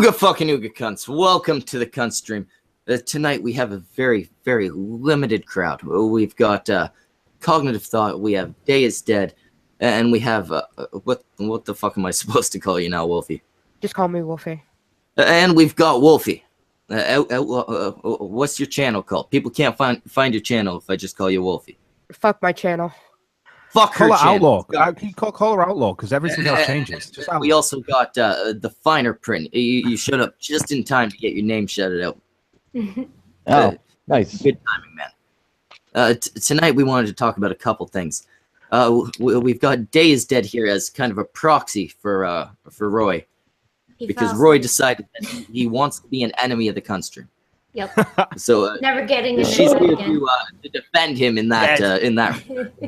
Ooga fucking ooga cunts. Welcome to the cunt stream. Tonight we have a very, very limited crowd. We've got Cognitive Thought, we have Day is Dead, and we have, what the fuck am I supposed to call you now, Wolfie? Just call me Wolfie. And we've got Wolfie. What's your channel called? People can't find your channel if I just call you Wolfie. Fuck my channel. Fuck her channel. Outlaw. Call her Outlaw because everything else changes. Just we also got the finer print. You showed up just in time to get your name shouted out. Oh, nice. Good timing, man. Tonight we wanted to talk about a couple things. We've got Day is Dead here as kind of a proxy for Roy. Because Roy decided that he wants to be an enemy of the cunt stream. Yep. So never getting a she's here again. to defend him in that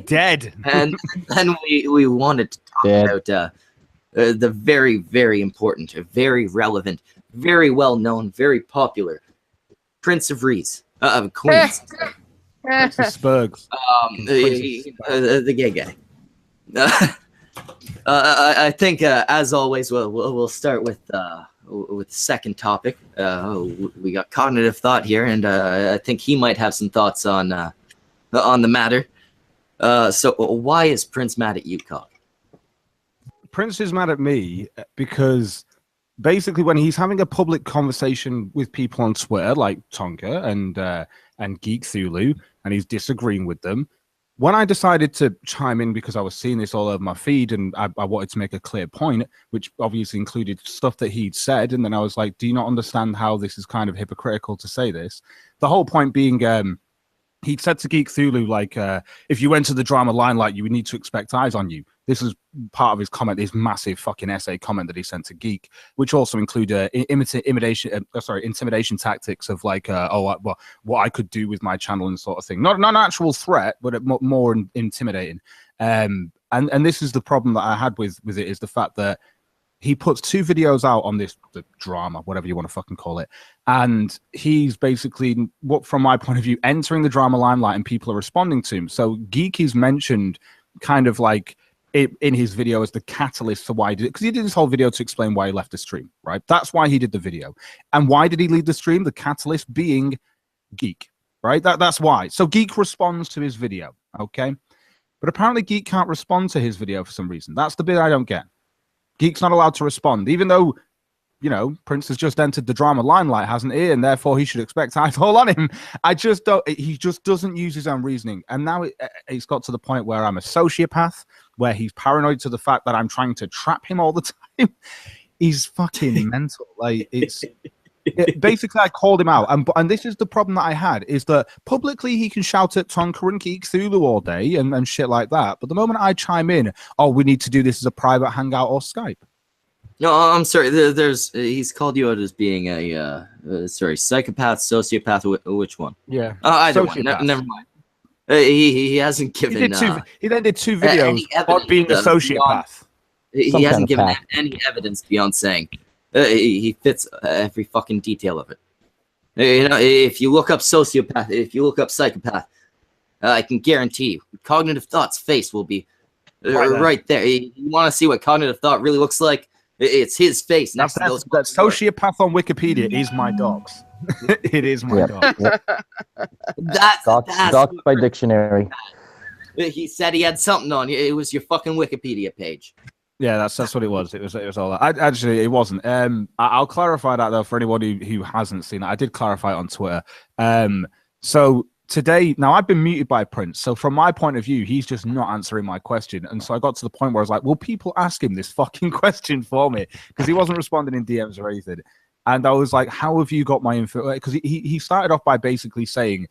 Dead. And then we wanted to talk about the very, very important, very relevant, very well known, very popular Prince of REEEEES of Queens. Spurgs. The gay guy. I think as always we'll start with the second topic. We got Cognitive Thought here, and I think he might have some thoughts on the matter. So why is Prince mad at you, Cog? Prince is mad at me because basically when he's having a public conversation with people on Twitter like Tonka and Geek Thulu, and he's disagreeing with them. When I decided to chime in because I was seeing this all over my feed and I wanted to make a clear point, which obviously included stuff that he'd said, and then I was like, do you not understand how this is kind of hypocritical to say this? The whole point being, he'd said to Geek Thulu, like, if you went to the drama limelight, you would need to expect eyes on you. This is part of his comment, his massive fucking essay comment that he sent to Geek, which also include intimidation tactics of like, what I could do with my channel and sort of thing. Not an actual threat, but more intimidating. And this is the problem that I had with it, is the fact that he puts 2 videos out on the drama, whatever you want to fucking call it. And he's basically, from my point of view, entering the drama limelight and people are responding to him. So Geek is mentioned kind of like in his video as the catalyst for why he did it, because he did this whole video to explain why he left the stream, right? That's why he did the video. And why did he leave the stream? The catalyst being Geek, right? That's why. So Geek responds to his video, okay? But apparently Geek can't respond to his video for some reason. That's the bit I don't get. Geek's not allowed to respond, even though, you know, Prince has just entered the drama limelight, hasn't he? And therefore he should expect eyes all on him. He just doesn't use his own reasoning. And now it's got to the point where I'm a sociopath, where he's paranoid to the fact that I'm trying to trap him all the time. He's fucking mental. Like, basically I called him out. And this is the problem that I had, is that publicly he can shout at Tonka and Geek Thulu all day and shit like that. But the moment I chime in, oh, we need to do this as a private hangout or Skype. No, I'm sorry. He's called you out as being a psychopath, sociopath. Which one? Yeah. Either one. Never mind. He hasn't given. He then did 2 videos on being a sociopath. He hasn't given any evidence beyond saying he fits every fucking detail of it. You know, if you look up sociopath, if you look up psychopath, I can guarantee you, Cognitive Thought's face will be right there. You want to see what Cognitive Thought really looks like? It's his face. That sociopath on Wikipedia is my dogs. It is my dog. That's dogs by dictionary. He said he had something on you. It was your fucking Wikipedia page. Yeah, that's what it was. It was all that. Actually, it wasn't. I'll clarify that though for anybody who hasn't seen it. I did clarify it on Twitter. So today, now I've been muted by Prince. So from my point of view, he's just not answering my question. And so I got to the point where I was like, will people ask him this fucking question for me? Because he wasn't responding in DMs or anything. And I was like, how have you got my info? Because he started off by basically saying,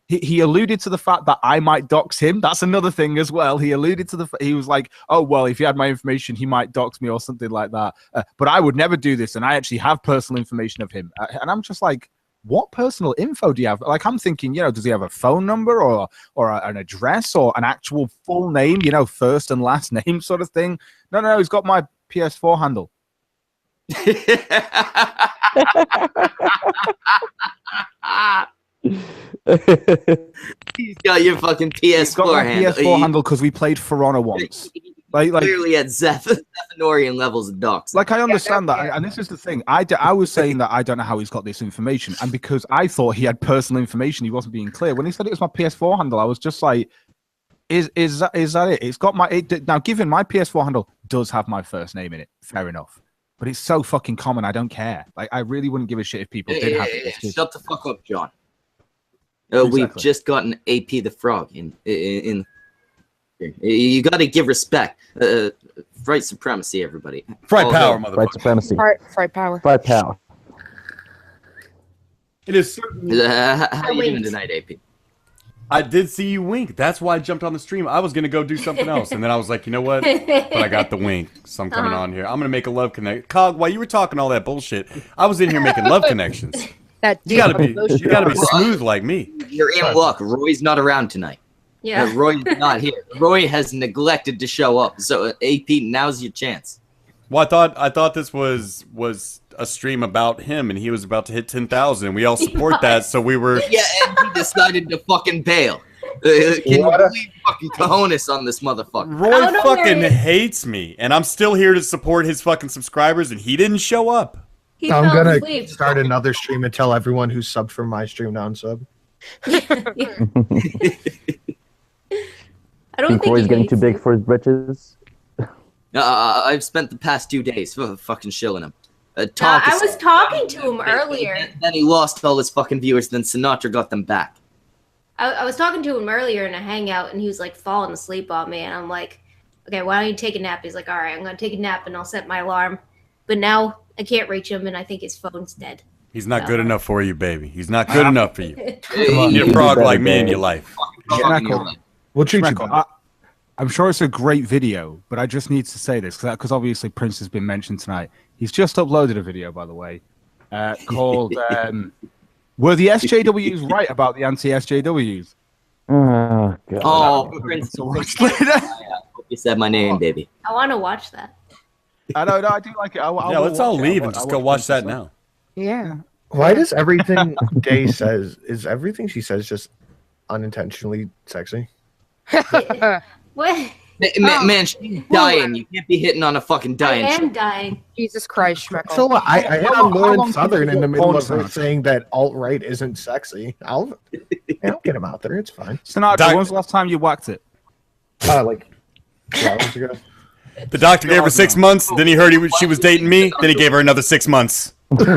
he alluded to the fact that I might dox him. That's another thing as well. He alluded to he was like, oh, well, if he had my information, he might dox me or something like that. But I would never do this. And I actually have personal information of him. And I'm just like, what personal info do you have? Like, I'm thinking, you know, does he have a phone number or an address or an actual full name, you know, first and last name sort of thing? No, he's got my PS4 handle. He's got your fucking PS4 handle. PS4 handle because we played For Honor once. Like clearly at Zephaniorian levels of docs. Like, I understand that, and this is the thing. I was saying that I don't know how he's got this information, and because I thought he had personal information, he wasn't being clear. When he said it was my PS4 handle, I was just like, "Is that it? It's got my now." Given my PS4 handle does have my first name in it, fair enough, but it's so fucking common. I don't care. Like, I really wouldn't give a shit if people did have it. Shut the fuck up, John. Exactly. We've just gotten AP the Frog in. You got to give respect. Fright supremacy, everybody. Fright power, motherfucker. Fright supremacy. Fright power. Fright power. It is certainly. How you doing tonight, AP? I did see you wink. That's why I jumped on the stream. I was gonna go do something else, and then I was like, you know what? But I got the wink, so I'm coming on here. I'm gonna make a love connect. Cog, while you were talking all that bullshit, I was in here making love connections. You gotta be smooth like me. You're in luck. Roy's not around tonight. Yeah. Roy's not here. Roy has neglected to show up. So AP, now's your chance. Well, I thought this was a stream about him, and he was about to hit 10,000. We all support that, so we were. Yeah, and he decided to fucking bail. Can you believe fucking cojones on this motherfucker? Roy fucking hates me, and I'm still here to support his fucking subscribers, and he didn't show up. I'm gonna start another stream and tell everyone who's subbed from my stream now unsub. I don't think Roy's getting too big for his britches. I've spent the past 2 days fucking shilling him. I was talking to him earlier. Then he lost all his fucking viewers. Then Sinatra got them back. I was talking to him earlier in a hangout, and he was like falling asleep on me. And I'm like, okay, why don't you take a nap? He's like, all right, I'm gonna take a nap, and I'll set my alarm. But now I can't reach him, and I think his phone's dead. He's not good enough for you, baby. He's not good enough for you. You need a frog like me in your life. We'll treat you better. I'm sure it's a great video, but I just need to say this because obviously Prince has been mentioned tonight. He's just uploaded a video, by the way, called "Were the SJWs right about the anti-SJWs?" Oh God! Oh, Prince, you said my name, baby. I want to watch that. I know, I do like it. Yeah, let's all leave and just go watch that now. Yeah. Why does everything Day says is everything she says just unintentionally sexy? What? Man, she's dying. You can't be hitting on a fucking dying. I am dying. Jesus Christ, Schmeckle. So I hit on Lauren Southern in the middle of her saying that alt-right isn't sexy. I'll get him out there. It's fine. Sinatra, when was the last time you whacked it? Like 2 hours ago. The doctor gave her 6 months. Then he heard she was dating me. Then he gave her another 6 months. That's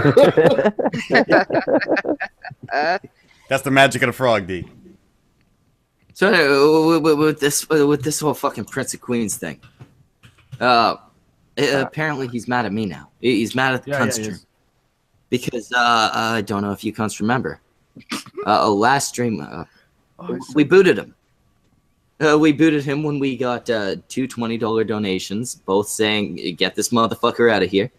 the magic of the frog, D. So with this whole fucking Prince of Queens thing, apparently he's mad at me now. He's mad at the cunt stream because I don't know if you cunts remember. Last stream, we booted him. We booted him when we got two $20 donations, both saying "Get this motherfucker out of here,"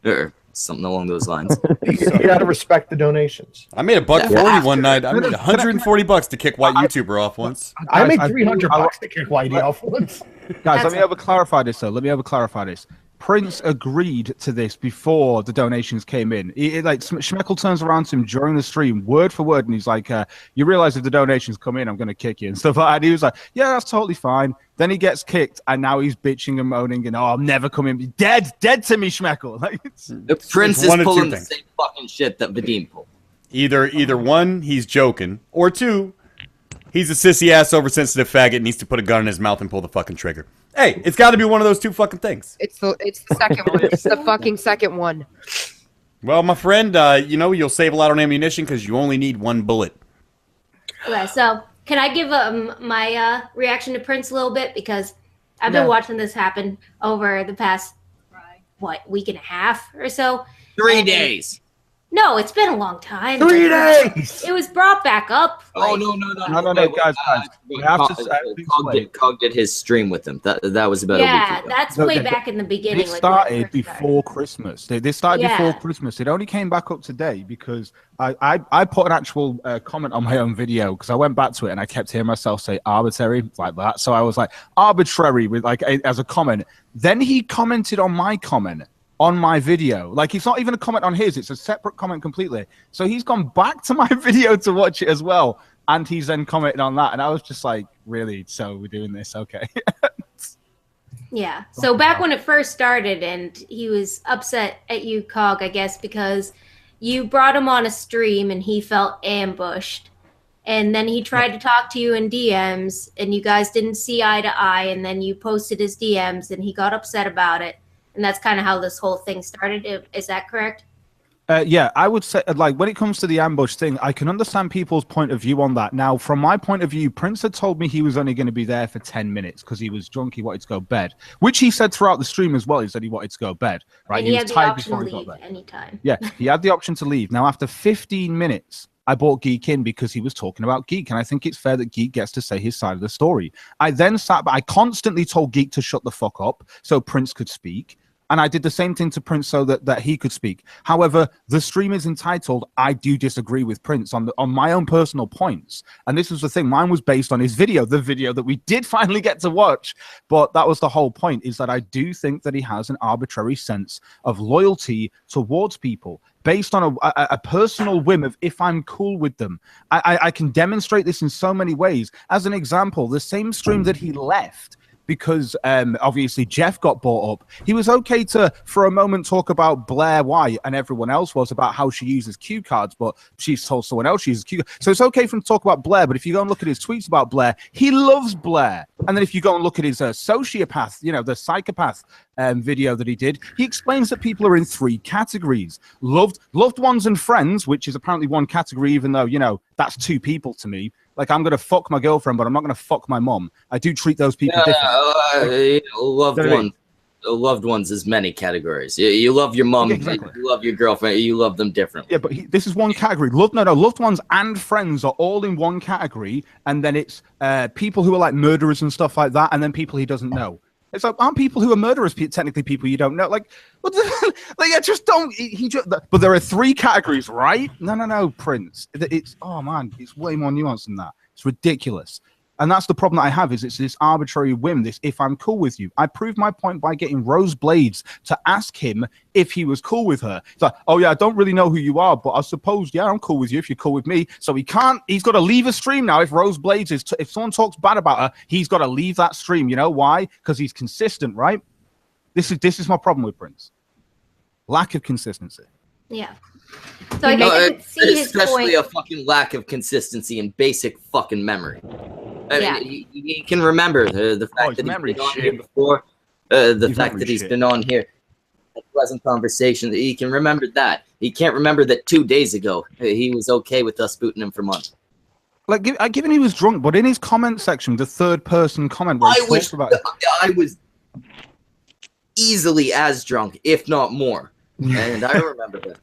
or something along those lines. You gotta respect the donations. I made $140 one night. I made $140 to kick white YouTuber off once. I made $300 to kick Whitey off once. Guys, let me clarify this though. Let me clarify this. Prince agreed to this before the donations came in. Like Schmeckle turns around to him during the stream, word for word, and he's like, "You realize if the donations come in, I'm going to kick you and stuff like that." And he was like, "Yeah, that's totally fine." Then he gets kicked, and now he's bitching and moaning, and I'm never coming. Dead to me, Schmeckle. Like, the Prince is pulling the same fucking shit that Vadim pulled. Either one, he's joking, or two, he's a sissy ass oversensitive faggot, needs to put a gun in his mouth and pull the fucking trigger. Hey, it's got to be one of those two fucking things. It's the second one. It's the fucking second one. Well, my friend, you'll save a lot on ammunition because you only need one bullet. Okay, so can I give my reaction to Prince a little bit? Because I've been watching this happen over the past, week and a half or so. 3 days. No, it's been a long time. 3 days! It was brought back up. Oh, no, guys. Cog did his stream with them. That was about a week ago. That's way back in the beginning. It started before Christmas. They started before Christmas. It only came back up today because I put an actual comment on my own video because I went back to it and I kept hearing myself say arbitrary like that. So I was like, arbitrary with as a comment. Then he commented on my comment on my video. Like, it's not even a comment on his, it's a separate comment completely. So he's gone back to my video to watch it as well, and he's then commented on that, and I was just like, really? So we're doing this? Okay. Yeah. So back when it first started, and he was upset at you, Cog, I guess, because you brought him on a stream and he felt ambushed. And then he tried to talk to you in DMs, and you guys didn't see eye to eye. And then you posted his DMs, and he got upset about it. And that's kind of how this whole thing started. Is that correct? Yeah, I would say, like, when it comes to the ambush thing, I can understand people's point of view on that. Now, from my point of view, Prince had told me he was only going to be there for 10 minutes because he was drunk. He wanted to go bed, which he said throughout the stream as well. He said he wanted to go bed, right? And he had was the tired option before to he leave got there. anytime. Yeah, he had the option to leave. Now, after 15 minutes, I brought Geek in because he was talking about Geek, and I think it's fair that Geek gets to say his side of the story. I then I constantly told Geek to shut the fuck up so Prince could speak. And I did the same thing to Prince so that he could speak. However, the stream is entitled, I do disagree with Prince on my own personal points. And this was the thing. Mine was based on his video, the video that we did finally get to watch. But that was the whole point, is that I do think that he has an arbitrary sense of loyalty towards people based on a personal whim of if I'm cool with them. I can demonstrate this in so many ways. As an example, the same stream that he left, because obviously Jeff got brought up. He was okay to, for a moment, talk about Blair White, and everyone else was about how she uses cue cards, but she's told someone else she uses cue cards. So it's okay for him to talk about Blair, but if you go and look at his tweets about Blair, he loves Blair. And then if you go and look at his sociopath, the psychopath video that he did, he explains that people are in 3 categories. Loved ones and friends, which is apparently one category, even though, that's 2 people to me. Like, I'm going to fuck my girlfriend, but I'm not going to fuck my mom. I do treat those people differently. Loved ones is many categories. You love your mom, exactly. You love your girlfriend, you love them differently. Yeah, but this is one category. Loved ones and friends are all in one category, and then it's people who are like murderers and stuff like that, and then people he doesn't know. It's like, aren't people who are murderers technically people you don't know? Like, what like, I just don't. But there are 3 categories, right? No, Prince. It's it's way more nuanced than that. It's ridiculous, and that's the problem that I have. Is it's this arbitrary whim. This, if I'm cool with you, I proved my point by getting Rose Blades to ask him if he was cool with her. It's like, oh yeah, I don't really know who you are, but I suppose I'm cool with you if you're cool with me. So he's got to leave a stream now. If Rose Blades if someone talks bad about her, he's got to leave that stream. You know why? Because he's consistent, right? This is my problem with Prince. Lack of consistency. Yeah. So I can see his especially point. a fucking lack of consistency and basic fucking memory. I mean, you can remember the fact that he's been on here before, the fact that he's been on here, a pleasant conversation. He can remember that. He can't remember that 2 days ago he was okay with us booting him for months. Like, given he was drunk, but in his comment section, the 3rd-person comment where he talks about it. I was easily as drunk, if not more, and I remember that.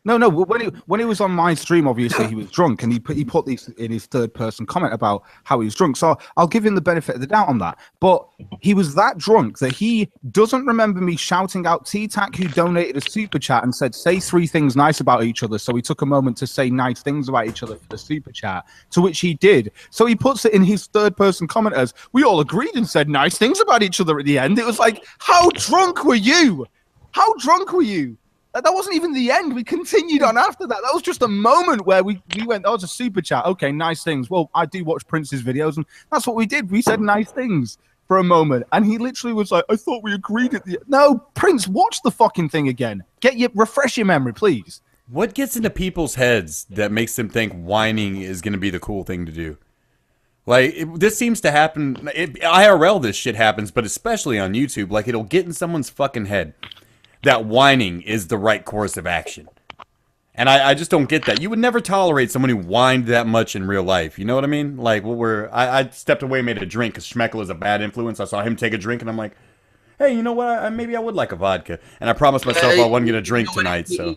No. When he was on my stream, obviously he was drunk, and he put this in his 3rd-person comment about how he was drunk. So I'll give him the benefit of the doubt on that. But he was that drunk that he doesn't remember me shouting out T-Tac, who donated a super chat and said, say 3 things nice about each other. So he took a moment to say nice things about each other for the super chat, to which he did. So he puts it in his 3rd-person comment as, we all agreed and said nice things about each other at the end. It was like, how drunk were you? How drunk were you? That wasn't even the end. We continued on after that. That was just a moment where we went, oh, it's a super chat. Okay, nice things. Well, I do watch Prince's videos, and that's what we did. We said nice things for a moment. And he literally was like, I thought we agreed at the end. No, Prince, watch the fucking thing again. Refresh your memory, please. What gets into people's heads that makes them think whining is going to be the cool thing to do? Like, this seems to happen. IRL, this shit happens, but especially on YouTube. Like, it'll get in someone's fucking head that whining is the right course of action. And I just don't get that. You would never tolerate someone who whined that much in real life. You know what I mean? Like, I stepped away and made a drink because Schmeckel is a bad influence. I saw him take a drink, and I'm like, hey, you know what? Maybe I would like a vodka. And I promised myself I wasn't going to drink tonight, so.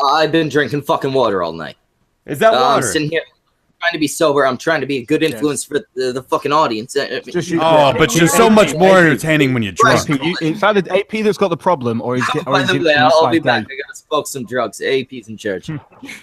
I've been drinking fucking water all night. Is that water? I'm sitting here trying to be sober. I'm trying to be a good influence for the fucking audience. But you're so much more entertaining when you're drunk. It's either AP that's got the problem, or he's By the way, I'll be back. I gotta smoke some drugs. AP's in church.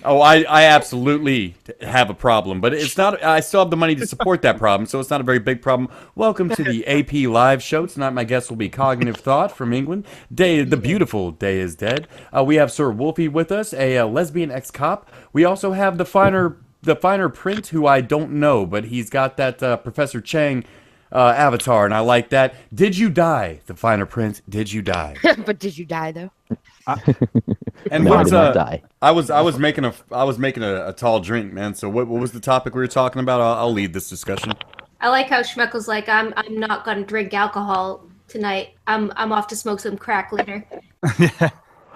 Oh, I absolutely have a problem, but it's not. I still have the money to support that problem, so it's not a very big problem. Welcome to the AP live show. Tonight, my guest will be Cognitive Thought from England. The beautiful Day is Dead. We have Sir Wolfie with us, a lesbian ex-cop. We also have the finer print, who I don't know, but he's got that Professor Chang avatar, and I like that. Did you die? The finer print. Did you die? But did you die though? And No, I what's did not die. I was making a tall drink, man. So what was the topic we were talking about? I'll lead this discussion. I like how Schmeckel's like, I'm not gonna drink alcohol tonight. I'm off to smoke some crack later.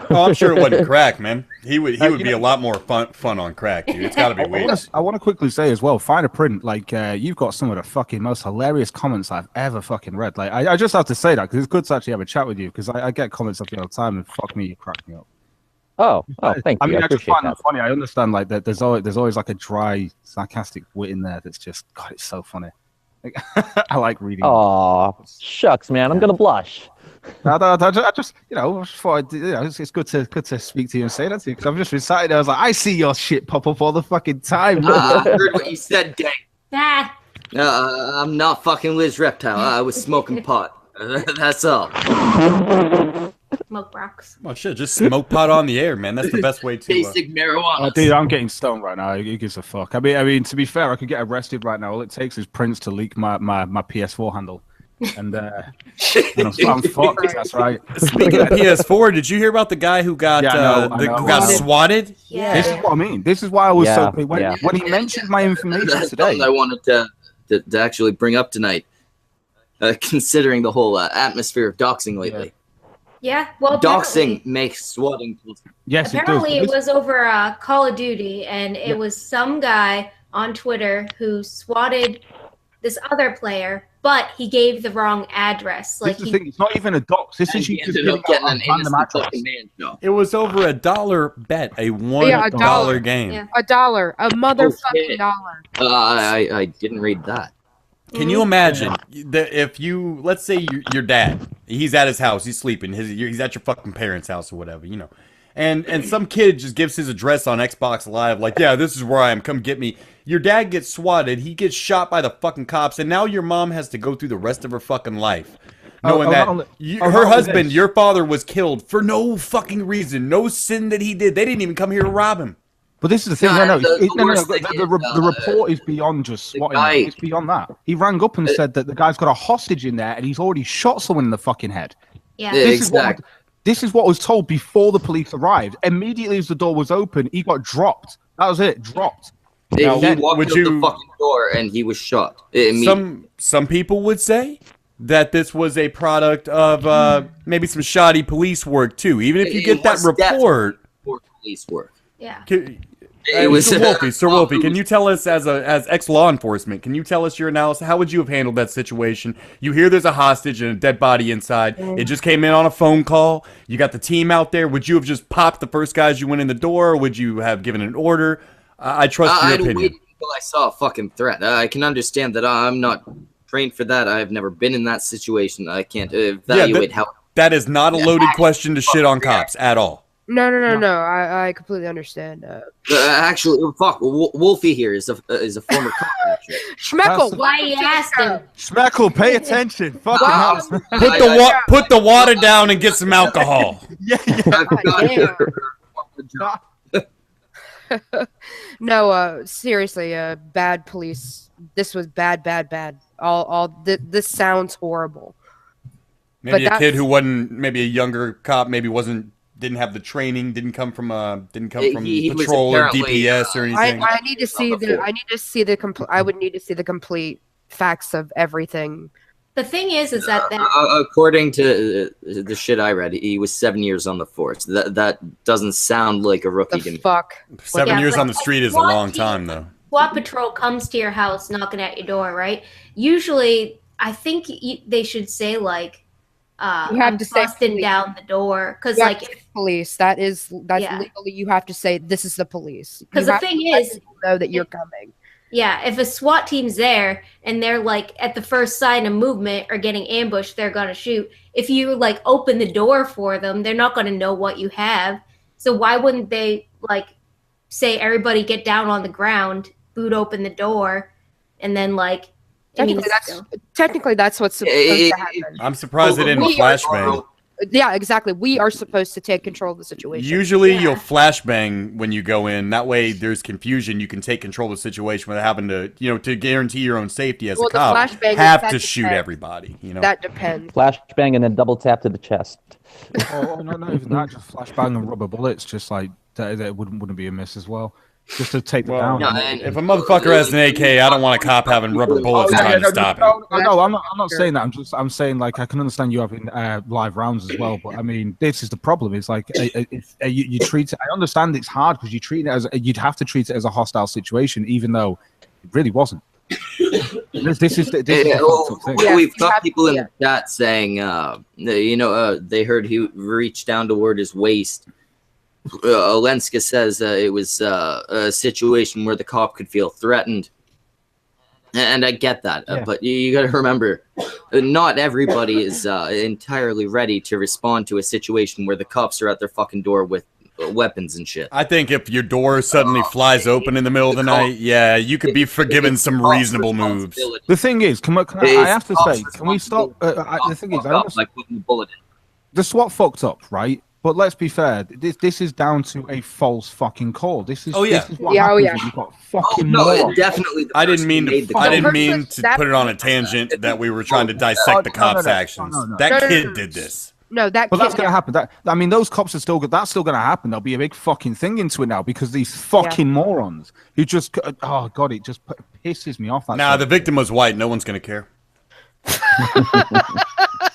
Oh, I'm sure it wasn't crack, man. He would be a lot more fun on crack, dude. It's got to be weed. I want to quickly say as well, finer print. Like you've got some of the fucking most hilarious comments I've ever fucking read. Like I just have to say that because it's good to actually have a chat with you because I get comments of you all the time and fuck me, you crack me up. Oh, thank you. I mean, I just appreciate find that. that funny. I understand like that. There's always like a dry, sarcastic wit in there that's just God. It's so funny. Like, I like reading. Oh, shucks, man. I'm gonna blush. I just, I just thought, it's good to speak to you and say that to you because I've just been sat there. I was like, I see your shit pop up all the fucking time. I heard what you said, Dang. Ah, I'm not fucking Liz Reptile. I was smoking pot. That's all. smoke rocks. Oh shit, just smoke pot on the air, man. That's the best way to. Basic marijuana. Dude, I'm getting stoned right now. Who gives a fuck? I mean, to be fair, I could get arrested right now. All it takes is Prince to leak my PS4 handle, and I'm fucked. That's right. Speaking of PS4, did you hear about the guy who got I know. who got swatted? Yeah. This is what I mean. This is why I was Yeah, so when he mentioned my information That's today. something I wanted to actually bring up tonight, considering the whole atmosphere of doxing lately. Yeah, well, Doxing makes swatting tools. Yes, apparently it it does. was over Call of Duty, and it was some guy on Twitter who swatted this other player, but he gave the wrong address. Like This is the thing. It's not even a dox. This is He you just ended up getting an random innocent address. fucking man show. It was over $1 bet, a $1 dollar. game. Yeah. $1, a motherfucking shit. dollar. I didn't read that. Can you imagine that if you, let's say your dad, he's at his house, he's sleeping, he's at your fucking parents' house or whatever, and some kid just gives his address on Xbox Live, like, yeah, this is where I am, come get me. Your dad gets swatted, he gets shot by the fucking cops, and now your mom has to go through the rest of her fucking life knowing that her husband, your father, was killed for no fucking reason, no sin that he did. They didn't even come here to rob him. But this is the thing. No, No, the worst thing the report is beyond just swatting. guy- It's beyond that. He rang up and said that the guy's got a hostage in there and he's already shot someone in the fucking head. Yeah. Exactly. This is what was told before the police arrived. Immediately as the door was open, he got dropped. That was it, dropped. He Now, walked would out you- the fucking door and he was shot. Immediately. Some people would say that this was a product of maybe some shoddy police work too. Even if you get that report, For police work. Yeah. It was Sir Wolfie, can you tell us as ex-law enforcement, can you tell us your analysis? How would you have handled that situation? You hear there's a hostage and a dead body inside. It just came in on a phone call. You got the team out there. Would you have just popped the first guys you went in the door, or would you have given an order? I trust your I'd opinion. waited until I saw a fucking threat. I can understand that I'm not trained for that. I've never been in that situation. I can't evaluate how. That is not a loaded question to shit on cops at all. No. I completely understand. Actually, fuck, Wolfie here is a former cop. Actually. Schmeckle, Why you asked him? Schmeckle, pay attention. Fucking Wow. hell. Put the water down and get some alcohol. No, seriously, bad police. This was bad. This sounds horrible. Maybe But a kid that's- who wasn't, maybe a younger cop, maybe didn't have the training, didn't come from He was patrol or apparently, DPS or anything. I need to see I would need to see the complete facts of everything. The thing is that According to the shit I read, he was 7 years on the force. That doesn't sound like a rookie to The me. fuck. 7 Yeah, years but on the street is a SWAT long team- time, though. SWAT patrol comes to your house knocking at your door, right? Usually, I think they should say like, You have I'm to say busting police. down the door because You have like to say police. That's Yeah. legally you have to say this is the police. because You the have to thing let is, people know that you're coming. yeah, if a SWAT team's there and they're like at the first sign of movement or getting ambushed, they're gonna shoot. If you like open the door for them, they're not gonna know what you have. So why wouldn't they like say everybody get down on the ground, boot open the door, and then like I mean, Technically, that's what's supposed to happen. I'm surprised they didn't We- flashbang. Yeah, exactly. We are supposed to take control of the situation. Usually you'll flashbang when you go in. That way there's confusion. You can take control of the situation without having to, to guarantee your own safety as a cop. Have to shoot everybody, That depends. Flashbang and then double tap to the chest. Oh, no, not even that. Just flashbang and rubber bullets. Just like that wouldn't be a miss as well. Just to take them down. No, if a motherfucker has an AK, I don't want a cop having rubber bullets trying to stop it. No, I'm not saying that. I'm saying like I can understand you having live rounds as well, but I mean this is the problem. It's like you treat it. I understand it's hard because you treat it as you'd have to treat it as a hostile situation, even though it really wasn't. This is the thing. We've got people in the chat saying, they heard he reached down toward his waist. Olenska says it was a situation where the cop could feel threatened. And I get that, but you got to remember, not everybody is entirely ready to respond to a situation where the cops are at their fucking door with weapons and shit. I think if your door suddenly flies open in the middle of the night, you could be forgiven some reasonable moves. The thing is, I have to say, can we stop? The thing is, like putting a bullet in. The SWAT fucked up, right? But let's be fair. This is down to a false fucking call. This is this is what happens when you've got fucking definitely. I didn't mean to put it on a tangent that we were trying to dissect the cops' actions. That kid did this. No, but that's gonna happen. I mean, those cops are that's still gonna happen. There'll be a big fucking thing into it now because these fucking morons who just oh god, it just pisses me off. Nah, the victim was white. No one's gonna care.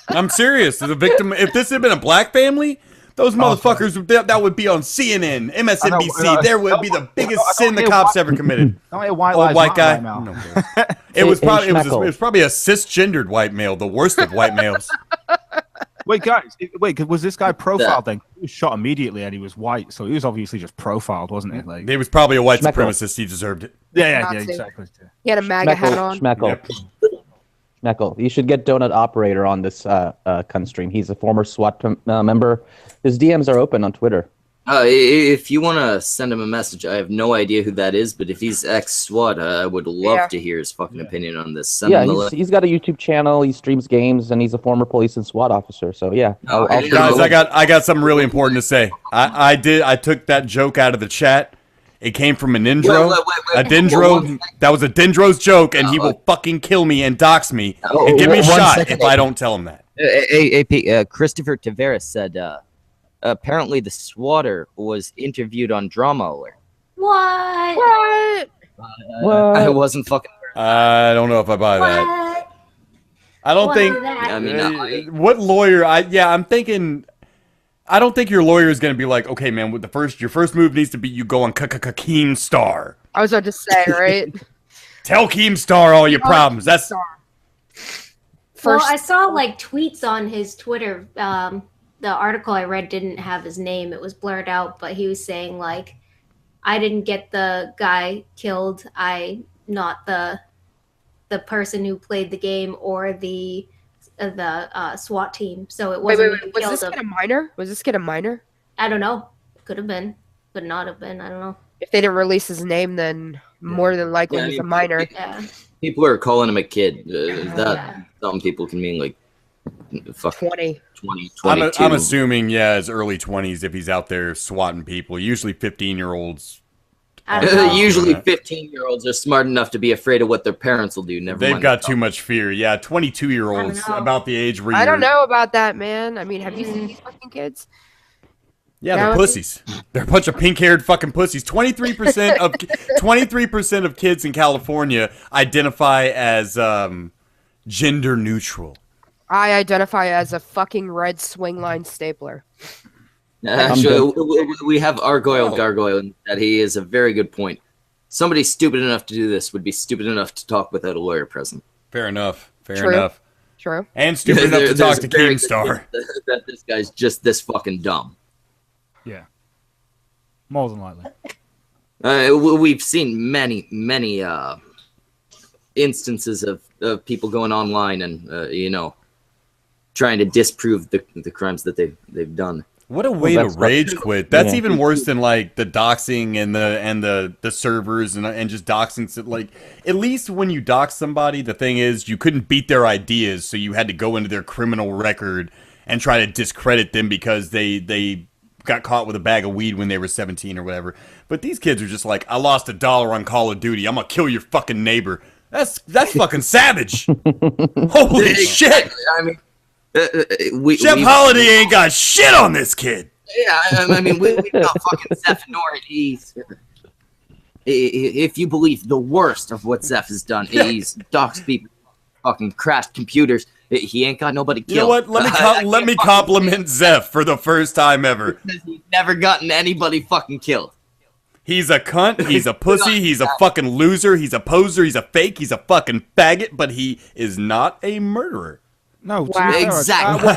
I'm serious. The victim. If this had been a black family, those motherfuckers, that would be on CNN, MSNBC. There would be the biggest sin the cops ever committed. White guy. No, it was probably a cisgendered white male, the worst of white males. Wait, guys. Was this guy profiled then? He was shot immediately and he was white, so he was obviously just profiled, wasn't it? Like, he was probably a white supremacist. He deserved it. Yeah, exactly. He had a MAGA hat on. Schmeckle, you should get Donut Operator on this stream. He's a former SWAT member. His DMs are open on Twitter. If you want to send him a message, I have no idea who that is, but if he's ex-SWAT, I would love to hear his fucking opinion on this. He's got a YouTube channel. He streams games, and he's a former police and SWAT officer. So guys, I got something really important to say. I took that joke out of the chat. It came from a Dendro. That was a Dendro's joke, and he will fucking kill me and dox me and give me a shot if I don't tell him that. Christopher Tavares said, apparently the SWATter was interviewed on Drama Alert. What? I wasn't fucking. I don't know if I buy that. I don't think. I mean, what lawyer? I'm thinking. I don't think your lawyer is going to be like, okay, man, your first move needs to be you go on Keemstar. I was about to say, right? Tell Keemstar all your problems. That's. Well, I saw like tweets on his Twitter. The article I read didn't have his name; it was blurred out. But he was saying like, "I didn't get the guy killed. I not the person who played the game or the SWAT team." So it wasn't. Wait. Was this kid a minor? Was this kid a minor? I don't know. Could have been, but not have been. I don't know. If they didn't release his name, then more than likely he's a minor. People are calling him a kid. Some people can mean like 20, 22. I'm assuming, his early 20s if he's out there swatting people. Usually 15-year-olds. Usually 15-year-olds are smart enough to be afraid of what their parents will do. They've got too much fear. Yeah, 22-year-olds about the age where I don't know about that, man. I mean, have you seen these fucking kids? Yeah, they're pussies. They're a bunch of pink-haired fucking pussies. 23% of kids in California identify as gender neutral. I identify as a fucking red swing line stapler. Actually, we have Gargoyle that he is a very good point. Somebody stupid enough to do this would be stupid enough to talk without a lawyer present. Fair enough. Fair enough. True. And stupid enough to talk to Keemstar. That this guy's just this fucking dumb. Yeah. More than likely. We've seen many instances of people going online and trying to disprove the crimes that they've done. What a way to rage quit. That's even worse than like the doxing and the servers and just doxing. Like, at least when you dox somebody, the thing is you couldn't beat their ideas, so you had to go into their criminal record and try to discredit them because they got caught with a bag of weed when they were 17 or whatever. But these kids are just like, I lost $1 on Call of Duty. I'm gonna kill your fucking neighbor. That's fucking savage. Holy shit! I mean, Jeff Holiday ain't got shit on this kid. Yeah, I mean, we got fucking Zeph Nor. If you believe the worst of what Zeph has done, he's doxed people, fucking crashed computers. He ain't got nobody killed. You know what? Let me compliment Zeph for the first time ever. Because he's never gotten anybody fucking killed. He's a cunt, he's a pussy, he's a fucking loser, he's a poser, he's a fake, he's a fucking faggot, but he is not a murderer. No, Wow. Exactly.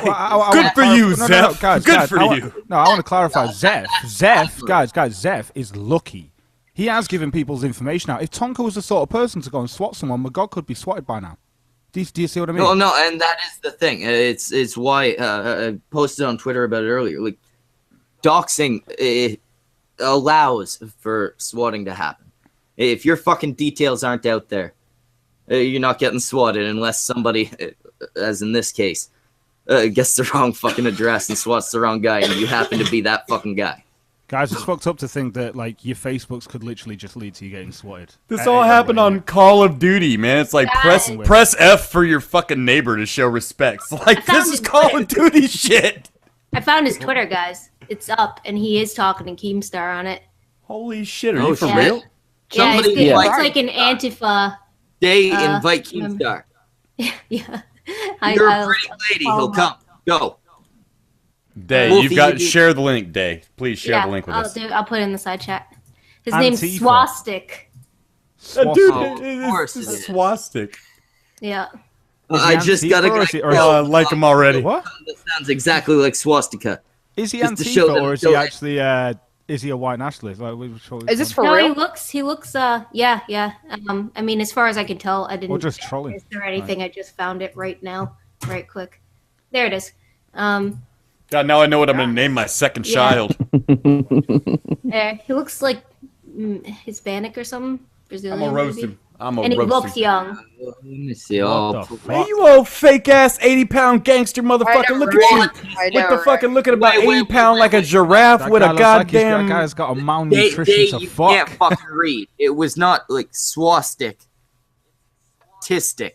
Good for you, Zeph. Good for you. No, I want to clarify. Zeph, guys, Zeph is lucky. He has given people's information out. If Tonka was the sort of person to go and swat someone, McGod could be swatted by now. Do you see what I mean? No, and that is the thing. It's why I posted on Twitter about it earlier. Like, doxing allows for swatting to happen. If your fucking details aren't out there, you're not getting swatted unless somebody, as in this case, gets the wrong fucking address and swats the wrong guy, and you happen to be that fucking guy. Guys, it's fucked up to think that like your Facebooks could literally just lead to you getting swatted. This all happened on Call of Duty, man. It's like press F for your fucking neighbor to show respect. It's like, this is Call of Duty shit. I found his Twitter, guys. It's up, and he is talking to Keemstar on it. Holy shit, are you for real? Yeah, it's Somebody like an Antifa. They invite Keemstar. Yeah. You're a pretty lady. He'll come. Go. Day, you've got share the link, Day. Please share the link with us. I'll put it in the side chat. His Antifa. name's Swastik. Dude, Of course it it's is. Swastik. Yeah. I just got a guy. Oh, I like him already. What? That sounds exactly like swastika. Is he Just to show Antifa them or is so- he actually? Is he a white nationalist? Like, Is this for No, real? he looks, yeah. I mean, as far as I can tell, I didn't. Or just trolling? Is there anything? I just found it right now, right quick. There it is. God, now I know what I'm gonna name my second Yeah. child. He looks like Hispanic or something. I'm Brazilian. gonna roast maybe. him. I'm gonna And he roast looks him. young. Let me see. What Oh, the Man, fuck? you old fake ass 80-pound gangster motherfucker. Look at you. I know, What the right? fucking looking about Wait, 80 pound like a giraffe That with guy a looks like goddamn. that guy's got a they, malnutrition to you fuck. can't fucking read. It was not like swastik. Tistic.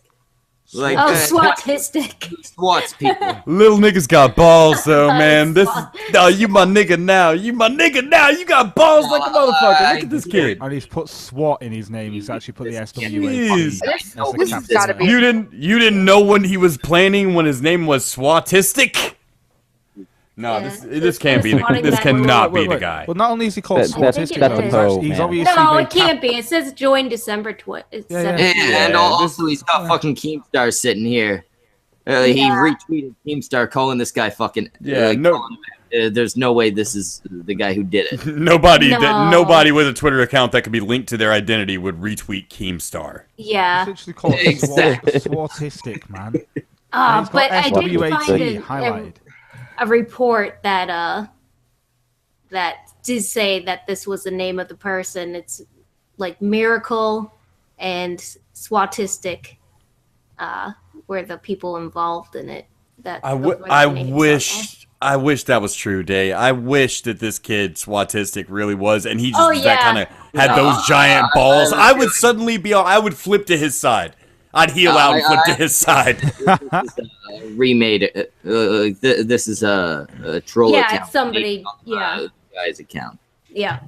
Like Oh, swatistic. swats people. Little niggas got balls though, man. This is you my nigga now. You my nigga now. You got balls like a motherfucker. Look at this kid. And he's put SWAT in his name. He's actually put the SWAT. Jeez. This No, has this got to be. You didn't know when he was planning when his name was Swatistic? No, Yeah. this can't be the this cannot be the guy. Well, not only is he called That- that's- Swatistic, that's but a he's, toe, he's man. obviously No, very it can't be. It says join December 20th. Yeah. And Yeah, also, he's got fucking Keemstar sitting here. He retweeted Keemstar calling this guy fucking. Yeah, no. There's no way this is the guy who did it. Nobody No. nobody with a Twitter account that could be linked to their identity would retweet Keemstar. Yeah. It's literally called Exactly. Swatistic, man. And he's got But I did SWAT find highlighted. a report that that did say that this was the name of the person. It's like Miracle and Swatistic were the people involved in it. That those were the names. I wish that was true, Day. I wish that this kid Swatistic really was, and he just Oh, that yeah. kind of had those giant balls. I would suddenly be I would flip to his side. I'd heel out and flip to his side. This is remade. This is a troll Yeah, account. it's somebody. on, Yeah, guy's account. yeah.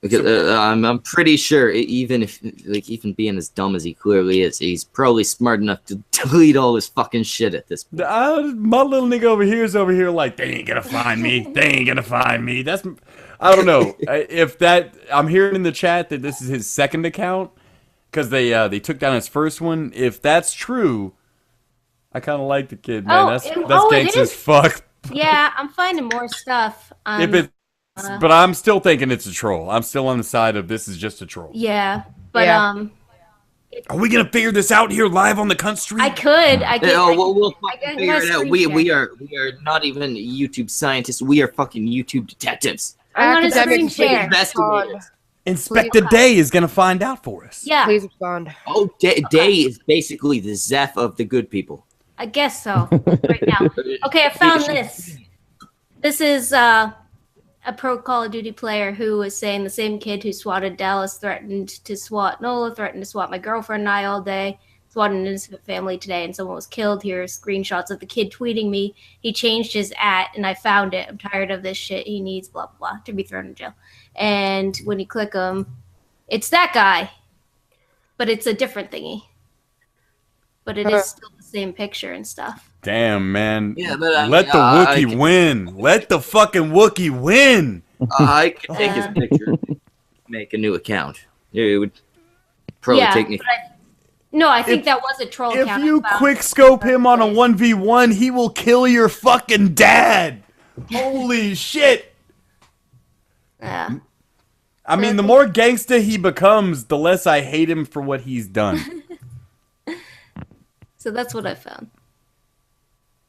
Because I'm pretty sure, even being as dumb as he clearly is, he's probably smart enough to delete all his fucking shit at this point. My little nigga over here like, they ain't gonna find me. They ain't gonna find me. That's I don't know if that. I'm hearing in the chat that this is his second account because they took down his first one. If that's true, I kind of like the kid, man. That's it gangsta as is. fuck. Yeah, I'm finding more stuff. If it's, but I'm still thinking it's a troll. I'm still on the side of this is just a troll. Yeah, but Yeah. Are we gonna figure this out here live on the cunt stream? I could. I could. We'll I fucking can figure it out. screen We share. are not even YouTube scientists. We are fucking YouTube detectives. I'm gonna Academic screen share. Investigators. Inspector Day is gonna find out for us. Yeah, Please respond. Oh, Day is basically the Zeph of the good people. I guess so. Right now. Okay, I found this. This is a pro Call of Duty player who was saying the same kid who swatted Dallas threatened to swat Nola, threatened to swat my girlfriend and I all day, swatted an innocent family today, and someone was killed. Here are screenshots of the kid tweeting me. He changed his and I found it. I'm tired of this shit. He needs blah, blah, blah to be thrown in jail. And when you click him, it's that guy, but it's a different thingy. But it is still the same picture and stuff. Damn, man. Yeah, but let the Wookiee win. Let the fucking Wookiee win. I could take his picture, make a new account. It would probably take me. I think that was a troll account. If you quick scope him on a 1v1, he will kill your fucking dad. Holy shit. Yeah. I mean, the more gangsta he becomes, the less I hate him for what he's done. So that's what I found.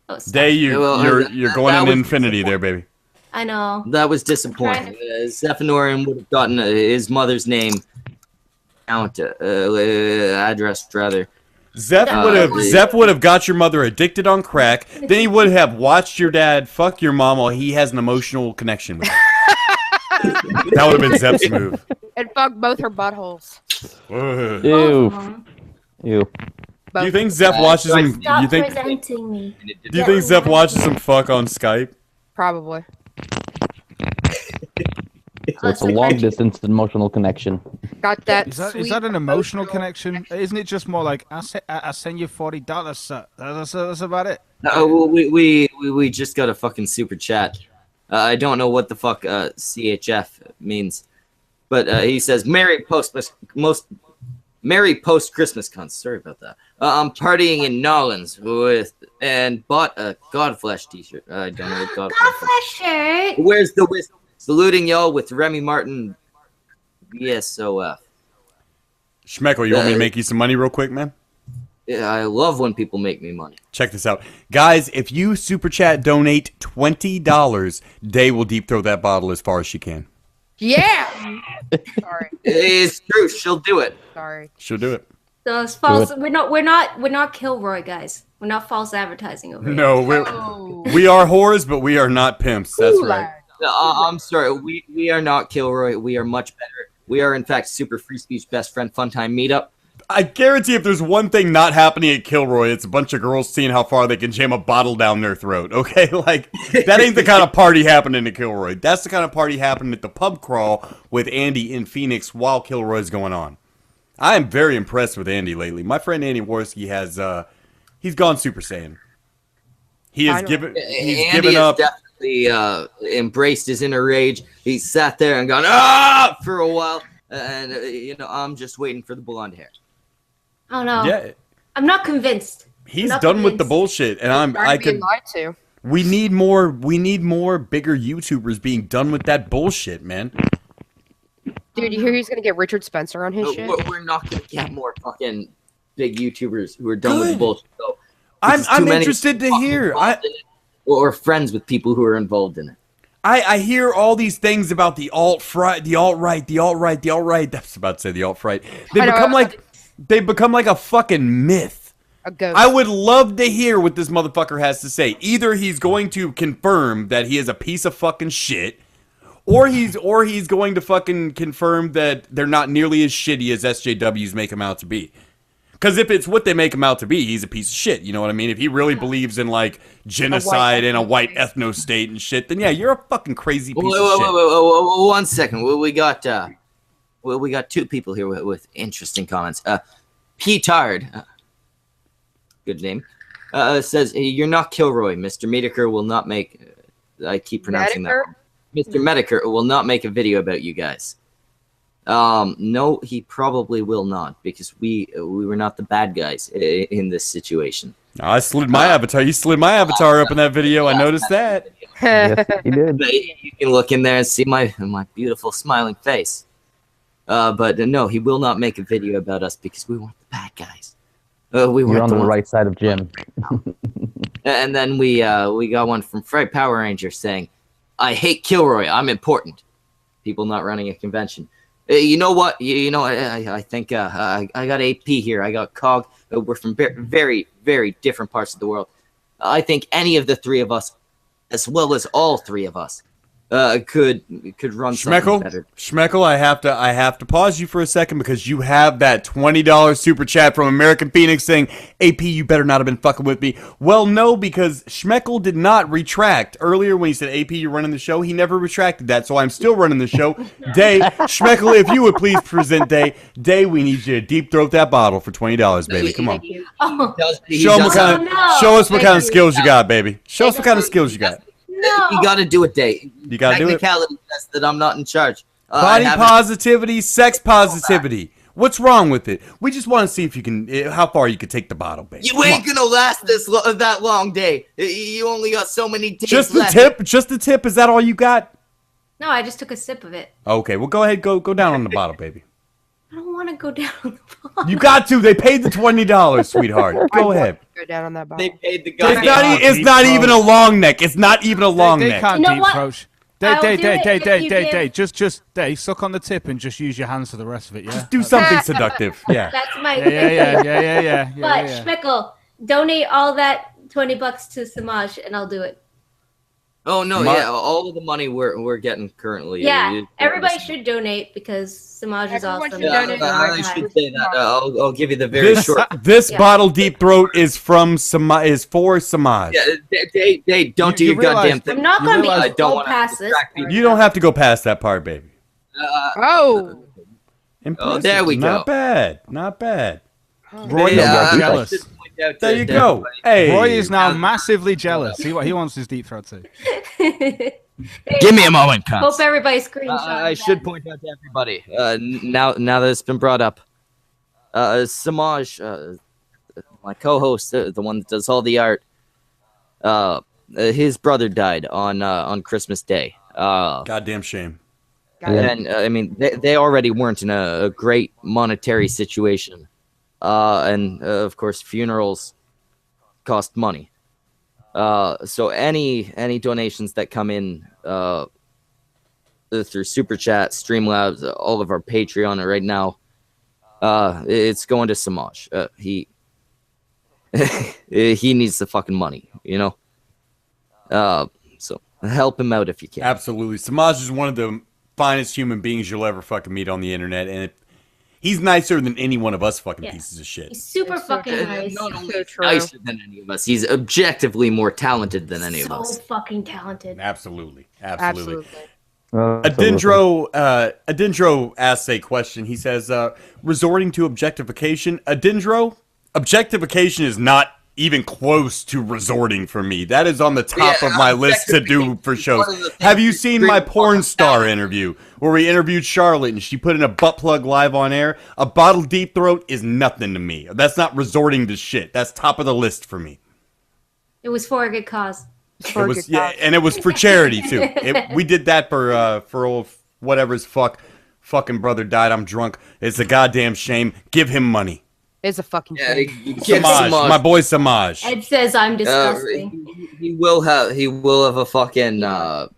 Oh, Day, you're going into infinity there, baby. I know. That was disappointing. Zephanorin would have gotten his mother's name, address rather. Zeph would have got your mother addicted on crack. Then he would have watched your dad fuck your mom while he has an emotional connection with her. That would have been Zeph's move. And fuck both her buttholes. Ew. Ew. Do you think Zeph watches him? Stop presenting me. Do you think Zeph watches him fuck on Skype? Probably. So it's a long distance emotional connection. Got that. Is that an emotional connection? Isn't it just more like I send you $40? That's about it. We just got a fucking super chat. I don't know what the fuck CHF means, but he says Merry post-Christmas cunt. Sorry about that. I'm partying in Nolans and bought a Godflesh t-shirt. I don't know what Godflesh shirt. Where's the wisdom? Saluting y'all with Remy Martin. VSOF. Schmeckle, you want me to make you some money real quick, man? Yeah, I love when people make me money. Check this out. Guys, if you super chat donate $20, Day will deep throw that bottle as far as she can. Yeah. Sorry. It's true. She'll do it. Sorry. She'll do it. Those false. We're not Kilroy guys. We're not false advertising over here. No, we are whores, but we are not pimps. That's right. I'm sorry. We are not Kilroy. We are much better. We are in fact super free speech best friend fun time meetup. I guarantee if there's one thing not happening at Kilroy, it's a bunch of girls seeing how far they can jam a bottle down their throat. Okay, like that ain't the kind of party happening at Kilroy. That's the kind of party happening at the pub crawl with Andy in Phoenix while Kilroy's going on. I am very impressed with Andy lately. My friend Andy Worski has he's gone Super Saiyan. He's given up. Definitely embraced his inner rage. He sat there and gone for a while, and I'm just waiting for the blonde hair. Oh no! Yeah, I'm not convinced. He's done with the bullshit, and I could. Lied to. We need more bigger YouTubers being done with that bullshit, man. Dude, you hear he's gonna get Richard Spencer on his shit? We're not gonna get more fucking big YouTubers who are done with the bullshit. So I'm interested to hear. Or friends with people who are involved in it. I hear all these things about the alt-right. I was about to say the alt-right. They become like a fucking myth. A ghost. I would love to hear what this motherfucker has to say. Either he's going to confirm that he is a piece of fucking shit, or he's going to fucking confirm that they're not nearly as shitty as SJWs make him out to be. Because if it's what they make him out to be, he's a piece of shit. You know what I mean? If he really believes in like genocide and a white ethno state and shit, then yeah, you're a fucking crazy piece of shit. Whoa, 1 second. We got two people here with interesting comments. P-Tard, good name, says you're not Kilroy. Mr. Medeker will not make. I keep pronouncing that wrong. Mr. Medeker will not make a video about you guys. No, he probably will not, because we were not the bad guys in this situation. I slid my avatar. You slid my avatar up in that video. I noticed that. Yes, he did. You can look in there and see my beautiful smiling face. But no, he will not make a video about us because we weren't the bad guys. You're on the right side of Jim. And then we got one from Fright Power Ranger saying, "I hate Kilroy. I'm important." People not running a convention. You know what? I think I got AP here. I got Cog. We're from very, very different parts of the world. I think any of the three of us, as well as all three of us, could run something better. Schmeckle, I have to pause you for a second because you have that $20 super chat from American Phoenix saying, AP, you better not have been fucking with me. Well, no, because Schmeckle did not retract. Earlier when he said, AP, you're running the show, he never retracted that, so I'm still running the show. Day, Schmeckle, if you would please present Day. Day, we need you to deep throat that bottle for $20, baby. Come on. Oh, Show us what kind of skills you got, baby. Show us what kind of skills you got. no. You got to do it, Day. You got to do it. Technicality says that I'm not in charge. Body positivity, sex positivity. What's wrong with it? We just want to see if you can, how far you can take the bottle, baby. You ain't gonna last that long, Day. You only got so many days Just left. the tip? Just the tip? Is that all you got? No, I just took a sip of it. Okay, well go ahead, go down on the bottle, baby. I don't want to go down on the bottle. You got to. They paid the $20, sweetheart. Go ahead. Go down on that bottle. They paid the It's goddamn. not, it's not even a long neck. It's not even a long They neck. can't You know deep what? throat. I'll do it if you Day. give- Just suck on the tip and just use your hands for the rest of it. Yeah. Just do something seductive. Yeah. That's my. Yeah. But Schmeckle, donate all that $20 to Samaj, and I'll do it. Oh no, yeah, all of the money we're getting currently. Yeah, everybody should donate because Samaj is Everyone awesome. should donate. I should say that. I'll give you the very short. This Yeah. bottle deep throat is from for Samaj. Yeah, they don't do You your goddamn realize- thing. I'm not You gonna realize- be I don't go wanna past this. distract people. You don't have to go past that part, baby. Oh, Impressive. there we go. Not bad. Not bad. Roy is Yeah, now I jealous. should point out There to you go. Hey. Roy is now massively jealous. See what he wants his deep throat to. Give me a moment, Hope everybody screenshot. I should point out to everybody. Now that it's been brought up, Samaj, my co-host, the one that does all the art, his brother died on Christmas Day. Goddamn shame. And I mean, they already weren't in a great monetary situation, and of course, funerals cost money. So any donations that come in through Super Chat, Streamlabs, all of our Patreon right now, it's going to Samaj. He needs the fucking money, you know. So help him out if you can. Absolutely. Samaj is one of the finest human beings you'll ever fucking meet on the internet, and he's nicer than any one of us fucking Yeah. pieces of shit. He's super fucking nice. Not only So true. nicer than any of us, he's objectively more talented than any of So us. fucking talented. Absolutely. absolutely. Adindro asks a question. He says, resorting to objectification. Adindro, objectification is not even close to resorting for me. That is on the top of my list to do for shows. Have you seen my porn star interview where we interviewed Charlotte and she put in a butt plug live on air? A bottle deep throat is nothing to me. That's not resorting to shit. That's top of the list for me. It was for a good cause. It was, yeah, and it was for charity too. We did that for old whatever's fucking brother died. I'm drunk. It's a goddamn shame. Give him money. It's a fucking Yeah, shame. Samaj, my boy Samaj. Ed says I'm disgusting. He will have a fucking up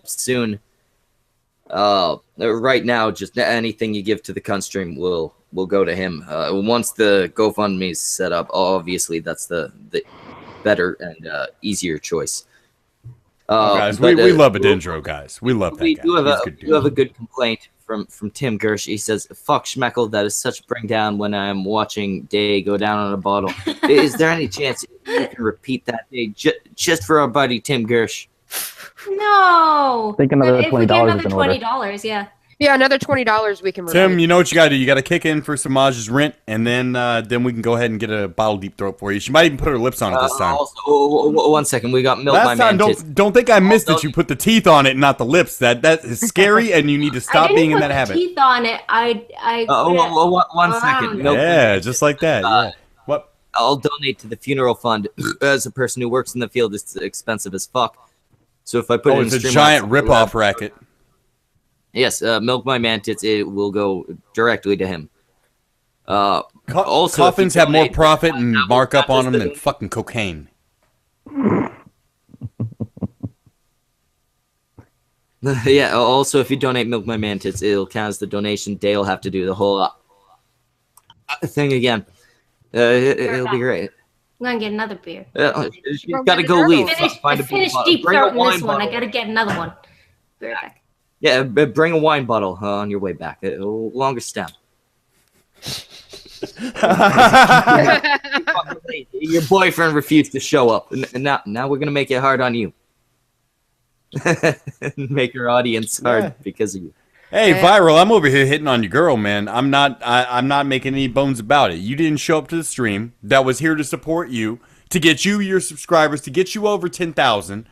soon. Right now, just anything you give to the Cunstream will go to him. Once the GoFundMe is set up, obviously that's the better and easier choice. Guys, but, we love Adindro, guys. We love that We guy. do have He's a good dude. do have a good complaint from Tim Gersh. He says, "Fuck Schmeckle, that is such a bring down when I'm watching Day go down on a bottle." Is there any chance you can repeat that, Day, just for our buddy Tim Gersh? No. I think another If we get $20 another is in order. $20, yeah. Yeah, another $20 we can. Tim, relate. you know what you got to do? You got to kick in for Samaj's rent, and then we can go ahead and get a bottle deep throat for you. She might even put her lips on it this time. Also, 1 second, we got Milk My Last time, Man Tits. don't think I missed that you put the teeth on it, and not the lips. That is scary, and you need to I stop didn't being in put that the habit. teeth on it. I 1 second. Milk My Yeah, Man just like that. Yeah. What? I'll donate to the funeral fund. As a person who works in the field, it's expensive as fuck. So if I put it in It's a Streamlabs, giant rip-off racket. Yes, Milk My Man Tits, it will go directly to him. Also, if Coffins you have more donate- profit and markup on them the- than fucking cocaine. Yeah, also, if you donate Milk My Man Tits, it'll count as the donation. Dale have to do the whole thing again. It'll be great. I'm gonna get another beer. She's got to go leave. Finish deep throating this one. I gotta get another one. Be right back. Yeah, bring a wine bottle on your way back. A longer stem. Your boyfriend refused to show up, and now we're gonna make it hard on you. Make your audience hard because of you. Hey, Viral, I'm over here hitting on your girl, man. I'm not making any bones about it. You didn't show up to the stream that was here to support you, to get you your subscribers, to get you over 10,000.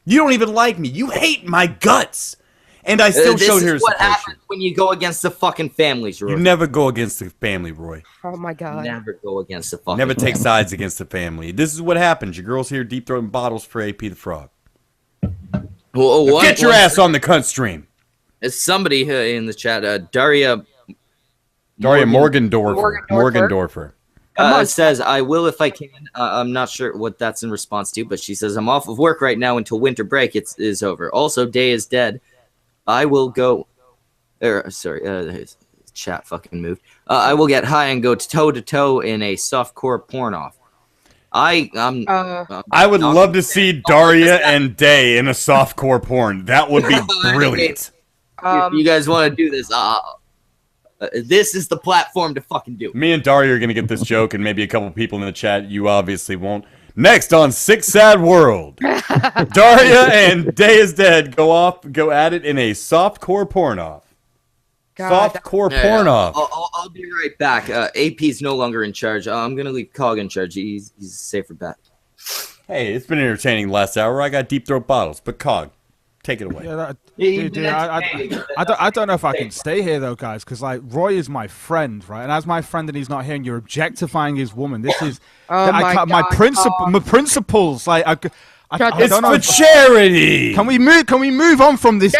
You don't even like me. You hate my guts. And I still showed here to support you. This is what happens when you go against the fucking families, Roy. You never go against the family, Roy. Oh my god. Never go against the fucking Never take family. sides against the family. This is what happens. Your girl's here deep throating bottles for AP the Frog. Get your ass on the cunt stream. It's somebody in the chat, Daria Morgendorfer. Says, I will if I can. I'm not sure what that's in response to, but she says, I'm off of work right now until winter break is over. Also, Day is dead. I will go. Chat fucking moved. I will get high and go toe to toe in a softcore porn off. I would love to see Daria and Day in a softcore porn. That would be brilliant. If you guys want to do this, this is the platform to fucking do it. Me and Daria are going to get this joke, and maybe a couple people in the chat. You obviously won't. Next on Sick Sad World, Daria and Day is Dead go at it in a softcore porn off. Softcore porn off. I'll be right back. AP's no longer in charge. I'm going to leave Cog in charge. He's a safer bet. Hey, it's been entertaining the last hour. I got deep throat bottles, but Cog, take it away. I don't know if I can stay here though, guys, because like Roy is my friend, right? And as my friend, and he's not here, and you're objectifying his woman. This is my principles. Like it's for charity. Can we move on from this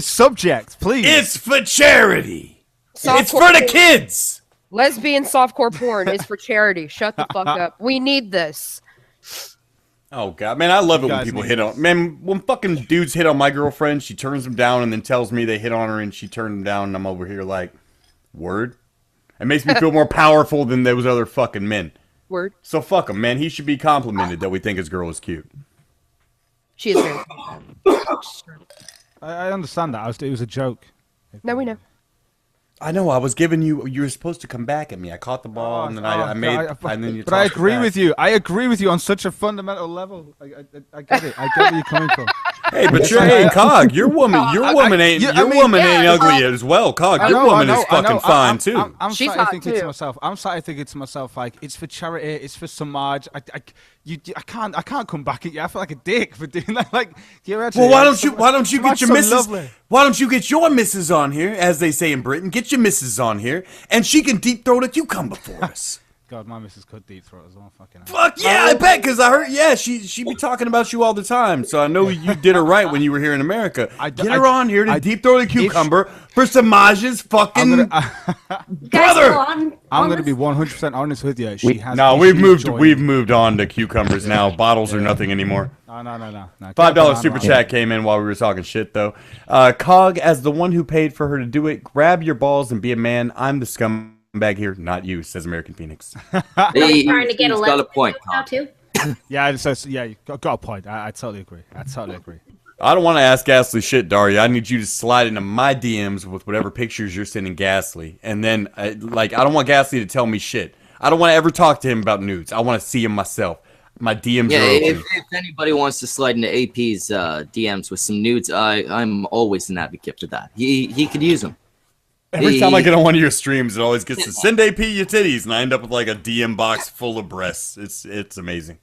subject, please? It's for charity. It's for the kids. Lesbian softcore porn is for charity. Shut the fuck up. We need this. Oh god, man, I love it when people hit on. Man, when fucking dudes hit on my girlfriend, she turns them down and then tells me they hit on her and she turned them down, and I'm over here like, word. It makes me feel more powerful than those other fucking men. Word. So fuck him, man. He should be complimented that we think his girl is cute. She is very. I understand that. It was a joke. No, we know. I know. I was giving you. You were supposed to come back at me. I caught the ball and then I made. And then you. But I agree with you. I agree with you on such a fundamental level. I get it. I get where you're coming from. Hey, but hey, Cog, your woman ain't ugly as well. Cog, your woman is fucking fine too. I'm starting to think to myself, like, it's for charity, it's for Samaj. I can't come back at you. I feel like a dick for doing that. Like, well, why don't you get your missus? Why don't you get your missus on here, as they say in Britain? Get your missus on here, and she can deep throat a cucumber for us. God, my missus could deep throat as well. Fucking hell. Fuck yeah, I bet, because I heard, she be talking about you all the time, so I know you did her right when you were here in America. Get her on here to deep throat a cucumber for Samaj's fucking brother. I'm going to be 100% honest with you. We've moved on to cucumbers now. Bottles are nothing anymore. No. $5 super chat came in while we were talking shit, though. Cog, as the one who paid for her to do it, grab your balls and be a man. I'm the scumbag here, not you, says American Phoenix. He's got a point. Now too. Yeah, you got a point. I totally agree. I don't want to ask Ghastly shit, Daria. I need you to slide into my DMs with whatever pictures you're sending Ghastly. And then, I don't want Ghastly to tell me shit. I don't want to ever talk to him about nudes. I want to see him myself. My DMs are open. If anybody wants to slide into AP's DMs with some nudes, I'm always an advocate for that. He could use them. Every time I get on one of your streams, it always gets to send AP your titties, and I end up with like a DM box full of breasts. It's amazing.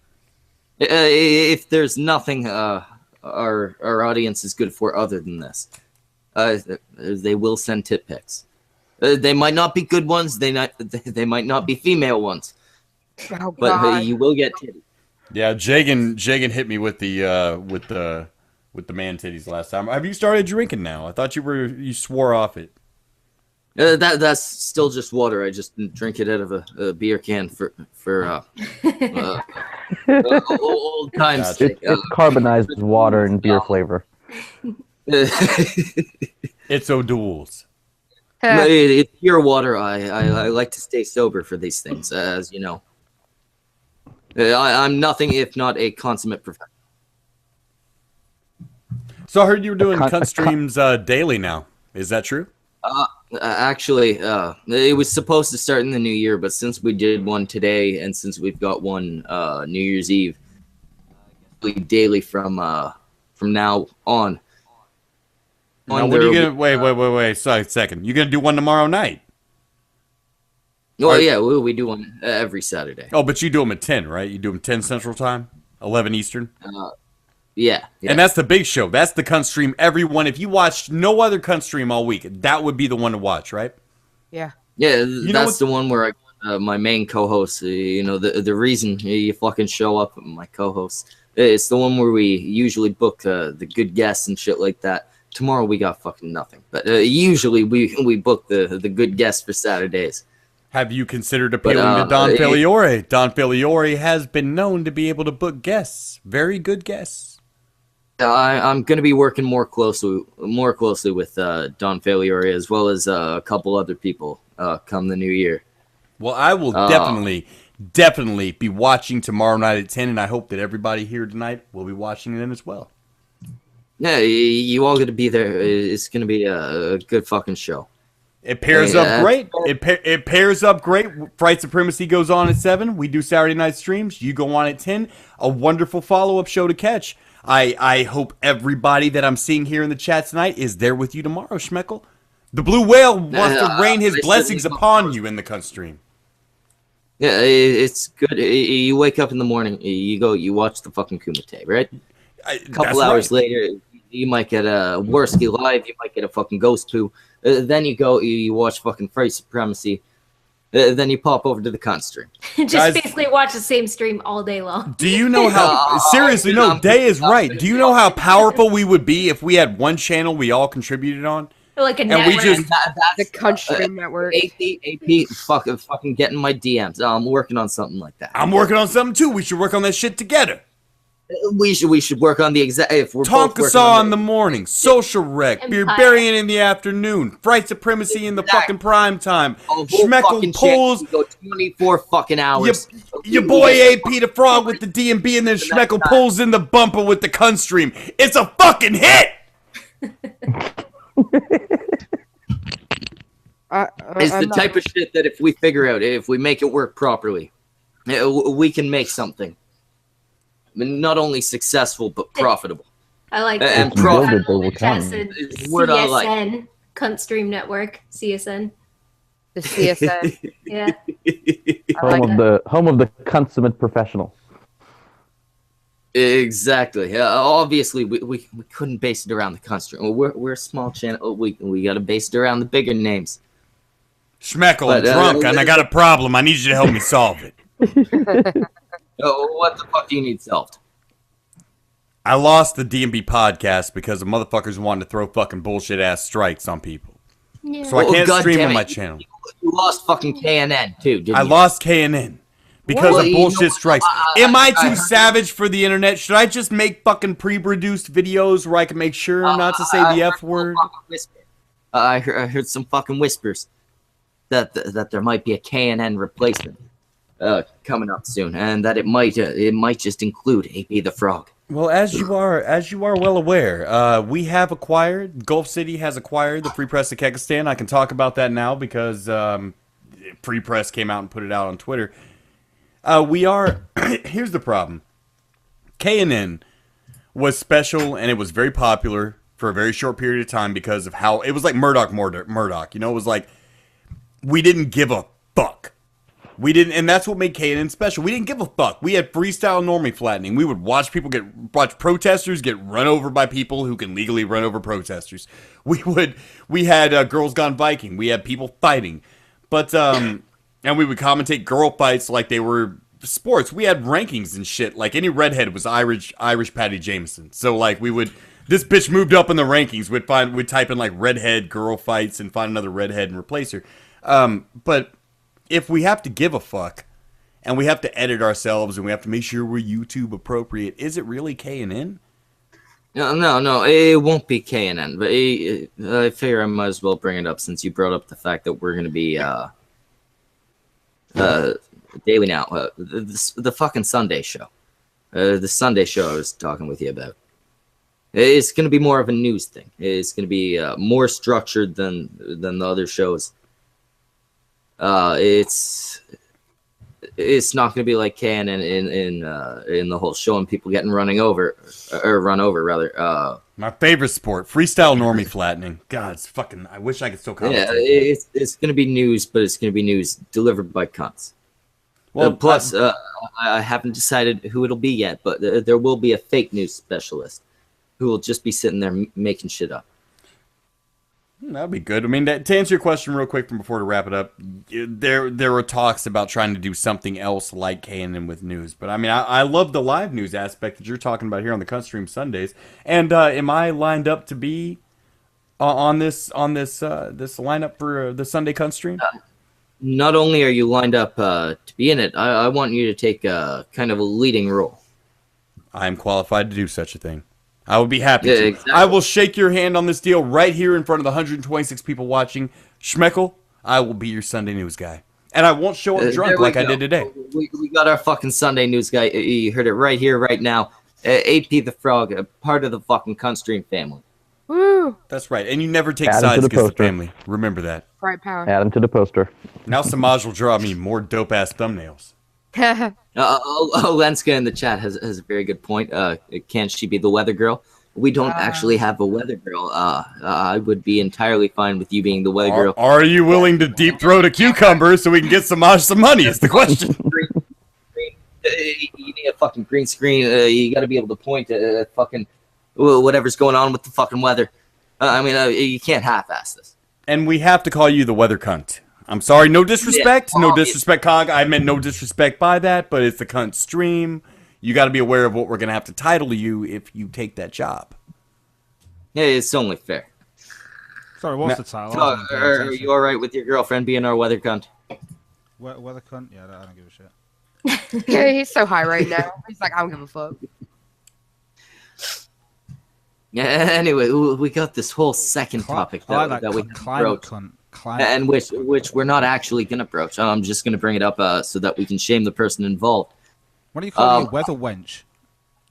If there's nothing our audience is good for other than this, they will send tit pics. They might not be good ones. They might not be female ones. Oh, but you will get titties. Yeah, Jagan hit me with the man titties last time. Have you started drinking now? I thought you swore off it. That's still just water. I just drink it out of a beer can for old times. It's carbonized water and beer flavor. It's O'Doul's. It's pure water. I like to stay sober for these things, as you know. I'm nothing if not a consummate professional. So I heard you were doing cunt streams daily now. Is that true? Actually, it was supposed to start in the new year, but since we did one today, and since we've got one New Year's Eve, daily from now on. Now, what are you gonna wait? Sorry, a second. You're gonna do one tomorrow night? Well, yeah, we do one every Saturday. Oh, but you do them at 10, right? You do them 10 Central Time, 11 Eastern. Yeah. And that's the big show. That's the cunt stream. Everyone, if you watched no other cunt stream all week, that would be the one to watch, right? Yeah. Yeah, that's the one where my main co-host, the reason you fucking show up, my co-host, it's the one where we usually book the good guests and shit like that. Tomorrow we got fucking nothing, but usually we book the good guests for Saturdays. Have you considered appealing to Don Feliore? Don Feliore has been known to be able to book guests, very good guests. I'm going to be working more closely with Don Feliore as well as a couple other people come the new year. Well, I will definitely be watching tomorrow night at 10, and I hope that everybody here tonight will be watching them as well. Yeah, you all got to be there. It's going to be a good fucking show. It pairs up great. It pairs up great. Fright Supremacy goes on at 7. We do Saturday night streams. You go on at 10. A wonderful follow-up show to catch. I hope everybody that I'm seeing here in the chat tonight is there with you tomorrow, Schmeckle. The Blue Whale wants to rain his blessings upon you in the cunt stream. Yeah, it's good. You wake up in the morning, you watch the fucking Kumite, right? A couple hours later, you might get a Worski Live, you might get a fucking Ghost Poo. Then you watch fucking Fright Supremacy. Then you pop over to the cunt stream. Just basically watch the same stream all day long. Do you know how... seriously, no, Day is right. Do you know how powerful we would be if we had one channel we all contributed on? Like a network. The cunt stream network. AP, fucking getting my DMs. I'm working on something like that. I'm working on something too. We should work on that shit together. We should work on the exact. If we're Tonkasaw in the morning, Social Wreck, Beer Burying in the afternoon, Fright Supremacy in the fucking prime time. Schmeckle pulls. Go 24 fucking hours. Your boy AP the Frog with the DMB, and then Schmeckle pulls in the bumper with the cunt stream. It's a fucking hit. It's the type of shit that if we figure out, if we make it work properly, we can make something. Not only successful, but profitable. I like and that. profitable. Word I like. Cunt Stream Network, CSN. The CSN. Yeah. Home of the consummate professional. Exactly. Obviously, we couldn't base it around the cunt stream. We're a small channel. We got to base it around the bigger names. Schmeckle, I'm drunk, and I got a problem. I need you to help me solve it. What the fuck do you need solved? I lost the DMB podcast because the motherfuckers wanted to throw fucking bullshit ass strikes on people. Yeah. So I can't stream on my channel. You lost fucking KNN too, didn't you? I lost KNN because of bullshit strikes. Am I too savage for the internet? Should I just make fucking pre-produced videos where I can make sure not to say the F word? I heard some fucking whispers that there might be a KNN replacement coming up soon, and that it might just include AP the Frog. Well, as you are well aware, we have acquired, Gulf City has acquired the Free Press of Kekistan. I can talk about that now because Free Press came out and put it out on Twitter. Here's the problem. KNN was special and it was very popular for a very short period of time because of how it was like Murdoch. You know, it was like we didn't give a fuck. We didn't, and that's what made KNN special. We didn't give a fuck. We had freestyle normie flattening. We would watch protesters get run over by people who can legally run over protesters. We had Girls Gone Viking. We had people fighting, but and we would commentate girl fights like they were sports. We had rankings and shit. Like any redhead was Irish Patty Jameson. So like this bitch moved up in the rankings. We'd type in like redhead girl fights and find another redhead and replace her. But if we have to give a fuck, and we have to edit ourselves, and we have to make sure we're YouTube appropriate, is it really KNN? No, it won't be KNN, but I figure I might as well bring it up since you brought up the fact that we're going to be Daily Now, the fucking Sunday show. The Sunday show I was talking with you about. It's going to be more of a news thing. It's going to be more structured than the other shows. It's not going to be like KNN in the whole show and people getting run over rather. My favorite sport, freestyle normie flattening. God, it's fucking. I wish I could still commentate. Yeah, it's going to be news, but it's going to be news delivered by cunts. Well, plus, I haven't decided who it'll be yet, but there will be a fake news specialist who will just be sitting there making shit up. That'd be good. I mean, to answer your question real quick from before to wrap it up, there were talks about trying to do something else like KNN with news. But I mean, I love the live news aspect that you're talking about here on the Cunt Stream Sundays. And am I lined up to be on this lineup for the Sunday Cunt Stream? Not only are you lined up to be in it, I want you to take kind of a leading role. I am qualified to do such a thing. I would be happy to. Exactly. I will shake your hand on this deal right here in front of the 126 people watching. Schmeckel, I will be your Sunday news guy. And I won't show up drunk like I did today. We got our fucking Sunday news guy. You heard it right here, right now. AP the Frog, a part of the fucking Cunt Stream family. Woo! That's right. And you never take Add him sides to the against the poster. family. Remember that. Right power. Add him to the poster. Now Samaj will draw me more dope-ass thumbnails. Lenska in the chat has a very good point. Can't she be the weather girl? We don't actually have a weather girl. I would be entirely fine with you being the weather girl. Are you willing to deep throat a cucumber so we can get Samaj some money is the question. You need a fucking green screen. You got to be able to point at fucking whatever's going on with the fucking weather. I mean, you can't half-ass this. And we have to call you the weather cunt. I'm sorry, no disrespect. Yeah, no disrespect, Cog. I meant no disrespect by that, but it's the cunt stream. You got to be aware of what we're going to have to title you if you take that job. Yeah, it's only fair. Sorry, what's the title? So, are you all right with your girlfriend being our weather cunt? Weather cunt? Yeah, I don't give a shit. Yeah, he's so high right now. He's like, I don't give a fuck. Yeah. Anyway, we got this whole second topic that we climate broached, cunt. and which we're not actually gonna broach. I'm just gonna bring it up so that we can shame the person involved. What do you call it? A weather wench?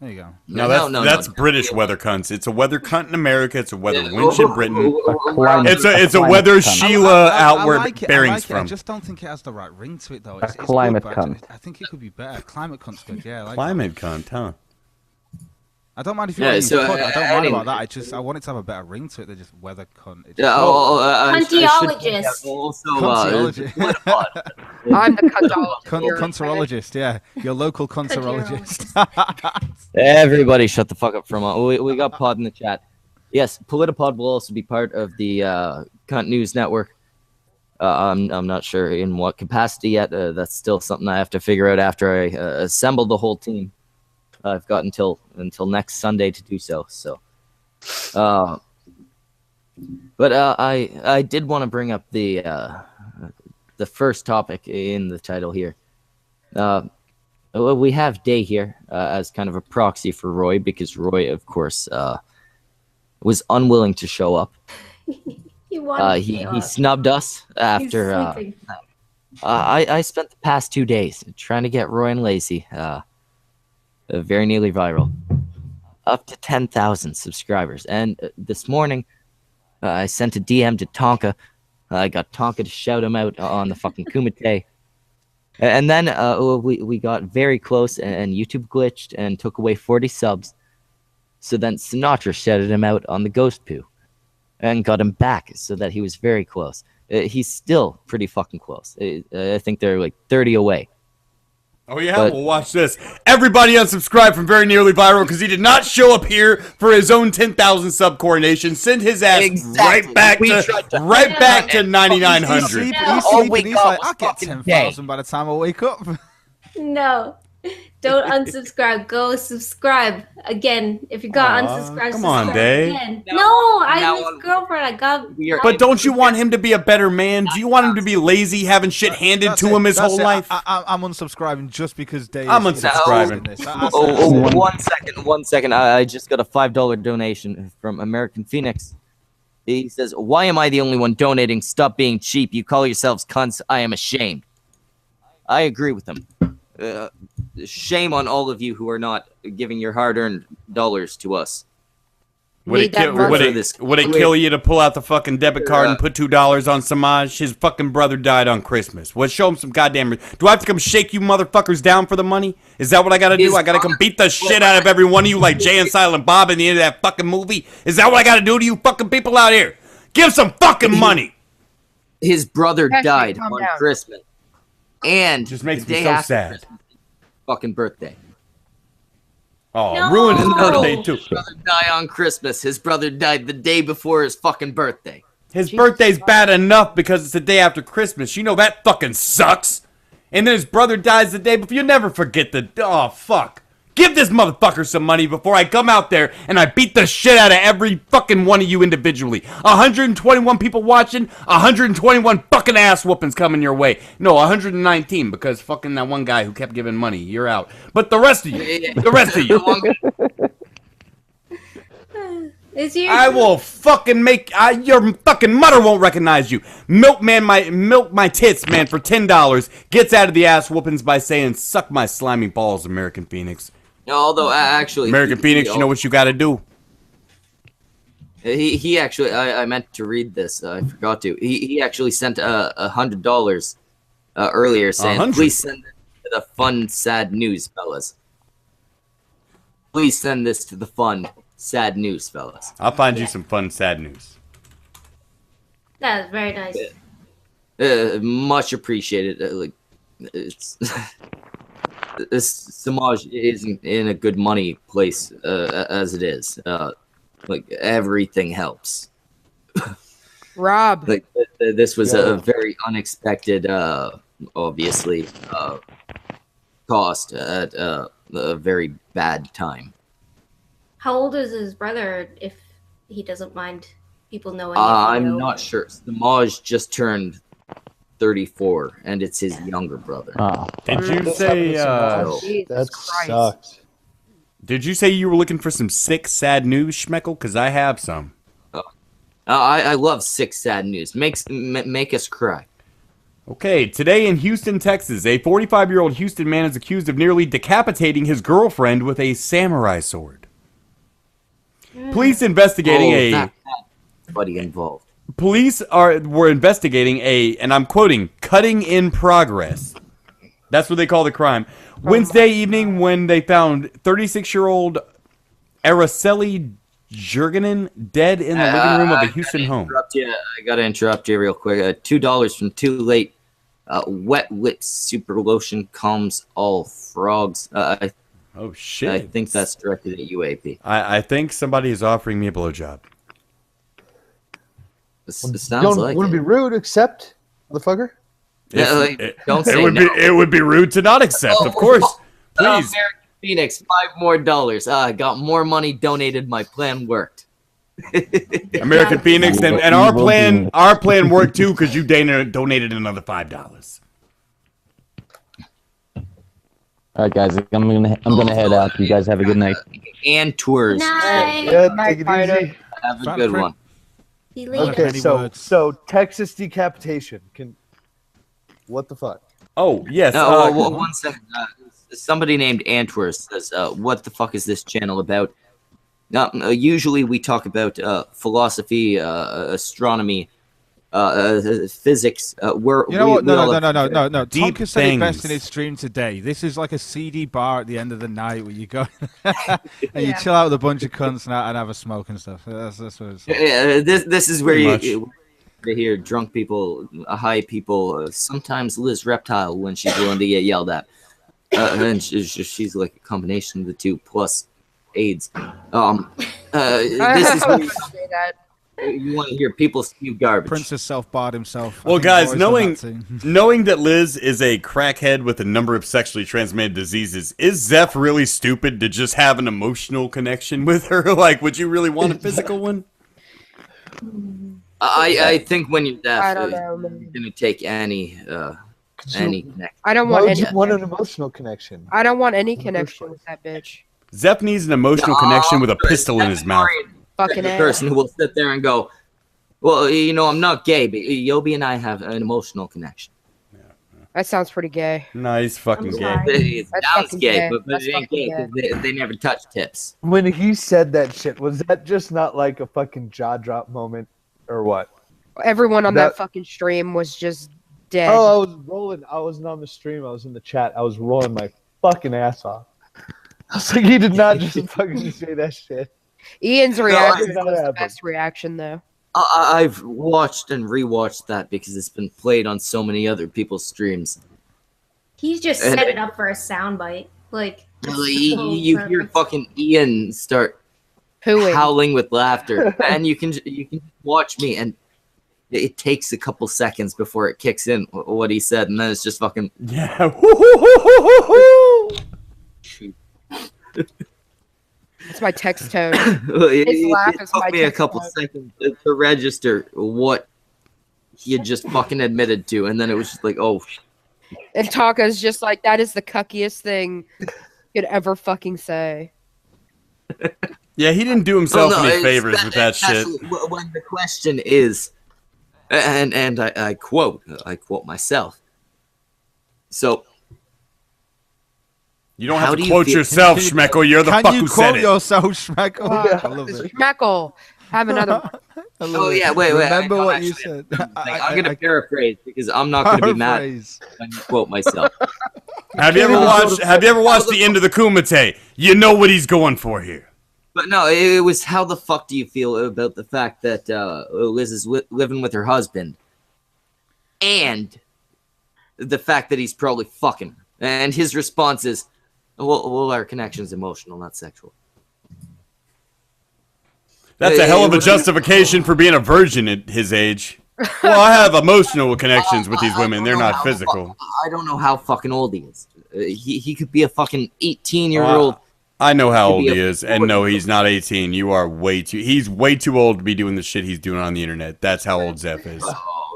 There you go. No, that's British weather cunts. It's a weather cunt in America. It's a weather wench in Britain. It's a weather Sheila out where Bering's from. I just don't think it has the right ring to it, though. It's climate good, cunt. I think it could be better. Climate cunt's good, yeah. I like Climate cunt, huh? I don't mind if you Yeah, want to use so, cunt. I don't mind anyway. about that. I want it to have a better ring to it than just weather cunt. It just, Cuntologist. Cuntologist. I'm the Cunterologist, yeah. Your local cunterologist. Everybody shut the fuck up for a moment. We got Pod in the chat. Yes, Politipod will also be part of the Cunt News Network. I'm not sure in what capacity yet. That's still something I have to figure out after I assemble the whole team. I've got until next Sunday to do so. But I did want to bring up the first topic in the title here. We have Day here as kind of a proxy for Roy because Roy, of course, was unwilling to show up. He snubbed us after. I spent the past 2 days trying to get Roy and Lacey. Very nearly viral, up to 10,000 subscribers. And this morning, I sent a DM to Tonka. I got Tonka to shout him out on the fucking Kumite. And then we got very close, and YouTube glitched and took away 40 subs. So then Sinatra shouted him out on the Ghost Poo and got him back so that he was very close. He's still pretty fucking close. I think they're like 30 away. Oh, yeah? Well, watch this. Everybody unsubscribe from Very Nearly Viral because he did not show up here for his own 10,000 sub coronation. Send his ass right back to 9,900. He's sleeping. He's like, I'll get 10,000 by the time I wake up. No. Don't unsubscribe. Go subscribe again. If you got Aw, unsubscribed, come on, subscribe Day. again. Now- No, I'm now- his girlfriend. I got. But don't you want him to be a better man? Do you want him to be lazy, having shit handed That's to it, him his that's whole it. life? I'm unsubscribing just because Dave. I'm is unsubscribing. in this. Oh, 1 second. I just got a $5 donation from American Phoenix. He says, "Why am I the only one donating? Stop being cheap. You call yourselves cunts. I am ashamed." I agree with him. Shame on all of you who are not giving your hard-earned dollars to us. Would it, kill, would, it, would it kill you to pull out the fucking debit card and put $2 on Samaj? His fucking brother died on Christmas. Well, show him some goddamn... Do I have to come shake you motherfuckers down for the money? Is that what I gotta do? I gotta come beat the shit out of every one of you like Jay and Silent Bob in the end of that fucking movie? Is that what I gotta do to you fucking people out here? Give some fucking money! His brother Actually, died calm on down. Christmas. And Just makes the me day so after sad. Christmas, fucking birthday. Oh, No. ruined his birthday too. His brother died on Christmas. His brother died the day before his fucking birthday. His birthday's bad enough because it's the day after Christmas. You know that fucking sucks. And then his brother dies the day before. You never forget the... Oh, fuck. Give this motherfucker some money before I come out there and I beat the shit out of every fucking one of you individually. 121 people watching, 121 fucking ass whoopings coming your way. No, 119 because fucking that one guy who kept giving money, you're out. But the rest of you, the rest of you. Is your I will fucking make your fucking mother won't recognize you. Milk my tits, man, for $10. Gets out of the ass whoopings by saying, "Suck my slimy balls, American Phoenix." Although, actually... American Phoenix, you know what you got to do. He actually... I meant to read this. I forgot to. He actually sent $100 earlier saying, 100? "Please send it to the fun, sad news, fellas. Please send this to the fun, sad news, fellas." I'll find you some fun, sad news. That is very nice. Much appreciated. Like, it's... Samaj isn't in a good money place as it is. Like, everything helps. Rob. Like, this was a very unexpected, obviously, cost at a very bad time. How old is his brother, if he doesn't mind people knowing? I'm not sure. Samaj just turned 34, and it's his younger brother. Oh, Did you say? Jesus That Christ. sucks. Did you say you were looking for some sick, sad news, Schmeckel? Because I have some. I love sick, sad news. Make us cry. Okay, today in Houston, Texas, a 45-year-old Houston man is accused of nearly decapitating his girlfriend with a samurai sword. Police investigating buddy involved. Police were investigating and I'm quoting, cutting in progress. That's what they call the crime. Wednesday evening when they found 36-year-old Araceli Jurganen dead in the living room of a Houston home. I gotta interrupt you real quick. $2 from Too Late. Wet Lips Super Lotion calms all frogs. Oh, shit. I think that's directed at UAP. I think somebody is offering me a blowjob. It sounds like wouldn't it. be rude, accept, motherfucker. Yeah, like, don't say no. It would be rude to not accept, of course. Please. American Phoenix, $5 more. I got more money donated. My plan worked. American Phoenix, and our plan worked too because you donated another $5. all right, guys. I'm gonna head out. You guys have a good night. And tours. Nice. Yeah, Night, take it Fighter. easy. Have a Fat good prick. one. See you later. Okay, Many so words. Texas decapitation. What the fuck? Oh, yes. No, 1 second. Somebody named Antwer says, "What the fuck is this channel about?" Usually we talk about philosophy, astronomy, physics. You know what? No. Deep Tonka said it best things. in his stream today. This is like a seedy bar at the end of the night where you go and you chill out with a bunch of cunts and have a smoke and stuff. That's what it's like. Yeah, this is where Pretty you hear drunk people, high people, sometimes Liz Reptile when she's willing to get yelled at. And she's like a combination of the two plus AIDS. This is where you, Say that. You want to hear people spew garbage. Princess self-barred himself. Well, guys, knowing that Liz is a crackhead with a number of sexually transmitted diseases, is Zeph really stupid to just have an emotional connection with her? Like, would you really want a physical one? I think when you're deaf, I don't know, you're man. gonna take any connection. I don't Why want would you any. want an emotional connection? I don't want any connection with that bitch. Zeph needs an emotional connection with a pistol in his mouth. Fucking The ass. person who will sit there and go, well, you know, I'm not gay, but Yobi and I have an emotional connection. That sounds pretty gay. Nice fucking I'm gay. sorry. It That's sounds fucking gay, gay. but That's it ain't fucking gay 'cause they never touch tips. When he said that shit, was that just not like a fucking jaw drop moment, or what? Everyone on that That- fucking stream was just dead. Oh, I was rolling. I wasn't on the stream. I was in the chat. I was rolling my fucking ass off. I was like, he did not just fucking say that shit. Ian's reaction it's not was the happening. best reaction, though. I've watched and rewatched that because it's been played on so many other people's streams. He's just set it up for a soundbite. Like, You hear perfect. fucking Ian start Hooing. howling with laughter, and you can watch me, and it takes a couple seconds before it kicks in what he said, and then it's just fucking. Yeah. It's my text tone. it laugh is took my me a text couple tone. seconds to register what he had just fucking admitted to, and then it was just like, oh. And Taka's just like, that is the cuckiest thing you could ever fucking say. Yeah, he didn't do himself Well, no, any it's favors with that shit. When the question is, and I quote myself. So You don't How have do to you quote feel- yourself, Can you- Schmeckle. You're the Can fuck you who said quote it. yourself, Schmeckle? I love it. Schmeckle, have another one. I love Oh it. yeah, wait. Remember I know what you actually said. I'm gonna paraphrase because I'm not gonna be mad Paraphrase. when you quote myself. Have you ever watched the end of the Kumite? You know what he's going for here. But no, it was how the fuck do you feel about the fact that Liz is living with her husband, and the fact that he's probably fucking her. And his response is, "Well, our connection's emotional, not sexual." That's a hell of a justification for being a virgin at his age. Well, I have emotional connections with these women. They're not physical. I don't know how fucking old he is. He could be a fucking 18-year-old. I know how old Could be he a is, and no, he's not 18. You are he's way too old to be doing the shit he's doing on the internet. That's how old Zeph is.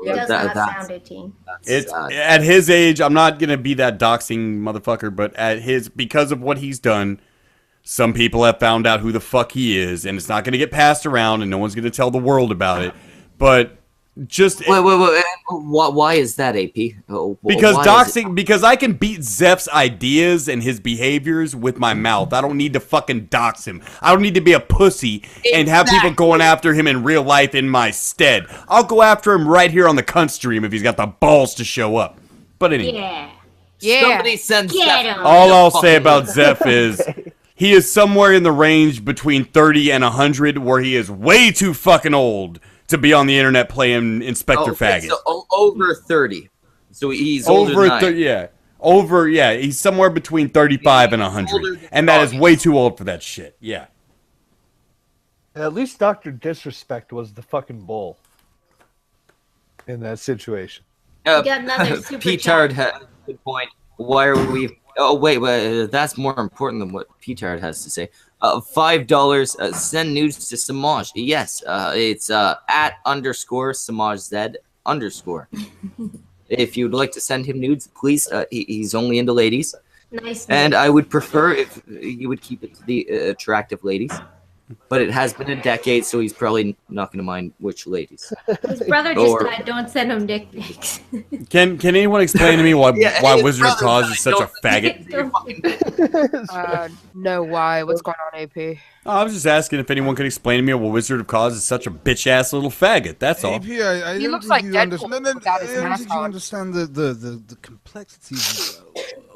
He does not sound 18. It's at his age. I'm not gonna be that doxing motherfucker, but because of what he's done, some people have found out who the fuck he is, and it's not gonna get passed around, and no one's gonna tell the world about it. But just wait. Why is that, AP? because why doxing, because I can beat Zeph's ideas and his behaviors with my mouth. I don't need to fucking dox him. I don't need to be a pussy and have people going after him in real life in my stead. I'll go after him right here on the cunt stream if he's got the balls to show up. But anyway, Yeah. Somebody sends Get Zeph- him. all I'll say about Zeph is he is somewhere in the range between 30 and 100 where he is way too fucking old to be on the internet playing Inspector Faggot. So over 30. So he's older Over than I am. he's somewhere between 35 and 100. And that is way too old for that shit. Yeah. At least Dr. Disrespect was the fucking bull in that situation. We got another super Petard chat. had a good point. Why are we... Oh, wait, that's more important than what Petard has to say. $5, send nudes to Samaj. Yes, it's at _SamajZ_. If you'd like to send him nudes, please. He's only into ladies. Nice. And I would prefer if you would keep it to the attractive ladies. But it has been a decade, so he's probably not going to mind which ladies. His brother just said, don't send him dick pics. Can anyone explain to me why his Wizard of brother Cause is such a faggot? No, why? What's going on, AP? Oh, I was just asking if anyone could explain to me why Wizard of Cause is such a bitch-ass little faggot. That's all. AP, I He don't looks think like you Deadpool understand. No, without his I don't mask think you on. understand the complexities.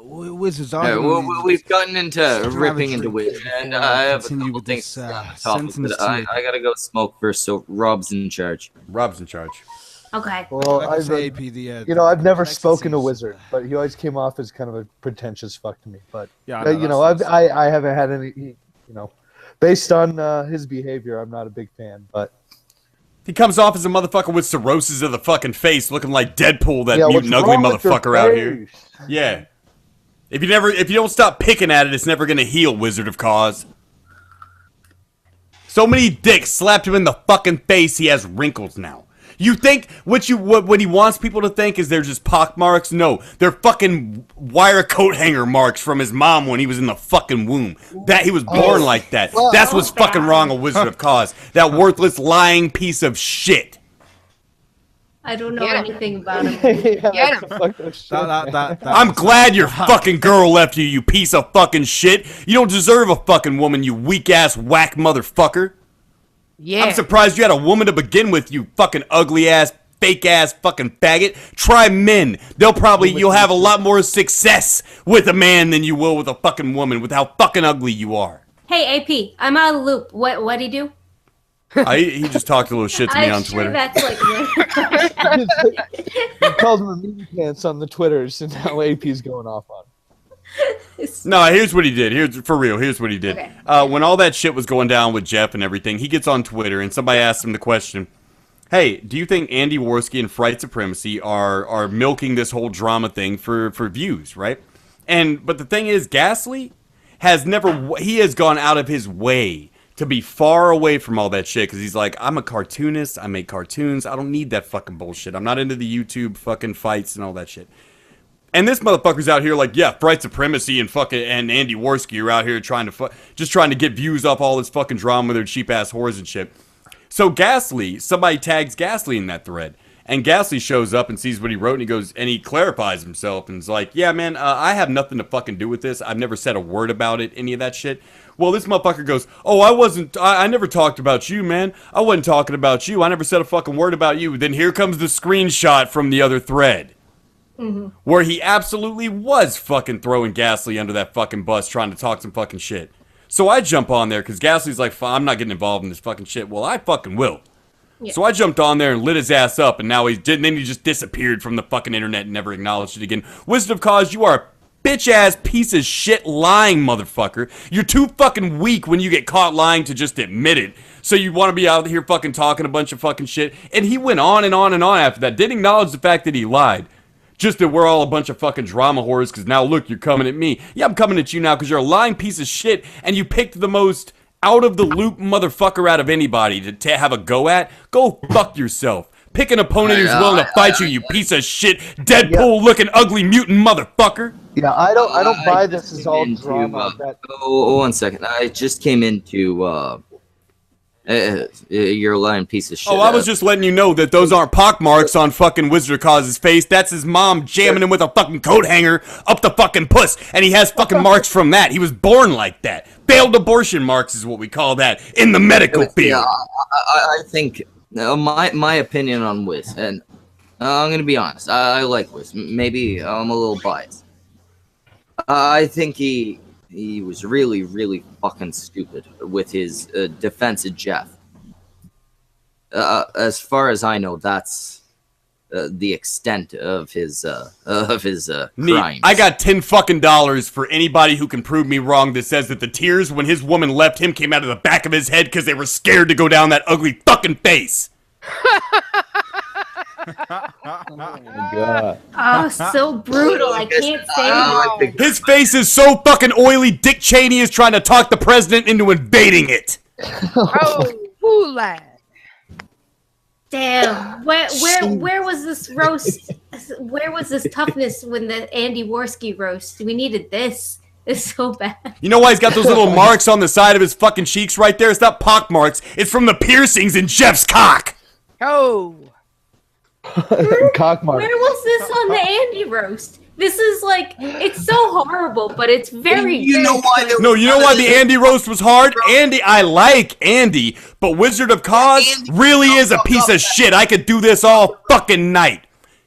Wizards are. We've gotten into ripping into Wiz, and I have a Continue couple with things this, to talk about, sentence but I to- gotta go smoke first, so Rob's in charge. Rob's in charge. Okay. Well, Like I I've, say, AP, I've never spoken to complexities. Wizard, but he always came off as kind of a pretentious fuck to me. But Yeah, I haven't had any. Based on his behavior, I'm not a big fan. But He comes off as a motherfucker with cirrhosis of the fucking face, looking like Deadpool, that Yeah, mutant what's ugly wrong with your motherfucker out here. face? Yeah. If you don't stop picking at it, it's never gonna heal, Wizard of Cause. So many dicks slapped him in the fucking face, he has wrinkles now. You think what he wants people to think is they're just pock marks? No, they're fucking wire coat hanger marks from his mom when he was in the fucking womb. That he was born like that. That's what's fucking wrong with Wizard of Cause. That worthless lying piece of shit. I don't know anything about him. Get him. Fuck that shit. I'm glad your fucking girl left you, you piece of fucking shit. You don't deserve a fucking woman, you weak ass whack motherfucker. Yeah. I'm surprised you had a woman to begin with, you fucking ugly ass, fake ass fucking faggot. Try men. You'll have a lot more success with a man than you will with a fucking woman with how fucking ugly you are. Hey, AP, I'm out of the loop. What'd he do? He just talked a little shit to me on Twitter. That's like He calls him a meaty pants on the Twitters, and now AP's going off on him. No, here's what he did. Here's what he did. Okay. When all that shit was going down with Jeff and everything, he gets on Twitter and somebody asks him the question, hey, do you think Andy Worski and Fright Supremacy are milking this whole drama thing for views, right? But the thing is, Ghastly has gone out of his way to be far away from all that shit, because he's like, I'm a cartoonist, I make cartoons, I don't need that fucking bullshit. I'm not into the YouTube fucking fights and all that shit. And this motherfucker's out here like, yeah, Fright Supremacy and Andy Worski are out here trying to get views off all this fucking drama with their cheap ass whores and shit. So Ghastly, somebody tags Ghastly in that thread, and Ghastly shows up and sees what he wrote, and he clarifies himself and is like, yeah, man, I have nothing to fucking do with this. I've never said a word about it, any of that shit. Well, this motherfucker goes, oh, I never talked about you, man. I wasn't talking about you. I never said a fucking word about you. Then here comes the screenshot from the other thread. Mm-hmm. Where he absolutely was fucking throwing Ghastly under that fucking bus trying to talk some fucking shit. So I jump on there because Ghastly's like, I'm not getting involved in this fucking shit. Well, I fucking will. Yeah. So I jumped on there and lit his ass up, and now then he just disappeared from the fucking internet and never acknowledged it again. Wizard of Cause, you are a bitch-ass piece of shit lying motherfucker. You're too fucking weak when you get caught lying to just admit it. So you want to be out here fucking talking a bunch of fucking shit. And he went on and on and on after that. Didn't acknowledge the fact that he lied. Just that we're all a bunch of fucking drama whores because now look, you're coming at me. Yeah, I'm coming at you now because you're a lying piece of shit and you picked the most out-of-the-loop motherfucker out of anybody to have a go at. Go fuck yourself. Pick an opponent who's willing to fight you, you piece of shit, Deadpool-looking ugly mutant motherfucker. Yeah, I don't buy this as all drama. Oh, 1 second. I just came into you're a lying piece of shit. Oh, I was just letting you know that those aren't pockmarks on fucking Wizard of Cause's face. That's his mom jamming him with a fucking coat hanger up the fucking puss, and he has fucking marks from that. He was born like that. Failed abortion marks is what we call that in the medical field. Yeah, I think my opinion on Wiz, and I'm gonna be honest, I like Wiz. Maybe I'm a little biased. I think he was really, really fucking stupid with his defense of Jeff. As far as I know, that's the extent of his crimes. I got $10 fucking for anybody who can prove me wrong that says that the tears when his woman left him came out of the back of his head because they were scared to go down that ugly fucking face. Oh my God. Oh, so brutal. I can't say it. His face is so fucking oily, Dick Cheney is trying to talk the president into invading it. Oh, who lad? Damn. Where was this roast? Where was this toughness when the Andy Worski roast? We needed this. It's so bad. You know why he's got those little marks on the side of his fucking cheeks right there? It's not pock marks. It's from the piercings in Jeff's cock. Oh. Cock mark. Where was this on the Andy roast? This is like, it's so horrible, but it's very you know why the Andy roast was hard? Andy, I like Andy, but Wizard of Cause really is a piece of shit. I could do this all fucking night.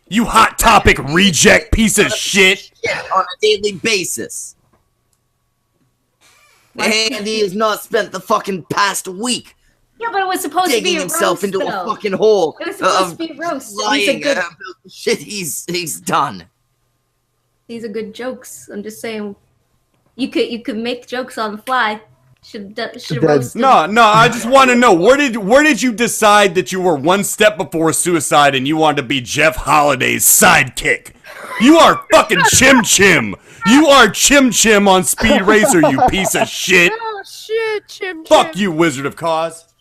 You Hot Topic reject piece of shit. On a daily basis. Andy has not spent the fucking past week. Yeah, but it was supposed to be a himself roast, into though. a fucking hole. It was supposed to be a roast. Lying about the shit he's done. These are good jokes. I'm just saying, you could make jokes on the fly. Should Dead. roast him. No, I just want to know where did you decide that you were one step before suicide and you wanted to be Jeff Holiday's sidekick? You are fucking Chim Chim. You are Chim Chim on Speed Racer, you piece of shit. Oh shit, Chim Fuck Chim. you, Wizard of Cause.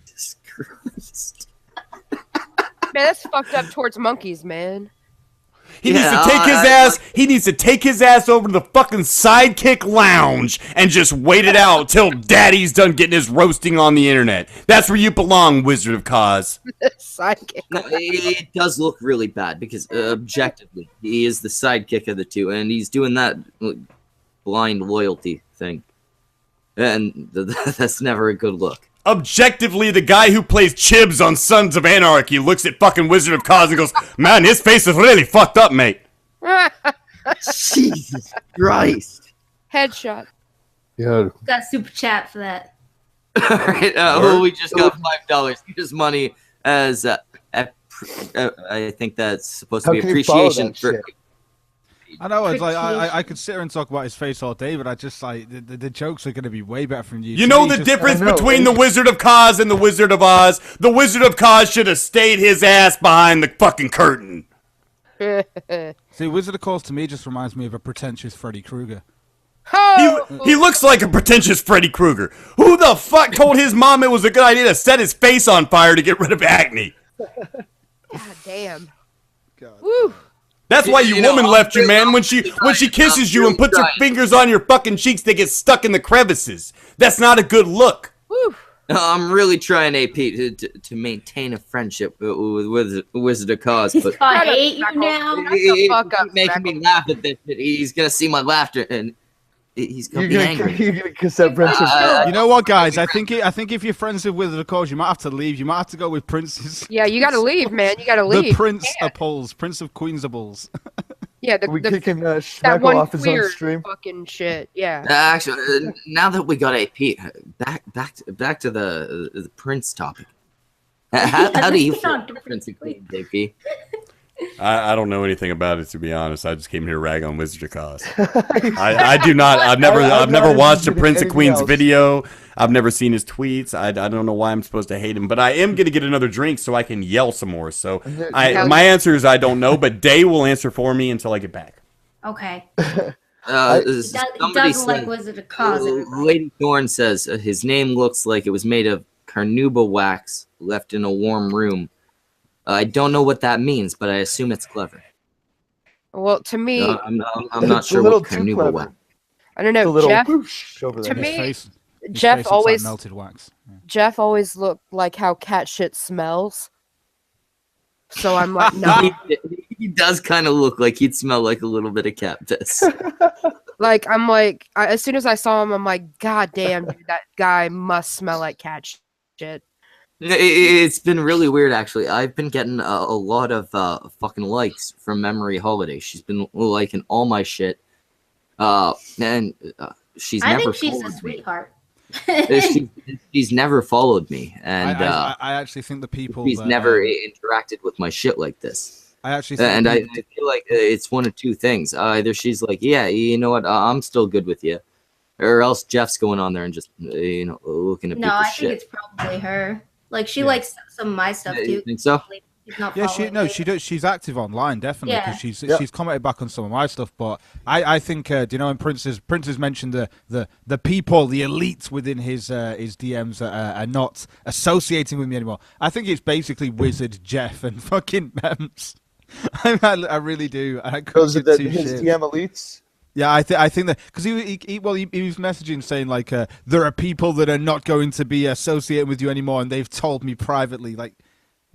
Jesus Christ. Man, that's fucked up towards monkeys, man. He needs to take his ass. He needs to take his ass over to the fucking sidekick lounge and just wait it out till Daddy's done getting his roasting on the internet. That's where you belong, Wizard of Cause. Sidekick. No, it does look really bad because objectively, he is the sidekick of the two, and he's doing that blind loyalty thing, and that's never a good look. Objectively, the guy who plays Chibs on Sons of Anarchy looks at fucking Wizard of Cause and goes, "Man, his face is really fucked up, mate." Jesus Christ! Headshot. Yeah. Got super chat for that. All right, well, we just got $5. Here's money as I think that's supposed to How be can you follow appreciation that for. shit? I know, it's like I could sit here and talk about his face all day, but I just like the jokes are going to be way better from you. You To know me, the just- difference I know. between the Wizard of Cause and the Wizard of Oz? The Wizard of Cause should have stayed his ass behind the fucking curtain. See, Wizard of Cause to me just reminds me of a pretentious Freddy Krueger. He looks like a pretentious Freddy Krueger. Who the fuck told his mom it was a good idea to set his face on fire to get rid of acne? God damn. Woo. That's why your You know, woman I'm left you, really- man. When she kisses you and puts her fingers on your fucking cheeks, they get stuck in the crevices. That's not a good look. Woo. I'm really trying, AP, to maintain a friendship with Wizard of Cause, but I hate you now. Shut the fuck up, making me laugh at this. He's gonna see my laughter and he's gonna be angry. You're gonna kiss that princess. You know what, guys? I think if you're friends with Wizard of Cause, you might have to leave. You might have to go with Prince's. Yeah, you gotta leave, man. You gotta The leave. Prince of Poles, Prince of Queensables. Yeah, We the kicking that Schmeckle one off his own weird stream. fucking shit. Yeah. Actually, now that we got AP, back to the Prince topic. How do you feel Not about Prince of Queens, AP? I don't know anything about it, to be honest. I just came here to rag on Wizard of Cause. I do not. I've never watched a Prince of Queens video. I've never seen his tweets. I don't know why I'm supposed to hate him, but I am gonna get another drink so I can yell some more. So my answer is I don't know, but Day will answer for me until I get back. Okay. He Somebody doesn't like said, Wizard of Cause. everybody. Lady Thorne says his name looks like it was made of carnauba wax left in a warm room. I don't know what that means, but I assume it's clever. Well, to me, I'm not It's a sure little what too carnauba clever. wax. I don't A know. little Jeff, whoosh over to there. me, His Jeff face looks like always melted wax. Yeah. Jeff always looked like how cat shit smells. So I'm like, no. He does kind of look like he'd smell like a little bit of cat piss. Like I'm like, as soon as I saw him, I'm like, God damn, dude, that guy must smell like cat shit. It's been really weird, actually. I've been getting a lot of fucking likes from Memory Holiday. She's been liking all my shit. And she's I never think she's a followed me. sweetheart. She's never followed me, and I actually think the people she's that, never interacted with my shit like this. I actually think And I people- feel like it's one of two things. Either she's like, yeah, you know what, I'm still good with you, or else Jeff's going on there and just looking at No, people's I think shit. it's probably her. Like she likes some of my stuff You too. think so? She's not Yeah, following me. she does. She's active online, definitely, Yeah. because she's Yep. she's commented back on some of my stuff. But I think, do you know, and Prince has mentioned the people, the elites within his DMs that are not associating with me anymore. I think it's basically Wizard, Jeff, and fucking Mems. I really do. I couldn't Those are give the, two his shits. DM elites. Yeah, I think that because he was messaging saying like there are people that are not going to be associated with you anymore, and they've told me privately like.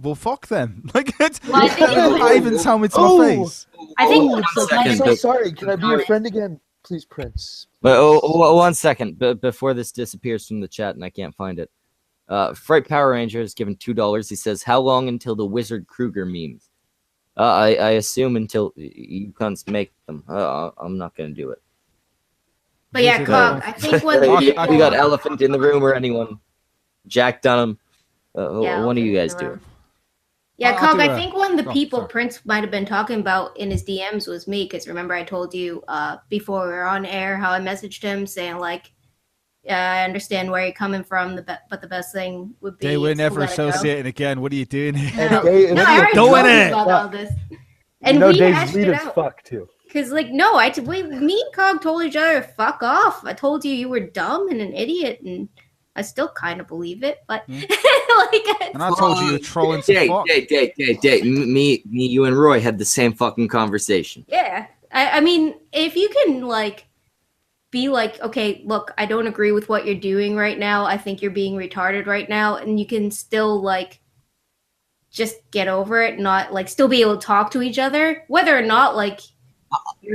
Well, fuck them. Like, Well, I think it was- not even tell me to Oh. my face. I think Oh, it's like, I'm second, so but- sorry. Can I be your friend again? Please, Prince. But 1 second, before this disappears from the chat and I can't find it. Fright Power Ranger has given $2. He says, "How long until the Wizard Kruger memes?" I assume until you cunts make them. I'm not gonna do it. But yeah, Wizard Cog, of- I think when I- the I- We got people, Elephant in the room or anyone? Jack Dunham. Yeah, What are you guys Elephant in the doing? yeah, I'll Cog, do I a- think one of the oh, people sorry. Prince might have been talking about in his DMs was me, because remember I told you before we were on air how I messaged him saying like, I understand where you're coming from, but the best thing would be. They were to never let it go. associating again. What are you doing here? No, Dave- no, I already Doing told you it. about all this. And no, we Dave's hashed lead it as out. fuck too. Cause like no, me and Cog told each other fuck off. I told you were dumb and an idiot, and I still kind of believe it, but like. And I told you were trolling Day, support. me, you, and Roy had the same fucking conversation. Yeah, I mean, if you can like be like, okay, look, I don't agree with what you're doing right now. I think you're being retarded right now, and you can still like just get over it, not like still be able to talk to each other, whether or not like.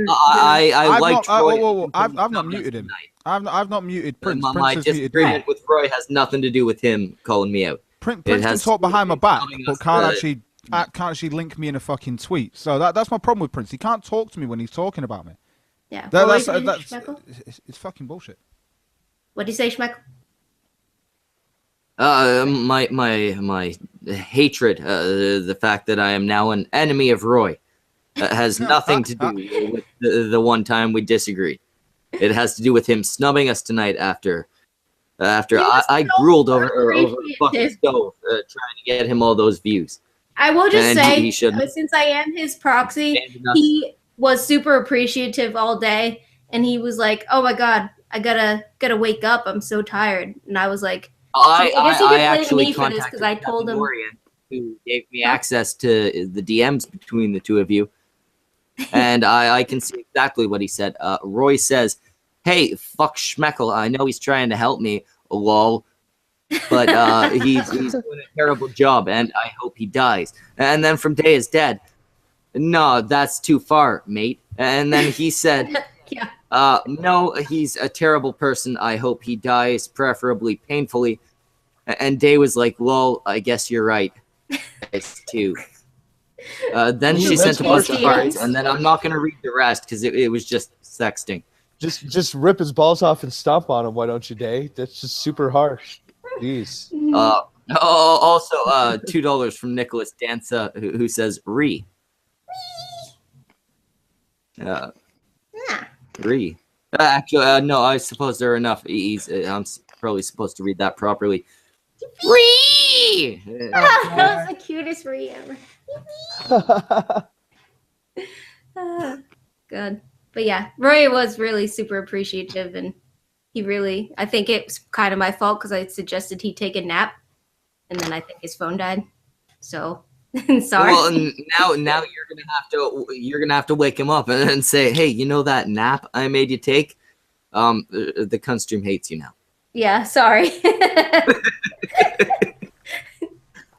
I like Roy. I've not muted him. I've not muted Prince. My Prince has muted me. disagreement with Roy has nothing to do with him calling me out. Prince It can has talk behind my back, telling but us can't actually link me in a fucking tweet. So that's my problem with Prince. He can't talk to me when he's talking about me. Yeah. That's Schmeckle? it's fucking bullshit. What do you say, Schmeckle? My hatred, the fact that I am now an enemy of Roy, has nothing to do with the one time we disagreed. It has to do with him snubbing us tonight after I grueled over a fucking stove trying to get him all those views. I will just And say, he shouldn't. since I am his proxy, he was super appreciative all day, and he was like, "Oh my god, I gotta wake up. I'm so tired." And I was like, I guess he could blame actually me for this contacted because I told him. Dorian, who gave me access to the DMs between the two of you, and I can see exactly what he said. Roy says, "Hey, fuck Schmeckle. I know he's trying to help me, lol, but he's doing a terrible job, and I hope he dies." And then from Day is dead. No, that's too far, mate. And then he said, Yeah. no, he's a terrible person. I hope he dies, preferably painfully. And Day was like, lol, I guess you're right. It's too. Then she sent a bunch of hearts, and then I'm not going to read the rest because it was just sexting. Just rip his balls off and stomp on him. Why don't you, Dave? That's just super harsh. Jeez. Also, $2 from Nicholas Danza, who says, Ree. Ree. Actually, no, I suppose there are enough. I'm probably supposed to read that properly. Ree! That was the cutest Ree ever. Good. But yeah, Roy was really super appreciative, and I think it was kind of my fault because I suggested he take a nap, and then I think his phone died. So sorry. Well, now you're gonna have to wake him up and say, hey, you know that nap I made you take? The cunt stream hates you now. Yeah, sorry.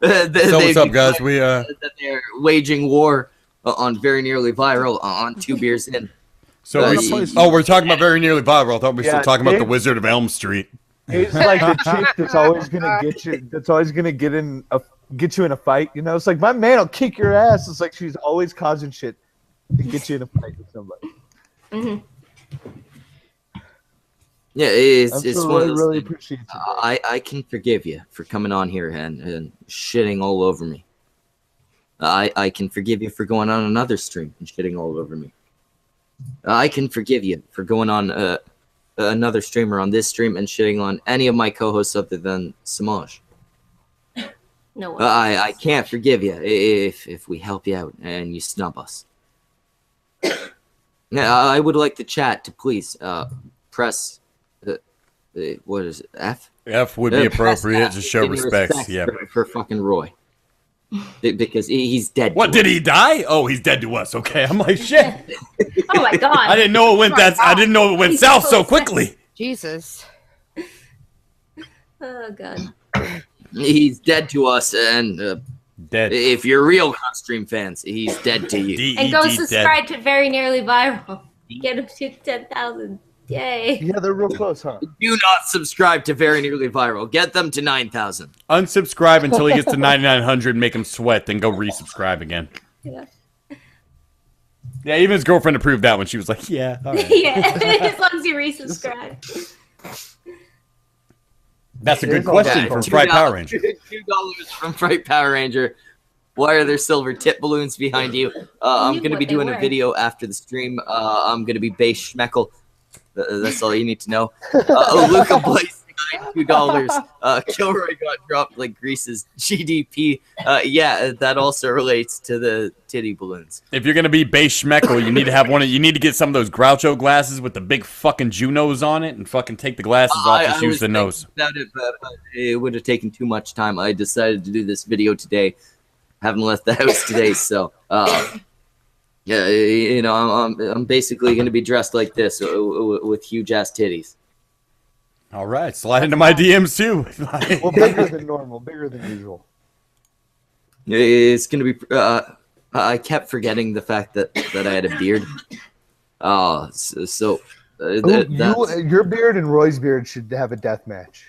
So what's up, guys? That they're waging war on Very Nearly Viral on 2 beers in. So we're talking about Very Nearly Viral. I thought we were still talking about the Wizard of Elm Street. It's like the chick that's always gonna get you. That's always gonna get you in a fight. You know, it's like my man will kick your ass. It's like she's always causing shit to get you in a fight with somebody. Mm-hmm. Yeah, it's one of those really things. appreciate it. I can forgive you for coming on here and shitting all over me. I can forgive you for going on another stream and shitting all over me. I can forgive you for going on another streamer on this stream and shitting on any of my co-hosts other than Samaj. No. I can't forgive you if we help you out and you snub us. Yeah, I would like the chat to please press. What is it? F? F would be appropriate F, to show give me respect. Yeah. For fucking Roy. Because he's dead. What, did he die? Oh, he's dead to us. Okay, I'm like, shit. Oh my god. I didn't know it went I didn't know it went south so quickly. Jesus. Oh god. He's dead to us, and Dead. if you're real stream fans, he's dead to you. D-E-D, And go dead. subscribe to Very Nearly Viral. Get him to 10,000. Yay. Yeah, they're real close, huh? Do not subscribe to Very Nearly Viral. Get them to 9,000. Unsubscribe until he gets to 9,900, make him sweat, then go resubscribe again. Yeah. Yeah, even his girlfriend approved that one. She was like, yeah, all right. Yeah. As long as you resubscribe. That's a good Here's all question that. from Fright Power Ranger. $2 from Fright Power Ranger. Why are there silver tip balloons behind you? I'm going to be what they doing were. a video after the stream. I'm going to be base schmeckle. That's all you need to know. Luca Blaze $2. Kilroy got dropped like Greece's GDP. Yeah, that also relates to the titty balloons. If you're gonna be base schmeckle, you need to have one. You need to get some of those Groucho glasses with the big fucking Junos on it, and fucking take the glasses off. Just use the nose. About it, but it would have taken too much time. I decided to do this video today. Haven't left the house today, so yeah, you know, I'm basically gonna be dressed like this with huge ass titties. All right, slide into my DMs too. Well, bigger than normal, bigger than usual. It's gonna be. I kept forgetting the fact that I had a beard. Your beard and Roy's beard should have a death match.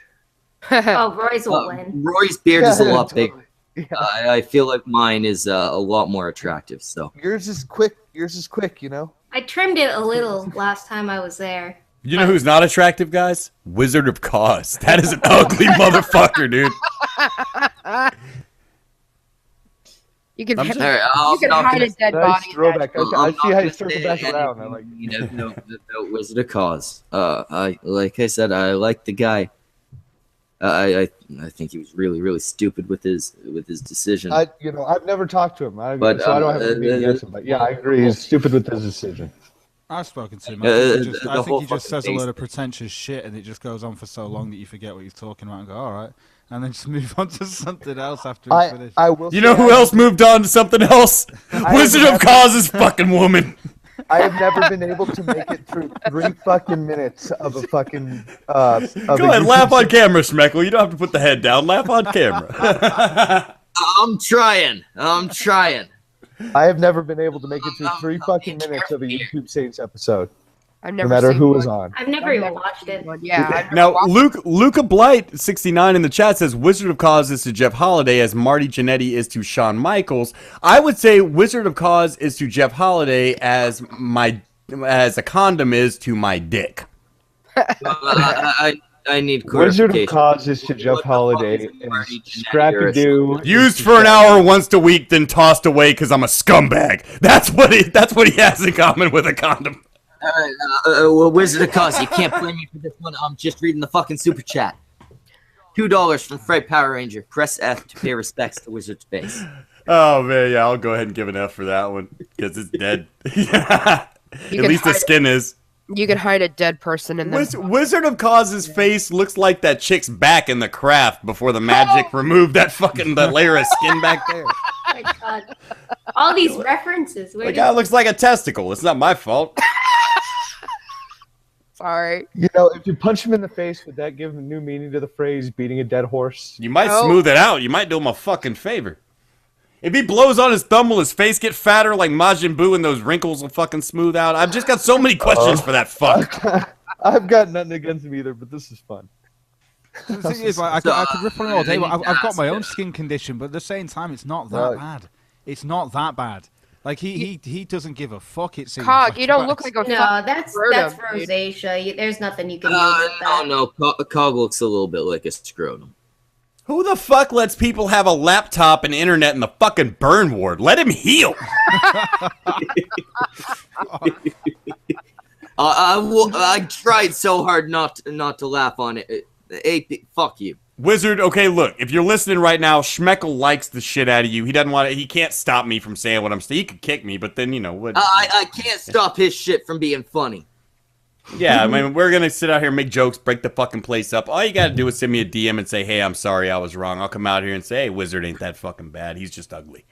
Oh, Roy's will win. Roy's beard is a lot totally. bigger. Yeah. I feel like mine is a lot more attractive. So Yours is quick. Yours is quick. You know. I trimmed it a little last time I was there. You know who's not attractive, guys? Wizard of Cause. That is an ugly motherfucker, dude. You can, I'll hide a dead Nice body. throwback. I'm I not see how you gonna circle say back around. I like. You know, about Wizard of Cause. Like I said, I like the guy. I think he was really stupid with his decision. I've never talked to him. So I don't have anything against him. But yeah, I agree. He's stupid with his decision. I've spoken to him. I think whole he just says a fucking load of pretentious shit, and it just goes on for so long that you forget what he's talking about and go, all right, and then just move on to something else after he's finished. I will. You know who else moved on to something else? Wizard of Cause's fucking woman. I have never been able to make it through 3 fucking minutes of a fucking. Go ahead, laugh on camera, Schmeckle. You don't have to put the head down. Laugh on camera. I'm trying. I have never been able to make it through 3 fucking minutes of a YouTube Saints episode. I've No never matter seen who one. was on. I've never even watched it. Yeah. I've never Now, watched Luca Blight 69 in the chat says Wizard of Cause is to Jeff Holiday as Marty Jannetty is to Shawn Michaels. I would say Wizard of Cause is to Jeff Holiday as a condom is to my dick. I need Wizard of clarification. Cause is to Jeff Holiday and Scrappy-Doo. Used for an hour once a week, then tossed away because I'm a scumbag. That's what he has in common with a condom. Well, Wizard of Cause, you can't blame me for this one. I'm just reading the fucking super chat. $2 from Fred Power Ranger. Press F to pay respects to Wizard's base. Oh man, yeah, I'll go ahead and give an F for that one because it's dead. At least the skin is. You can hide a dead person in there. Wizard of Cause's face looks like that chick's back in The Craft before the magic removed that layer of skin back there. Oh my god. All these references. The guy looks like a testicle. It's not my fault. Sorry. You know, if you punch him in the face, would that give him a new meaning to the phrase beating a dead horse? You might smooth it out. You might do him a fucking favor. If he blows on his thumb, will his face get fatter like Majin Buu and those wrinkles will fucking smooth out? I've just got so many questions for that fuck. I've got nothing against him either, but this is fun. The thing is, like, I could rip on it all day, but I've got my own skin condition, but at the same time, it's not that bad. It's not that bad. Like, he doesn't give a fuck, it seems. Cog, you don't look like a No, that's rosacea. There's nothing you can do with that. No, Cog looks a little bit like a scrotum. Who the fuck lets people have a laptop and internet in the fucking burn ward? Let him heal. I tried so hard not to laugh on it. Fuck you. Wizard, okay, look, if you're listening right now, Schmeckle likes the shit out of you. He doesn't want to, he can't stop me from saying what I'm saying. He could kick me, but then, you know, what? I can't stop his shit from being funny. Yeah, I mean, we're going to sit out here and make jokes, break the fucking place up. All you got to do is send me a DM and say, hey, I'm sorry, I was wrong. I'll come out here and say, hey, Wizard ain't that fucking bad. He's just ugly.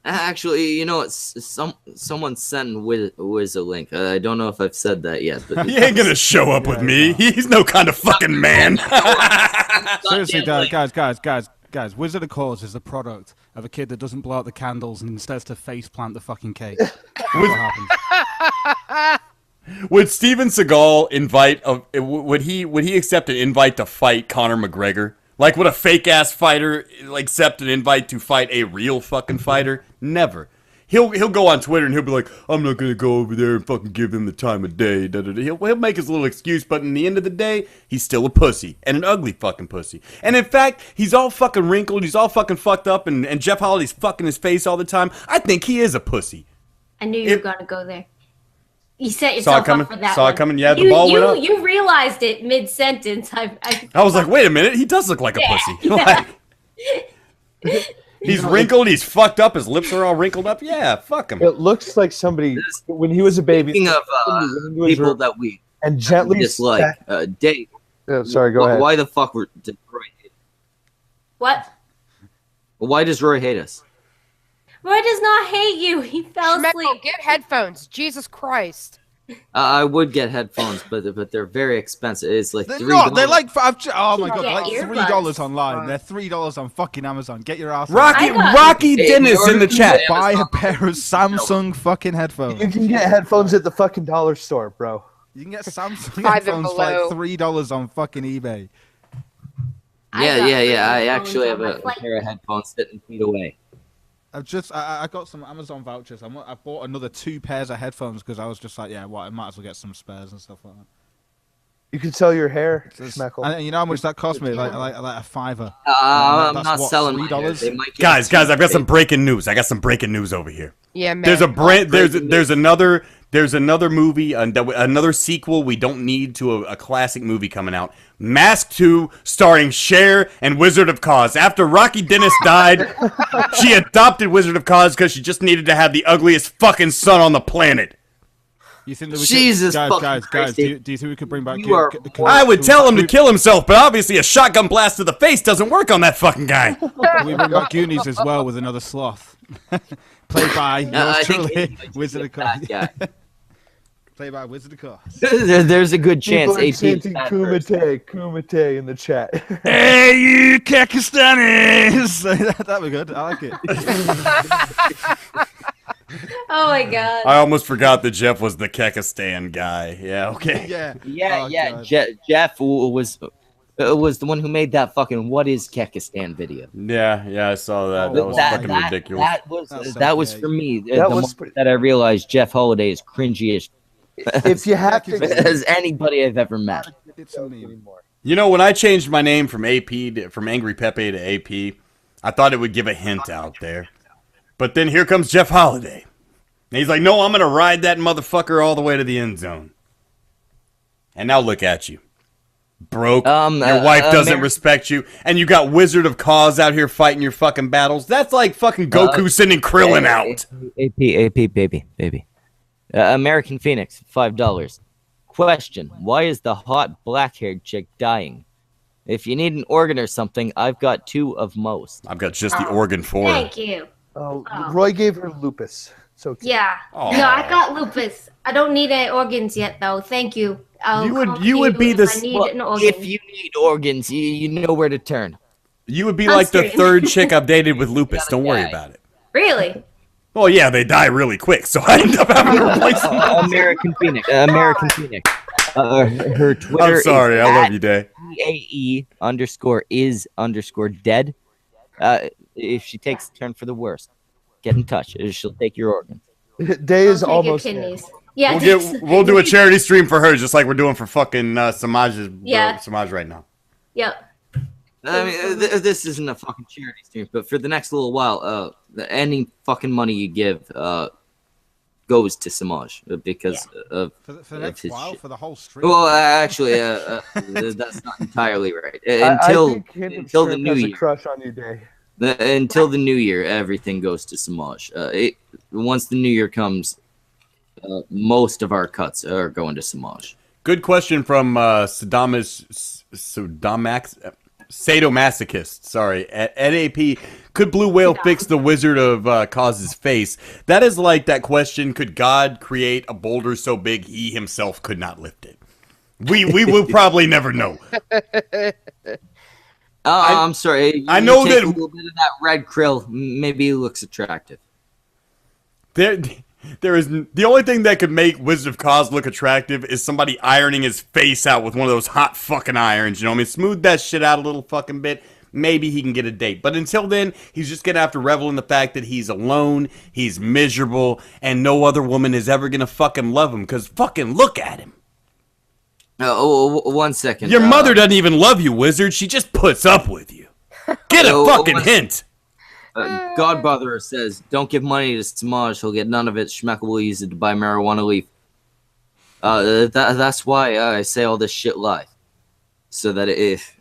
Actually, you know what? Someone sent Wiz a link. I don't know if I've said that yet. But he ain't going to show up with me. He's no kind of fucking man. Seriously, guys, Wizard of Cause is the product of a kid that doesn't blow out the candles and instead to face plant the fucking cake. What happens? Would Steven Seagal would he accept an invite to fight Conor McGregor? Like, would a fake-ass fighter accept an invite to fight a real fucking fighter? Never. He'll go on Twitter and he'll be like, I'm not going to go over there and fucking give him the time of day. Da, da, da. He'll make his little excuse, but in the end of the day, he's still a pussy. And an ugly fucking pussy. And in fact, he's all fucking wrinkled, he's all fucking fucked up, and Jeff Holiday's fucking his face all the time. I think he is a pussy. I knew you were going to go there. You set Saw yourself it coming. up for that Saw one. it coming. Yeah, the ball went up. You realized it mid-sentence. I was like, wait a minute. He does look like a pussy. Yeah. Like, he's wrinkled. He's fucked up. His lips are all wrinkled up. Yeah, fuck him. It looks like somebody when he was a baby. Speaking of people that we and gently dislike, Dave. Sorry, go ahead. Why the fuck did Roy hate us? What? Why does Roy hate us? Roy does not hate you. He fell Schmeckle, asleep. get headphones. Jesus Christ. I would get headphones, but they're very expensive. It's like They're $3. not. They're like oh my god, Get they're like $3 online. They're $3 on fucking Amazon. Get your ass. Rocky Dennis in the chat. Buy a pair of Samsung fucking headphones. You can get headphones at the fucking dollar store, bro. You can get Samsung 5 and headphones for like below. $3 on fucking eBay. Yeah. I actually have a pair of headphones sitting feet away. I got some Amazon vouchers. I bought another 2 pairs of headphones because I was just like, yeah, I might as well get some spares and stuff like that. You can sell your hair, Schmeckle. And you know how much that cost me? Like a $5. I'm That's not what, selling $3? my hair. They might give Guys, it I've got some breaking news. over here. Yeah, man. There's a brand. There's another movie, another sequel. We don't need to a classic movie coming out. Mask 2, starring Cher and Wizard of Oz. After Rocky Dennis died, she adopted Wizard of Oz because she just needed to have the ugliest fucking son on the planet. You think that we Jesus could, fucking guys, Christ, do you think we could bring back? I would tell him to kill himself, but obviously a shotgun blast to the face doesn't work on that fucking guy. We bring back Goonies as well with another sloth, played by yours truly, Wizard of Oz. Yeah. Played by Wizard of Oz. There's a good chance People are AP chanting Kumite in the chat. Hey, you Kakistanis! That'd be good. I like it. Oh my god. I almost forgot that Jeff was the Kekistan guy. Yeah, okay. Yeah. God. Jeff was the one who made that fucking "What is Kekistan" video. Yeah, I saw that. That was fucking ridiculous. That was for me. That The was moment that I realized Jeff Holiday is cringy as If you have to, as anybody I've ever met. It's a meme. You know, when I changed my name from from Angry Pepe to AP, I thought it would give a hint out there. But then here comes Jeff Holiday. And he's like, no, I'm going to ride that motherfucker all the way to the end zone. And now look at you. Broke. Your wife doesn't respect you. And you got Wizard of Oz out here fighting your fucking battles. That's like fucking Goku sending Krillin out. AP, baby. American Phoenix, $5. Question: why is the hot black-haired chick dying? If you need an organ or something, I've got 2 of most. I've got just the organ for her. Thank you. Roy gave her lupus. It's okay. Yeah. Oh. No, I got lupus. I don't need any organs yet, though. Thank you. You would be if I need an organ. If you need organs, you know where to turn. You would be like the third chick I've dated with lupus. Don't worry about it. Really? Well, yeah, they die really quick, so I end up having to replace them. American Phoenix. Her Twitter. I'm sorry, is I love you, Day. EAE_is_dead. If she takes a turn for the worst, get in touch. She'll take your organs. Day is I'll take your almost kidneys. Yeah. We'll do a charity stream for her, just like we're doing for fucking Samaj right now. Yep. I mean, this isn't a fucking charity stream, but for the next little while, any fucking money you give goes to Samaj because of For the next his while, shit. for the whole stream. Well, actually, that's not entirely right. I think Until the new has a year. crush on you, Day. Until the new year, everything goes to Samaj. Once the new year comes, most of our cuts are going to Samaj. Good question from Sadomasochist. Sorry, at AP. Could Blue Whale fix the Wizard of Oz's face? That is like that question. Could God create a boulder so big he himself could not lift it? We will probably never know. I'm sorry. I know take that a little bit of that red krill. Maybe it looks attractive. There is the only thing that could make Wizard of Oz look attractive is somebody ironing his face out with one of those hot fucking irons. You know what I mean? Smooth that shit out a little fucking bit. Maybe he can get a date. But until then, he's just gonna have to revel in the fact that he's alone, he's miserable, and no other woman is ever gonna fucking love him. Cause fucking look at him. 1 second. Your mother doesn't even love you, Wizard. She just puts up with you. Get a fucking hint. Godbotherer says, don't give money to Samaj. He'll get none of it. Schmeckle will use it to buy marijuana leaf. That's why I say all this shit live. So that if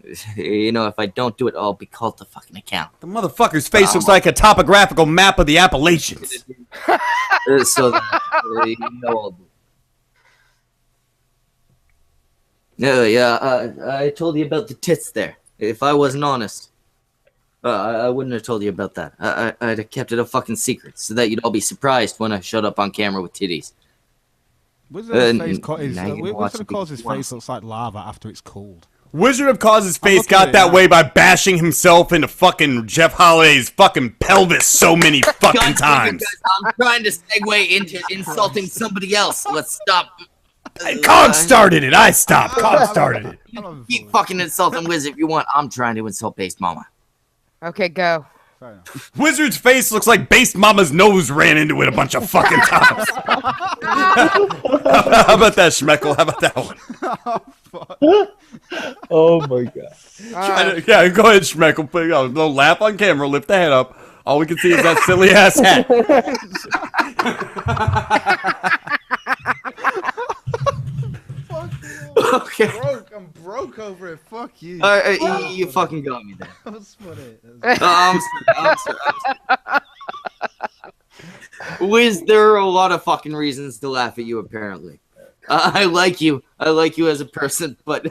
I don't do it, I'll be called the fucking account. The motherfucker's face looks like a topographical map of the Appalachians. So that I'll do. No, yeah, I told you about the tits there. If I wasn't honest, I wouldn't have told you about that. I'd have kept it a fucking secret so that you'd all be surprised when I showed up on camera with titties. Wizard of Cause's face looks like lava after it's cooled. Wizard of Cause's face got that way by bashing himself into fucking Jeff Holliday's fucking pelvis so many fucking times. I'm trying to segue into insulting somebody else. Let's stop. Cog started it. I stopped. Cog started it. You keep fucking insulting Wizard if you want. I'm trying to insult Base Mama. Okay, go. Wizard's face looks like Base Mama's nose ran into it a bunch of fucking times. How about that, Schmeckle? How about that one? Oh my god. Yeah, go ahead, Schmeckle. Put a little laugh on camera. Lift the head up. All we can see is that silly ass hat. Okay. I'm broke over it. Fuck you. You fucking got me there. I'm sorry. Wiz, there are a lot of fucking reasons to laugh at you, apparently. I like you. I like you as a person, but...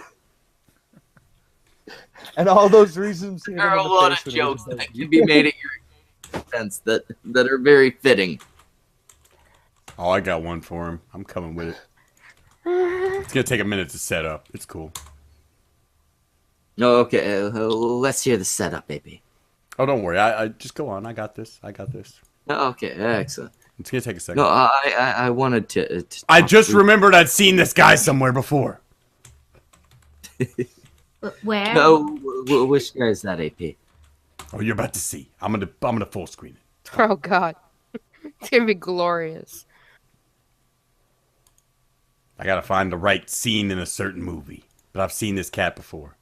And all those reasons... There are a lot of jokes that can be made at your expense that are very fitting. Oh, I got one for him. I'm coming with it. It's gonna take a minute to set up. It's cool. No, okay. Let's hear the setup, baby. Oh, don't worry. I just go on. I got this. Okay, excellent. It's gonna take a second. No, I wanted to I just remembered I'd seen this guy somewhere before. Where? No, which guy is that, AP? Oh, you're about to see. I'm gonna full screen it. Oh god, it's gonna be glorious. I gotta find the right scene in a certain movie, but I've seen this cat before.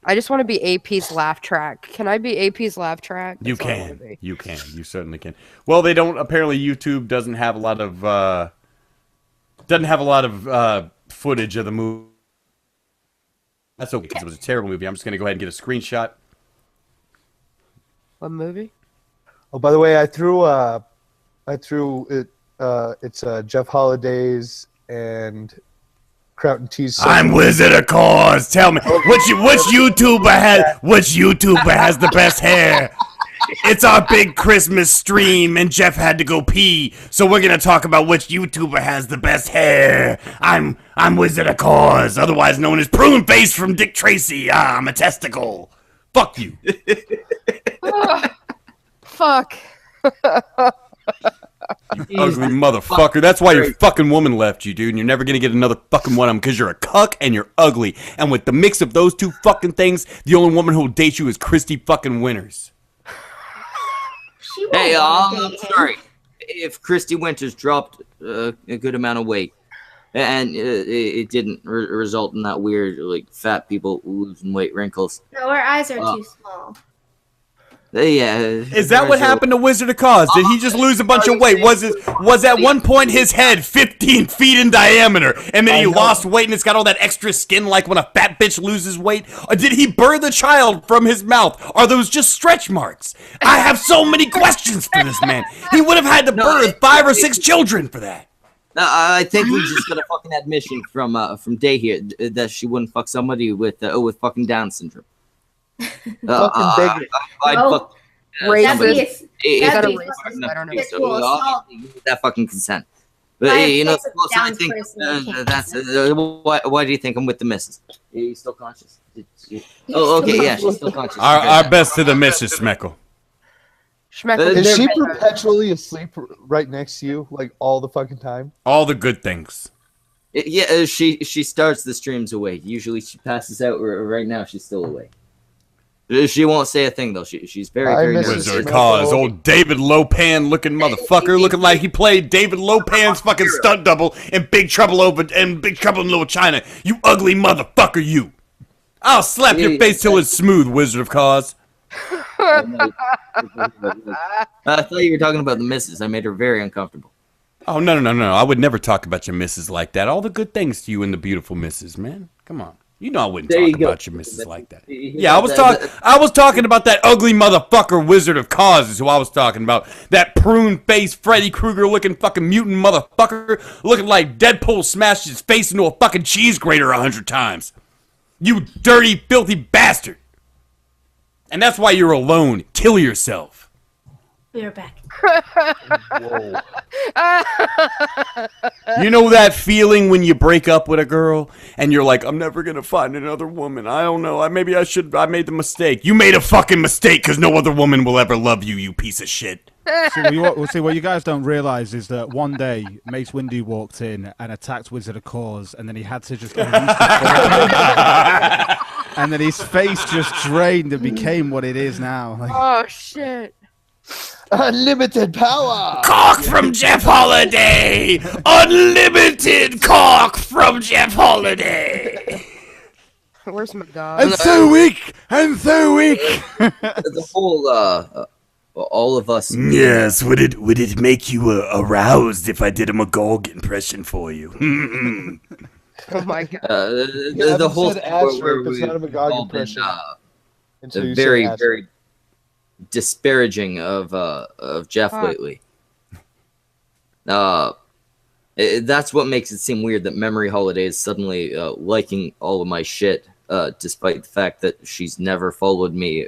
I just want to be AP's laugh track. Can I be AP's laugh track? You can. You can. You certainly can. Well, they don't. Apparently, YouTube doesn't have a lot of footage of the movie. That's okay because it was a terrible movie. I'm just gonna go ahead and get a screenshot. What movie? Oh, by the way, I threw it. It's Jeff Holiday's and Crown T's. I'm Wizard of Cause. Tell me, which YouTuber has the best hair? It's our big Christmas stream, and Jeff had to go pee, so we're gonna talk about which YouTuber has the best hair. I'm Wizard of Cause, otherwise known as Prune Face from Dick Tracy. I'm a testicle. Fuck you. Fuck. You ugly motherfucker. That's why your fucking woman left you, dude. And you're never gonna get another fucking one of them because you're a cuck and you're ugly. And with the mix of those two fucking things, the only woman who will date you is Christy fucking Winters. Hey, I'm sorry. If Christy Winters dropped a good amount of weight, and it didn't result in that weird, like, fat people losing weight wrinkles. No, our eyes are too small. Yeah. Is that what happened to Wizard of Cause? Did he just lose a bunch of weight? Was at one point his head 15 feet in diameter, and then he lost weight and it's got all that extra skin like when a fat bitch loses weight? Or did he birth a child from his mouth? Are those just stretch marks? I have so many questions for this man. He would have had to birth 5 or 6 children for that. I think we just got a fucking admission from Day here that she wouldn't fuck somebody with fucking Down syndrome. Racist. That fucking consent. But you know, I think that's why do you think I'm with the missus? Are you still conscious? Oh, okay, yeah, she's still conscious. Our best to the missus, Schmeckle. Is she perpetually asleep right next to you, like all the fucking time? All the good things. Yeah, she starts the streams awake. Usually she passes out. Right now she's still awake. She won't say a thing though. She's very nervous. Wizard Cause, old David Lopan looking motherfucker, looking like he played David Lopan's fucking stunt double in Big Trouble in Little China. You ugly motherfucker, you! I'll slap your face till it's smooth, Wizard of Cause. I thought you were talking about the missus. I made her very uncomfortable. Oh, no. I would never talk about your missus like that. All the good things to you and the beautiful missus, man. Come on. You know I wouldn't talk about your missus like that. Yeah, I was talking about that ugly motherfucker Wizard of Cause is who I was talking about. That prune-faced Freddy Krueger-looking fucking mutant motherfucker looking like Deadpool smashed his face into a fucking cheese grater 100 times. You dirty, filthy bastard. And that's why you're alone. Kill yourself. We are back. Whoa. You know that feeling when you break up with a girl and you're like, I'm never gonna find another woman. I don't know. I made the mistake. You made a fucking mistake because no other woman will ever love you, you piece of shit. See, what you guys don't realize is that one day Mace Windu walked in and attacked Wizard of Cause, and then he had to just and then his face just drained and became what it is now. Like, Oh shit. Unlimited power. Cock from Jeff Holiday! Unlimited cock from Jeff Holiday! Where's my dog? and so weak! The whole, all of us. Yes, would it make you aroused if I did a McGolg impression for you? Oh my god. The whole said ass where rape, it's we've not a McGog all been, impression. Until you very, say ass very disparaging of Jeff Fuck. lately. That's what makes it seem weird that Memory Holiday is suddenly liking all of my shit, despite the fact that she's never followed me,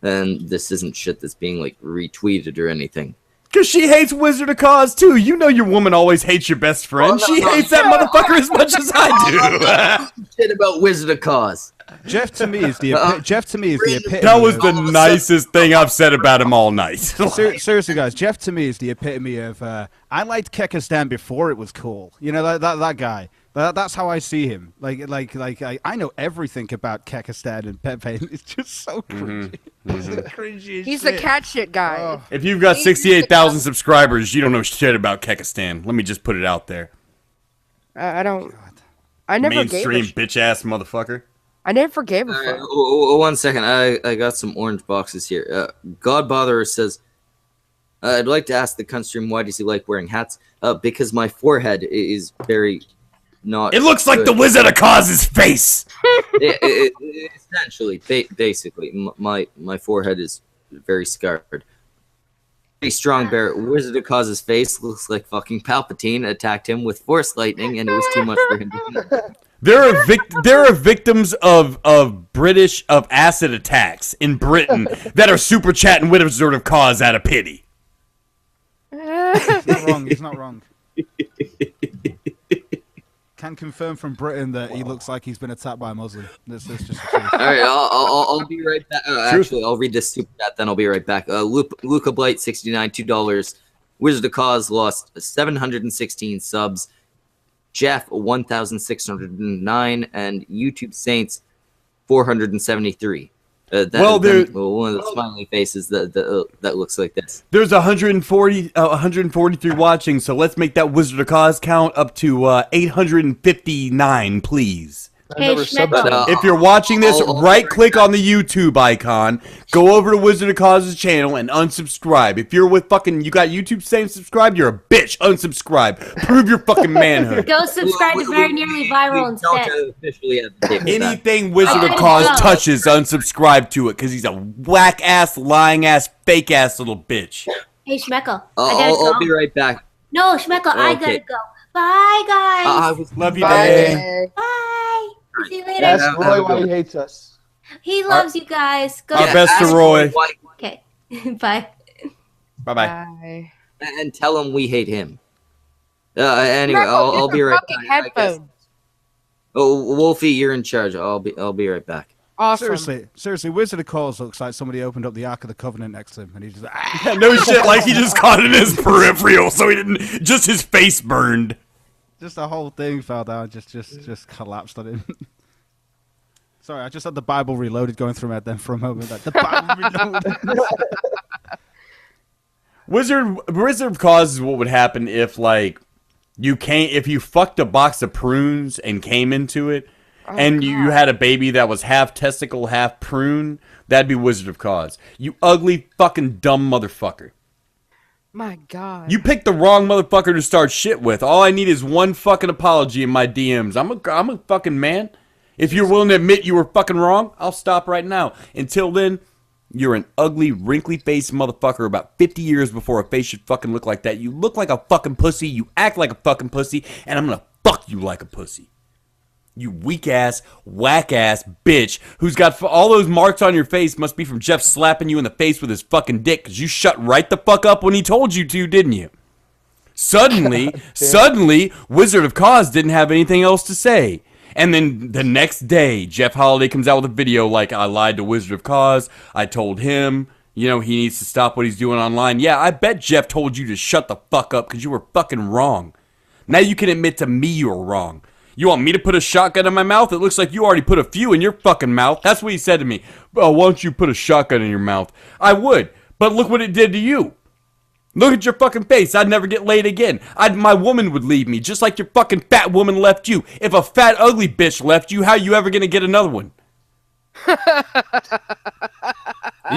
and this isn't shit that's being like retweeted or anything. Because she hates Wizard of Cause, too. You know your woman always hates your best friend. Oh, no, she no. hates that motherfucker as much as I do. Shit about Wizard of Cause. Jeff to me is the epitome. That was the All of a nicest thing I've said about him all night. Seriously, guys, Jeff to me is the epitome of. I liked Kekistan before it was cool. You know that guy. That's how I see him. I know everything about Kekistan and Pepe. It's just so cringy. It's the cringy as He's the shit. cat shit guy. Oh. If you've got 68,000 subscribers, you don't know shit about Kekistan. Let me just put it out there. I don't. I never Mainstream gave. bitch-ass motherfucker. I never gave a All right, fuck. 1 second. I got some orange boxes here. Godbotherer says, I'd like to ask the cunt stream, why does he like wearing hats? Because my forehead is very not. It looks like good. the Wizard of Cause's face. Essentially, basically, my forehead is very scarred. Pretty strong bear. Wizard of Cause's face looks like fucking Palpatine attacked him with Force lightning, and it was too much for him to handle. There are victims of acid attacks in Britain that are super chatting Wizard of Cause out of pity. He's not wrong. He's not wrong. Can confirm from Britain that he looks like he's been attacked by a Muslim. That's just the truth. All right, I'll be right back. Actually, I'll read this super chat, then I'll be right back. Luca Blight 69 $2. Wizard of Cause lost 716 subs. Jeff 1,609 and YouTube Saints 473. One of the smiley faces that looks like this. There's 143 watching, so let's make that Wizard of Cause count up to 859, please. Hey, Schmeckle. If you're watching this, right-click on the YouTube icon, go over to Wizard of Cause's channel, and unsubscribe. If you're with you got YouTube saying subscribe, you're a bitch. Unsubscribe. Prove your fucking manhood. Go subscribe to Very Nearly Viral instead. Officially have the date for that. Anything Wizard of Cause touches, unsubscribe to it, because he's a whack-ass, lying-ass, fake-ass little bitch. Hey, Schmeckle. I gotta go. I'll be right back. No, Schmeckle, I gotta go. Bye, guys. Love you, Bye. Dave. Bye. See you later. Ask Roy why he hates us. He loves you guys. Go. Our best to Roy. Okay. Bye. Bye-bye. Bye. And tell him we hate him. Anyway, I'll be right back. I guess. Headphone. Oh, Wolfie, you're in charge. I'll be right back. Awesome. Seriously, Wizard of Cause looks like somebody opened up the Ark of the Covenant next to him, and he's just like, No shit, like he just caught it in his peripheral, so he didn't. Just his face burned. just the whole thing fell down, just collapsed on him. Sorry, I just had the Bible Reloaded going through my head then for a moment. Like, the Bible Reloaded. Wizard of Cause is what would happen if if you fucked a box of prunes and came into it, and you had a baby that was half testicle, half prune, that'd be Wizard of Cause. You ugly, fucking dumb motherfucker. My God. You picked the wrong motherfucker to start shit with. All I need is one fucking apology in my DMs. I'm a fucking man. If you're willing to admit you were fucking wrong, I'll stop right now. Until then, you're an ugly, wrinkly-faced motherfucker about 50 years before a face should fucking look like that. You look like a fucking pussy, you act like a fucking pussy, and I'm gonna fuck you like a pussy. You weak-ass, whack-ass bitch who's got all those marks on your face must be from Jeff slapping you in the face with his fucking dick because you shut right the fuck up when he told you to, didn't you? Suddenly, Wizard of Cause didn't have anything else to say. And then the next day, Jeff Holiday comes out with a video like, I lied to Wizard of Cause. I told him, you know, he needs to stop what he's doing online. Yeah, I bet Jeff told you to shut the fuck up because you were fucking wrong. Now you can admit to me you were wrong. You want me to put a shotgun in my mouth? It looks like you already put a few in your fucking mouth. That's what he said to me. Well, why don't you put a shotgun in your mouth? I would, but look what it did to you. Look at your fucking face. I'd never get laid again. My woman would leave me, just like your fucking fat woman left you. If a fat, ugly bitch left you, how you ever gonna get another one? You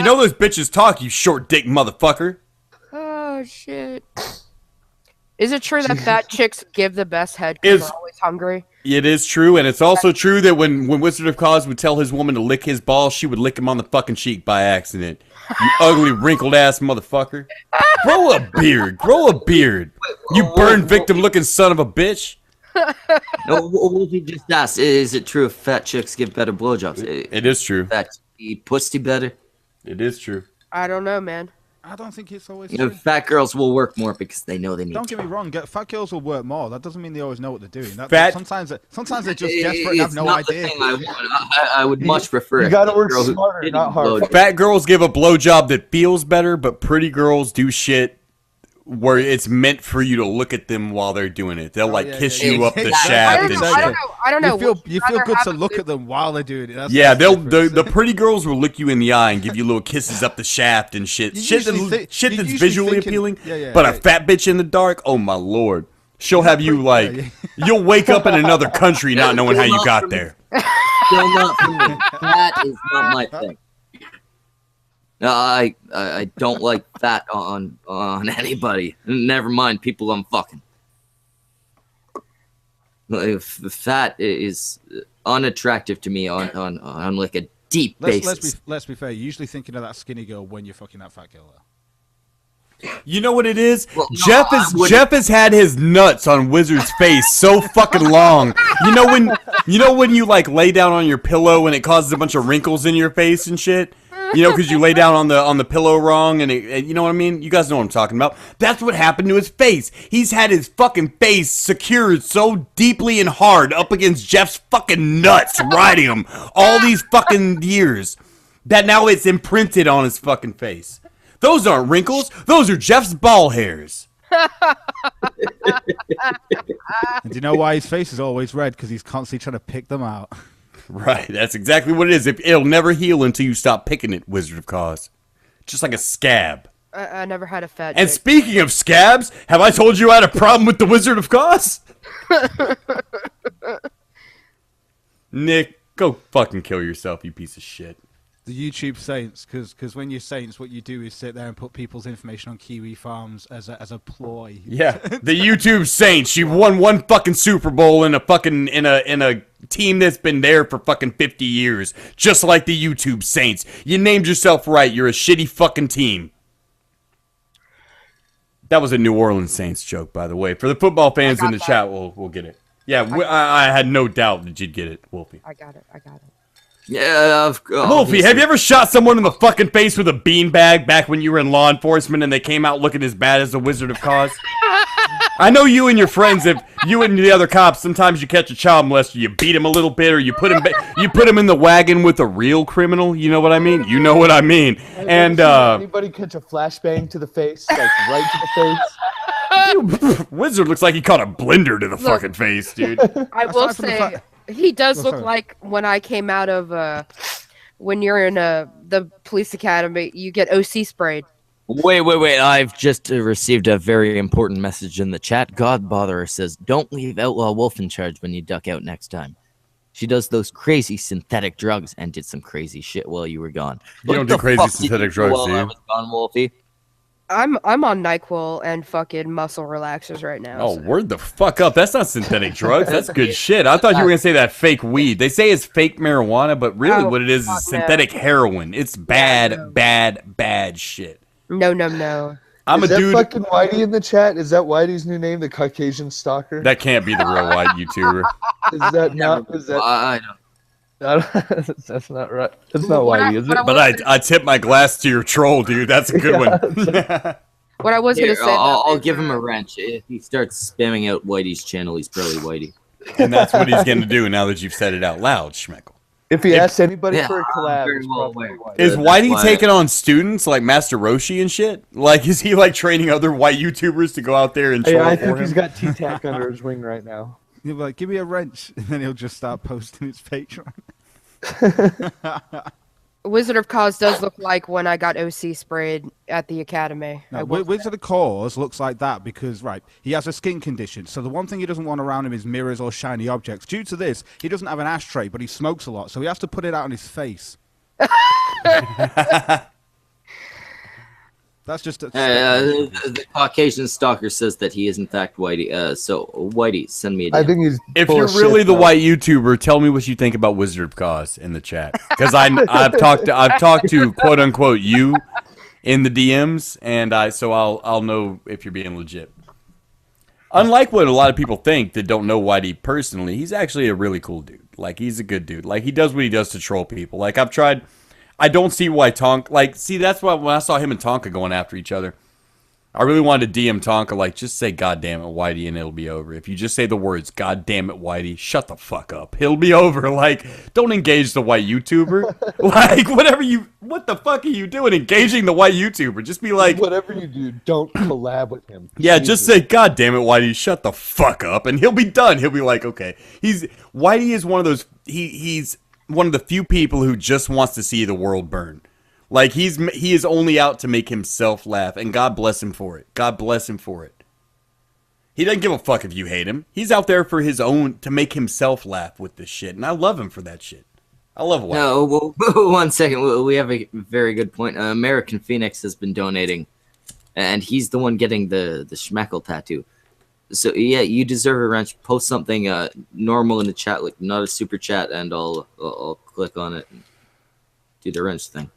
know those bitches talk, you short dick motherfucker. Oh, shit. Is it true that fat chicks give the best head because they're always hungry? It is true, and it's also true that when Wizard of Cause would tell his woman to lick his balls, she would lick him on the fucking cheek by accident. You ugly, wrinkled-ass motherfucker. Grow a beard. Grow a beard. You burn victim-looking son of a bitch. Wolfie just asked, is it true if fat chicks give better blowjobs? It is true. Fat eat pussy better? It is true. I don't know, man. I don't think it's always true. Fat girls will work more because they know they need to. Don't get me wrong, fat girls will work more. That doesn't mean they always know what they're doing. Sometimes they're just desperate and have no idea. I would much prefer. You gotta work smarter, not harder. Fat girls give a blowjob that feels better, but pretty girls do shit where it's meant for you to look at them while they're doing it. They'll kiss you up the shaft and shit. I don't know. You feel good to look at them while they're doing it. The pretty girls will look you in the eye and give you little kisses up the shaft and shit. Shit that's visually appealing. But a fat bitch in the dark, oh my lord. She'll have you you'll wake up in another country not knowing how you got there. Still not for me. That is not my thing. No, I don't like fat on anybody. Never mind people I'm fucking. Fat is unattractive to me on like a deep basis. Let's be fair. You're usually thinking of that skinny girl when you're fucking that fat girl. You know what it is? Well, no, Jeff has had his nuts on Wizard's face so fucking long. You know when you like lay down on your pillow and it causes a bunch of wrinkles in your face and shit? You know, because you lay down on the pillow wrong, and you know what I mean? You guys know what I'm talking about. That's what happened to his face. He's had his fucking face secured so deeply and hard up against Jeff's fucking nuts, riding him all these fucking years, that now it's imprinted on his fucking face. Those aren't wrinkles. Those are Jeff's ball hairs. And do you know why his face is always red? Because he's constantly trying to pick them out. Right, that's exactly what it is. It'll never heal until you stop picking it, Wizard of Cause. Just like a scab. I never had a fat And chick. speaking of scabs, have I told you I had a problem with the Wizard of Cause? Nick, go fucking kill yourself, you piece of shit. The YouTube Saints, because when you're Saints, what you do is sit there and put people's information on Kiwi Farms as a ploy. Yeah, the YouTube Saints. You won one fucking Super Bowl in a team that's been there for fucking 50 years, just like the YouTube Saints. You named yourself right. You're a shitty fucking team. That was a New Orleans Saints joke, by the way. For the football fans in the chat, we'll get it. Yeah, I had no doubt that you'd get it, Wolfie. I got it. Yeah, Wolfie, have you ever shot someone in the fucking face with a beanbag back when you were in law enforcement and they came out looking as bad as the Wizard of Cause? I know you and your friends, if you and the other cops, sometimes you catch a child molester, you beat him a little bit, or you put him in the wagon with a real criminal. You know what I mean? You know what I mean. And anybody catch a flashbang to the face, like right to the face? Wizard looks like he caught a blender to the fucking face, dude. I will say, he does look like when I came out of, when you're in the police academy, you get OC sprayed. Wait. I've just received a very important message in the chat. Godbotherer says, don't leave Outlaw Wolf in charge when you duck out next time. She does those crazy synthetic drugs and did some crazy shit while you were gone. You don't What do the crazy fuck did synthetic do drugs, while do I you? was gone, Wolfie? I'm on NyQuil and fucking muscle relaxers right now. Oh, so- word the fuck up. That's not synthetic drugs. That's good shit. I thought you were going to say that fake weed. They say it's fake marijuana, but really Oh, what it is fuck no. synthetic heroin. It's bad, no. bad shit. No. I'm Is a that dude. fucking Whitey in the chat? Is that Whitey's new name, the Caucasian stalker? That can't be the real white YouTuber. Is that not? Is that? I don't. That's not right. That's not What I- Whitey, is what it? I- But I tip my glass to your troll, dude. That's a good one. What I was Here, gonna say. I'll about give this, him a wrench. If he starts spamming out Whitey's channel, he's probably Whitey. And that's what he's going to do now that you've said it out loud, Schmeckle. If he asks anybody Yeah, for a I'm collab, very it's well probably aware. Whitey. Is That's Whitey why- taking on students like Master Roshi and shit? Like, is he like training other white YouTubers to go out there and Hey, troll I for think him? he's got T-Tac under his wing right now. He'll be like, give me a wrench, and then he'll just start posting his Patreon. Wizard of Cause does look like when I got OC sprayed at the academy. Now, I will- Wizard of Cause looks like that because, right, he has a skin condition. So the one thing he doesn't want around him is mirrors or shiny objects. Due to this, he doesn't have an ashtray, but he smokes a lot, so he has to put it out on his face. That's just The Caucasian stalker says that he is in fact Whitey. So Whitey, send me a I DM. think he's. If full you're of really shit, the though. white YouTuber, tell me what you think about Wizard of Cause in the chat. Because I've talked to quote unquote you in the DMs, and I'll know if you're being legit. Unlike what a lot of people think that don't know Whitey personally, he's actually a really cool dude. Like, he's a good dude. Like, he does what he does to troll people. Like, I've tried. I don't see why that's why when I saw him and Tonka going after each other, I really wanted to DM Tonka, like, just say, God damn it, Whitey, and it'll be over. If you just say the words, God damn it, Whitey, shut the fuck up. It'll be over. Like, don't engage the white YouTuber. Like, what the fuck are you doing engaging the white YouTuber? Just be like, whatever you do, don't collab with him. yeah, just say, God damn it, Whitey, shut the fuck up, and he'll be done. He'll be like, okay. Whitey is one of those, he's one of the few people who just wants to see the world burn. Like, he is only out to make himself laugh, and God bless him for it. God bless him for it. He doesn't give a fuck if you hate him. He's out there for his own, to make himself laugh with this shit, and I love him for that shit. I love Whitey. No, well, 1 second. We have a very good point. American Phoenix has been donating, and he's the one getting the Schmeckle tattoo. So yeah, you deserve a wrench. Post something normal in the chat, like not a super chat, and I'll click on it and do the wrench thing.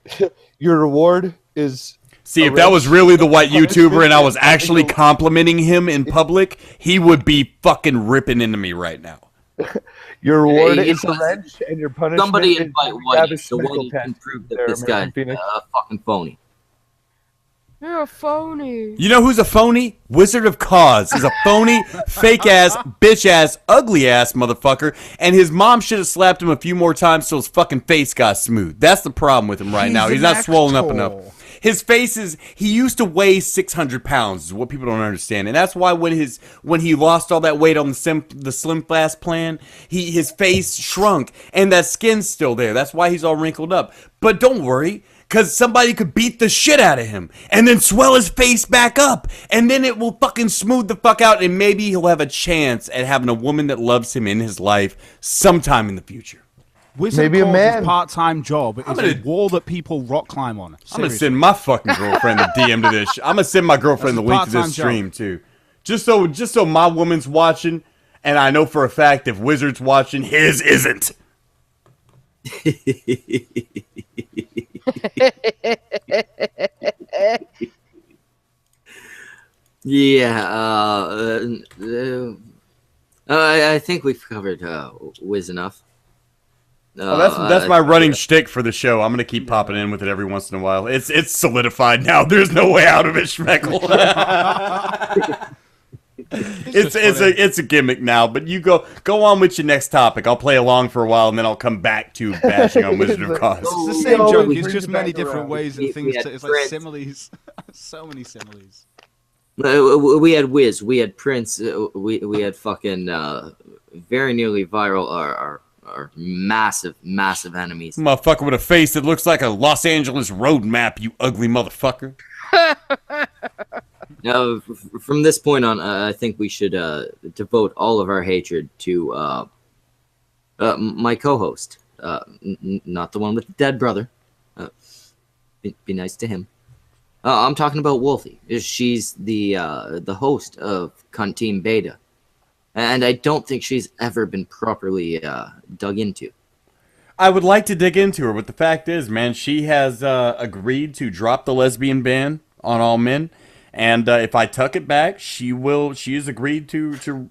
Your reward is. See, a if that was wrench, really the white punishment, YouTuber and I was and actually you'll- complimenting him in public, he would be fucking ripping into me right now. Your reward Hey, is a wrench, and your punishment Somebody is invite you have a Whitey so Schmeckle Whitey can tattoo prove that there, this guy American Phoenix. a fucking phony. You're a phony. You know who's a phony? Wizard of Cause is a phony, fake-ass, bitch-ass, ugly-ass motherfucker, and his mom should have slapped him a few more times so his fucking face got smooth. That's the problem with him right now. He's not swollen up enough. His face is, he used to weigh 600 pounds, is what people don't understand. And that's why when he lost all that weight on the Slim Fast plan, his face shrunk, and that skin's still there. That's why he's all wrinkled up. But don't worry, because somebody could beat the shit out of him, and then swell his face back up, and then it will fucking smooth the fuck out, and maybe he'll have a chance at having a woman that loves him in his life sometime in the future. Wizard Maybe a Cause's man. part-time job is gonna- a wall that people rock climb on. I'm gonna Seriously. send my fucking girlfriend a DM to this. I'm gonna send my girlfriend the That's a link to part-time this stream too, just so my woman's watching, and I know for a fact if Wizard's watching, his isn't. Yeah, I think we've covered Wiz enough. That's my running shtick for the show. I'm gonna keep popping in with it every once in a while. It's solidified now. There's no way out of it, Schmeckle. It's a gimmick now. But you go on with your next topic. I'll play along for a while and then I'll come back to bashing on Wizard of Cause. It's the He same always joke. brings It's just it many back different around. ways and We things. had It's like Prince. similes. So many similes. We had Wiz, we had Prince, we had fucking very nearly viral our massive enemies. Motherfucker with a face that looks like a Los Angeles road map, you ugly motherfucker. Now, from this point on, I think we should devote all of our hatred to My co-host, not the one with the dead brother. Be nice to him. I'm talking about Wolfie. She's the host of Cunt Team Beta, and I don't think she's ever been properly dug into. I would like to dig into her, but the fact is, man, she has agreed to drop the lesbian ban on all men, and if I tuck it back, she will. She has agreed to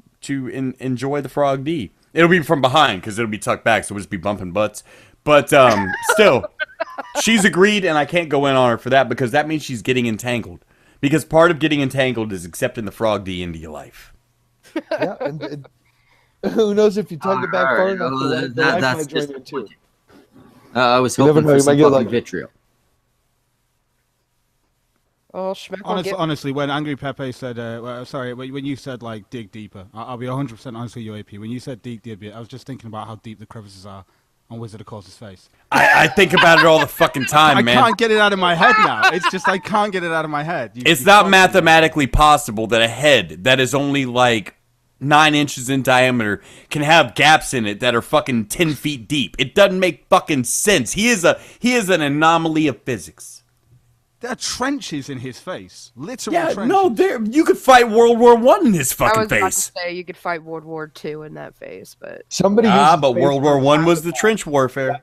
enjoy the Frog D. It'll be from behind because it'll be tucked back, so we'll just be bumping butts. But still, she's agreed, and I can't go in on her for that because that means she's getting entangled. Because part of getting entangled is accepting the Frog D into your life. Yeah, and who knows if you tug it back far enough, the wife that's might join just in too. I was You never hoping know, for you some might get fucking lucky. vitriol. Oh, Schmeck will get... Honestly, when Angry Pepe said, when you said like dig deeper, I'll be 100% honest with you, AP. When you said dig deeper, I was just thinking about how deep the crevices are on Wizard of Cause's face. I think about it all the fucking time, man. I can't get it out of my head now. It's just I can't get it out of my head. It's not mathematically possible that a head that is only like 9 inches in diameter can have gaps in it that are fucking 10 feet deep. It doesn't make fucking sense. He is an anomaly of physics. There are trenches in his face. Literal Yeah, trenches. no, you could fight World War I in his I fucking was about to face. say you could fight World War II in that face, but... Somebody But World War I was the trench warfare.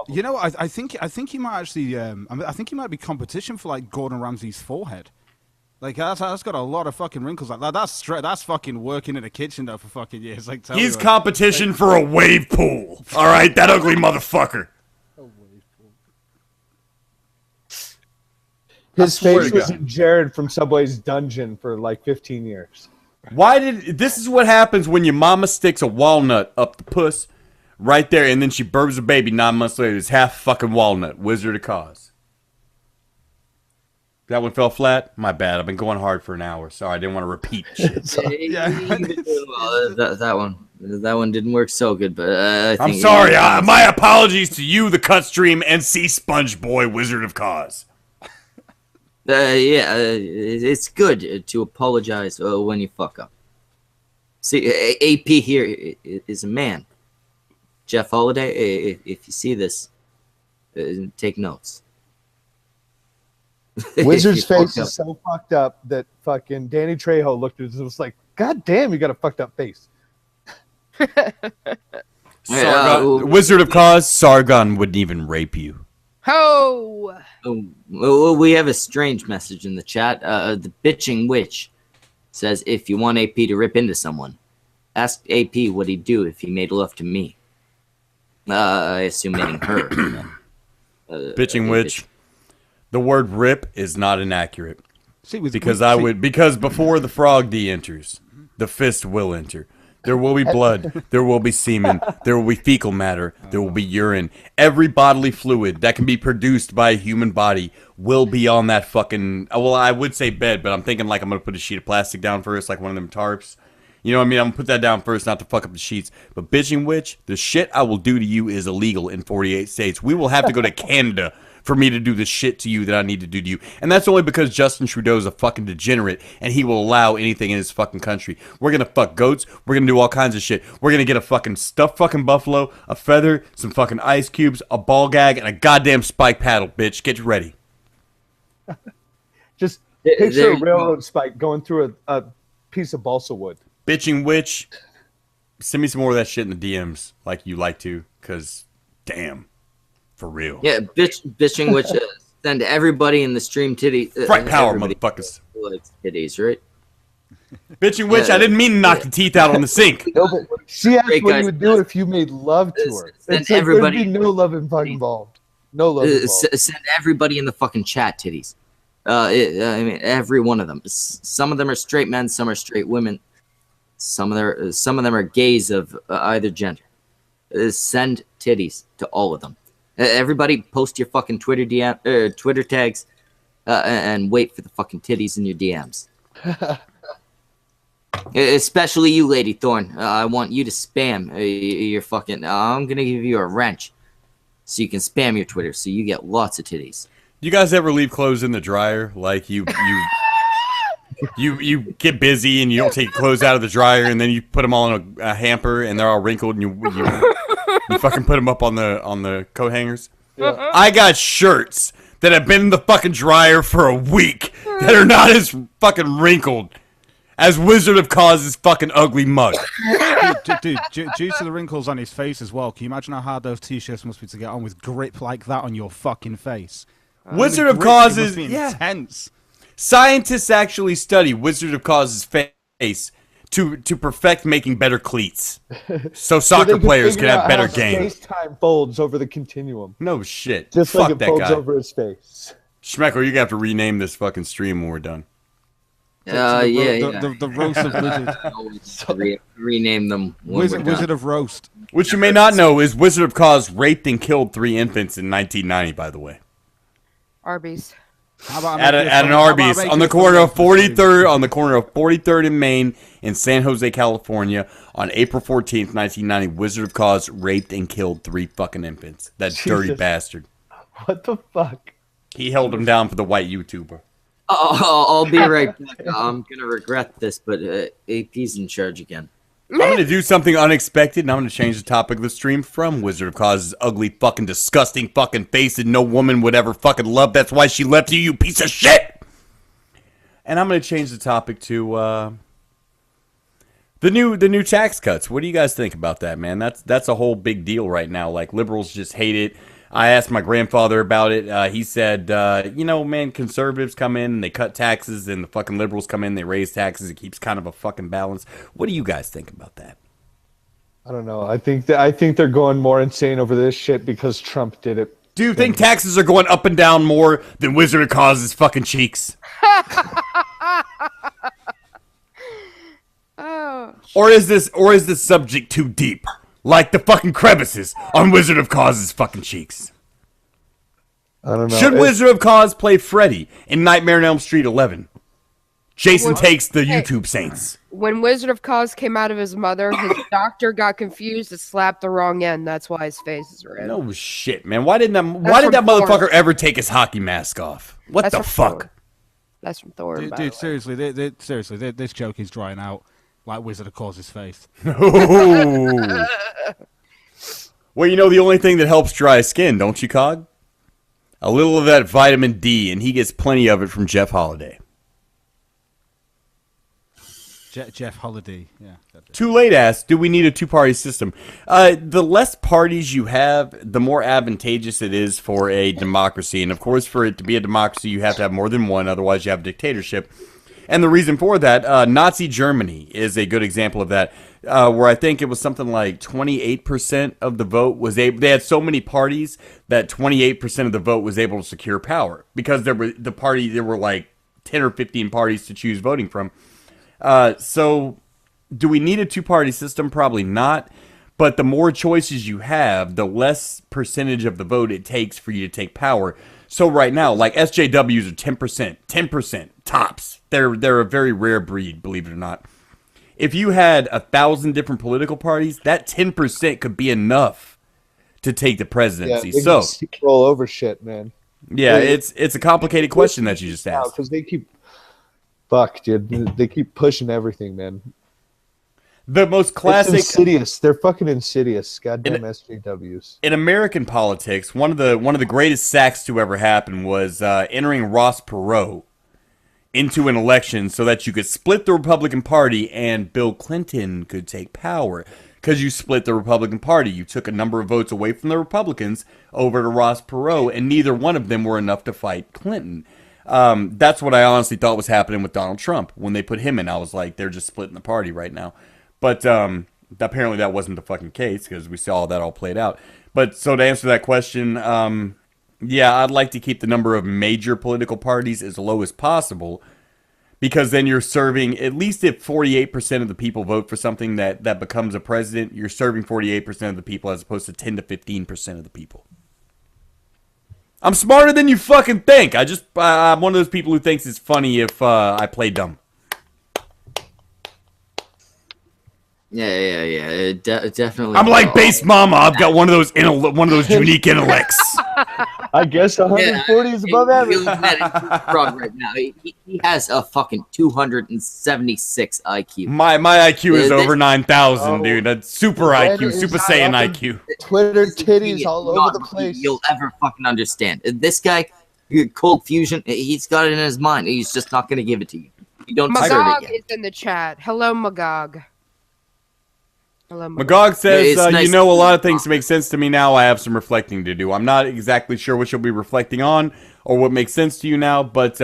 You know, I think he might actually. I think he might be competition for like Gordon Ramsay's forehead. Like that's got a lot of fucking wrinkles. Like that's fucking working in a kitchen though for fucking years. Like tell He's you, competition for a wave pool. All right, that ugly motherfucker. His swear face to was God. in Jared from Subway's dungeon for like 15 years. This is what happens when your mama sticks a walnut up the puss right there, and then she burbs a baby 9 months later. It's half fucking walnut. Wizard of Cause. That one fell flat? My bad. I've been going hard for an hour. Sorry, I didn't want to repeat shit. Yeah. That one didn't work so good, but I think I'm sorry. My apologies to you, the cut stream, and C Sponge Boy, Wizard of Cause. It's good to apologize when you fuck up. See, AP here is a man. Jeff Holiday, if you see this, take notes. Wizard's face is so fucked up that fucking Danny Trejo looked at it and was like, God damn, you got a fucked up face. Wizard of Cause, Sargon wouldn't even rape you. Ho! We have a strange message in the chat. The bitching witch says, if you want AP to rip into someone, ask AP what he'd do if he made love to me. I assume meaning her. Bitching witch. The word rip is not inaccurate. See, because before the frog D enters, the fist will enter. There will be blood. There will be semen. There will be fecal matter. There will be urine. Every bodily fluid that can be produced by a human body will be on that fucking... Well, I would say bed, but I'm thinking like I'm going to put a sheet of plastic down first, like one of them tarps. You know what I mean? I'm going to put that down first, not to fuck up the sheets. But bitching witch, the shit I will do to you is illegal in 48 states. We will have to go to Canada for me to do the shit to you that I need to do to you. And that's only because Justin Trudeau's a fucking degenerate and he will allow anything in his fucking country. We're gonna fuck goats. We're gonna do all kinds of shit. We're gonna get a fucking stuffed fucking buffalo, a feather, some fucking ice cubes, a ball gag, and a goddamn spike paddle, bitch. Get ready. Just picture a railroad spike going through a piece of balsa wood. Bitching witch, send me some more of that shit in the DMs like you like to, because damn. For real. Yeah, bitching witch, send everybody in the stream titty. Fright power, motherfuckers. Likes titties, right? Bitching witch, I didn't mean to knock the teeth out on the sink. No, but she asked Great what guys. you would do if you made love to her. Send It's like everybody- there'd be no love involved. No love involved. Send everybody in the fucking chat titties. I mean, every one of them. Some of them are straight men, some are straight women. Some of them are gays of either gender. Send titties to all of them. Everybody post your fucking Twitter tags, and wait for the fucking titties in your DMs. Especially you, Lady Thorn. I want you to spam your fucking... I'm going to give you a wrench so you can spam your Twitter so you get lots of titties. You guys ever leave clothes in the dryer? Like you get busy and you don't take clothes out of the dryer and then you put them all in a hamper and they're all wrinkled and you You fucking put them up on the coat hangers. Yeah. I got shirts that have been in the fucking dryer for a week that are not as fucking wrinkled as Wizard of Coz's fucking ugly mug. Dude, due to the wrinkles on his face as well, can you imagine how hard those t-shirts must be to get on with grip like that on your fucking face? Wizard of Coz is intense. Scientists actually study Wizard of Coz's face to perfect making better cleats, so soccer players can have better game. FaceTime folds over the continuum. No shit. Just Fuck like it that folds guy. over his face. Schmecker, you're gonna have to rename this fucking stream when we're done. The roast of Wizard. Always rename them. Wizard of Roast. Which you may not know is Wizard of Coz raped and killed 3 infants in 1990. By the way, Arby's. How about at an Arby's on the corner of 43rd in Maine in San Jose, California, on April 14th, 1990. Wizard of Coz raped and killed 3 fucking infants. That dirty bastard. What the fuck? He held him down for the white YouTuber. I'll be right back. I'm gonna regret this, but AP's in charge again. I'm going to do something unexpected, and I'm going to change the topic of the stream from Wizard of Coz's ugly, fucking, disgusting fucking face that no woman would ever fucking love. That's why she left you, you piece of shit! And I'm going to change the topic to the new tax cuts. What do you guys think about that, man? That's a whole big deal right now. Like, liberals just hate it. I asked my grandfather about it. He said, you know, man, conservatives come in and they cut taxes, and the fucking liberals come in and they raise taxes. It keeps kind of a fucking balance. What do you guys think about that? I don't know. I think they're going more insane over this shit because Trump did it. Do you think taxes are going up and down more than Wizard of Coz's fucking cheeks? Oh. Or is this subject too deep? Like the fucking crevices on Wizard of Coz's fucking cheeks. I don't know. Should Wizard of Coz play Freddy in Nightmare on Elm Street 11? Jason takes the YouTube Saints. When Wizard of Coz came out of his mother, his doctor got confused and slapped the wrong end. That's why his face is red. No shit, man. Why did that motherfucker Thor. ever take his hockey mask off? What That's the from fuck? Thor. That's from Thor. Dude, by the way. seriously, this joke is drying out like Wizard of Coz's face. Ooh. Well, you know the only thing that helps dry skin, don't you, Cog? A little of that vitamin D, and he gets plenty of it from Jeff Holiday. Jeff Holiday, yeah. Too late asked, do we need a two-party system? The less parties you have, the more advantageous it is for a democracy. And, of course, for it to be a democracy, you have to have more than one. Otherwise, you have a dictatorship. And the reason for that, Nazi Germany is a good example of that, where I think it was something like 28% of the vote was able. They had so many parties that 28% of the vote was able to secure power because there were like 10 or 15 parties to choose voting from. So, do we need a two-party system? Probably not. But the more choices you have, the less percentage of the vote it takes for you to take power. So right now, like SJWs are 10% tops. They're a very rare breed, believe it or not. If you had 1,000 different political parties, that 10% could be enough to take the presidency. Yeah, so roll over shit, man. Yeah, it's a complicated question that you just asked. Because they keep, fuck, dude, they keep pushing everything, man. The most classic, it's insidious. They're fucking insidious. Goddamn SJWs. In American politics, one of the greatest sacks to ever happen was entering Ross Perot into an election so that you could split the Republican Party and Bill Clinton could take power. Because you split the Republican Party, you took a number of votes away from the Republicans over to Ross Perot, and neither one of them were enough to fight Clinton. That's what I honestly thought was happening with Donald Trump. When they put him in, I was like, they're just splitting the party right now. But apparently that wasn't the fucking case because we saw that all played out. But so to answer that question, yeah, I'd like to keep the number of major political parties as low as possible because then you're serving, at least if 48% of the people vote for something that becomes a president, you're serving 48% of the people as opposed to 10 to 15% of the people. I'm smarter than you fucking think. I'm one of those people who thinks it's funny if I play dumb. Yeah. Definitely. I'm like Base Mama. I've got one of those unique intellects. I guess 140 is above average. You're looking at it wrong right now. He has a fucking 276 IQ. My IQ is Yeah, over this- 9,000, dude. That's super Red IQ, is Super not Saiyan up in- IQ. Twitter This is titties the all biggest over the god place. you'll ever fucking understand. This guy, Cold Fusion, he's got it in his mind. He's just not going to give it to you. You don't deserve Magog it yet. is in the chat. Hello, Magog. Hello, Magog. Magog says, It's nice you know, to a meet lot you, of things make sense to me now. I have some reflecting to do. I'm not exactly sure what you'll be reflecting on or what makes sense to you now, but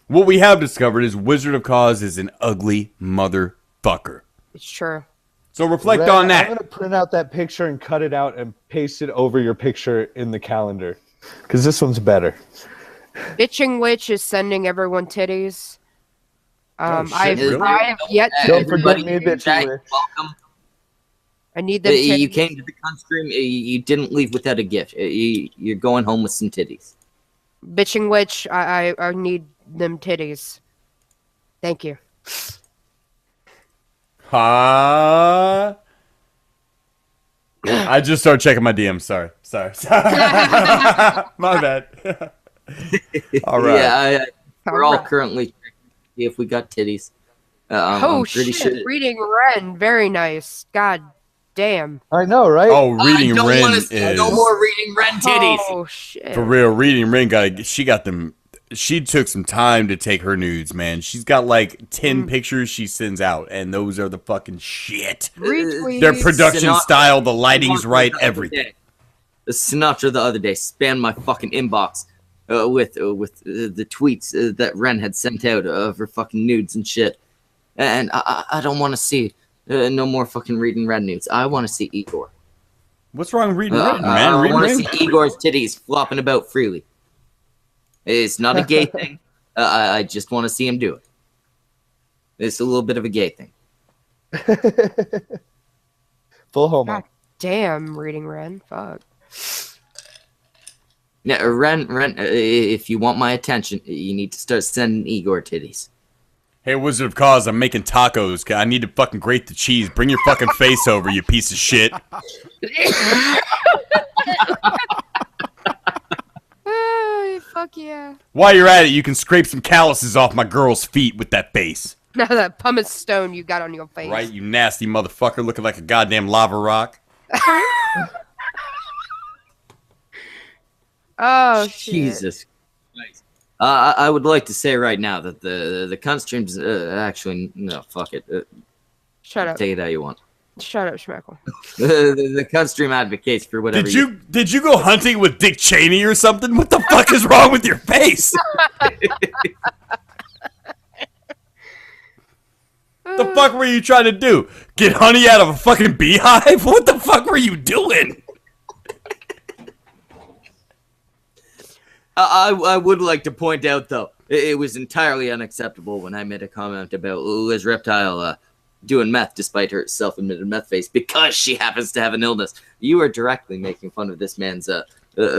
what we have discovered is Wizard of Cause is an ugly motherfucker. It's true. So reflect Red, on I'm that. gonna print out that picture and cut it out and paste it over your picture in the calendar, because this one's better. Bitching Witch is sending everyone titties. shit, I really? have yet to. Don't forget Everybody me, in bitch, chat, Witch. welcome. I need them titties. You came to the con stream. You didn't leave without a gift. You're going home with some titties. Bitching Witch, I need them titties. Thank you. Huh? I just started checking my DMs. Sorry. My bad. All right. Yeah, we're all Alright. currently checking to see if we got titties. Oh I'm pretty shit! sure. Reading Ren, very nice. God damn. I know, right? Oh, reading I don't Ren want to see is no more reading Ren titties. Oh shit! for real. Reading Ren she got them. She took some time to take her nudes, man. She's got like 10 pictures she sends out, and those are the fucking shit. Retweet. Their production Sinatra- style, the lighting's Sinatra right, the other everything. day. The Sinatra the other day spanned my fucking inbox with the tweets that Ren had sent out of her fucking nudes and shit. And I don't want to see no more fucking reading Ren nudes. I want to see Igor. What's wrong with reading Ren, man? I Reading want to Ren. see Igor's titties flopping about freely. It's not a gay thing. I just want to see him do it. It's a little bit of a gay thing. Full homo. God damn, Reading Ren. Fuck. Yeah, Ren, if you want my attention, you need to start sending Igor titties. Hey, Wizard of Cause, I'm making tacos. I need to fucking grate the cheese. Bring your fucking face over, you piece of shit. Oh, fuck yeah. While you're at it, you can scrape some calluses off my girl's feet with that face. Now that pumice stone you got on your face. Right, you nasty motherfucker looking like a goddamn lava rock. Oh shit. Jesus Christ. I would like to say right now that the cunt streams actually no, fuck it. Shut up. Take it how you want. Shut up, Schmeckle. The cunt stream advocates for whatever. Did you go hunting with Dick Cheney or something? What the fuck is wrong with your face? The fuck were you trying to do? Get honey out of a fucking beehive? What the fuck were you doing? I would like to point out though, it was entirely unacceptable when I made a comment about Liz Reptile doing meth despite her self-admitted meth face because she happens to have an illness. You are directly making fun of this man's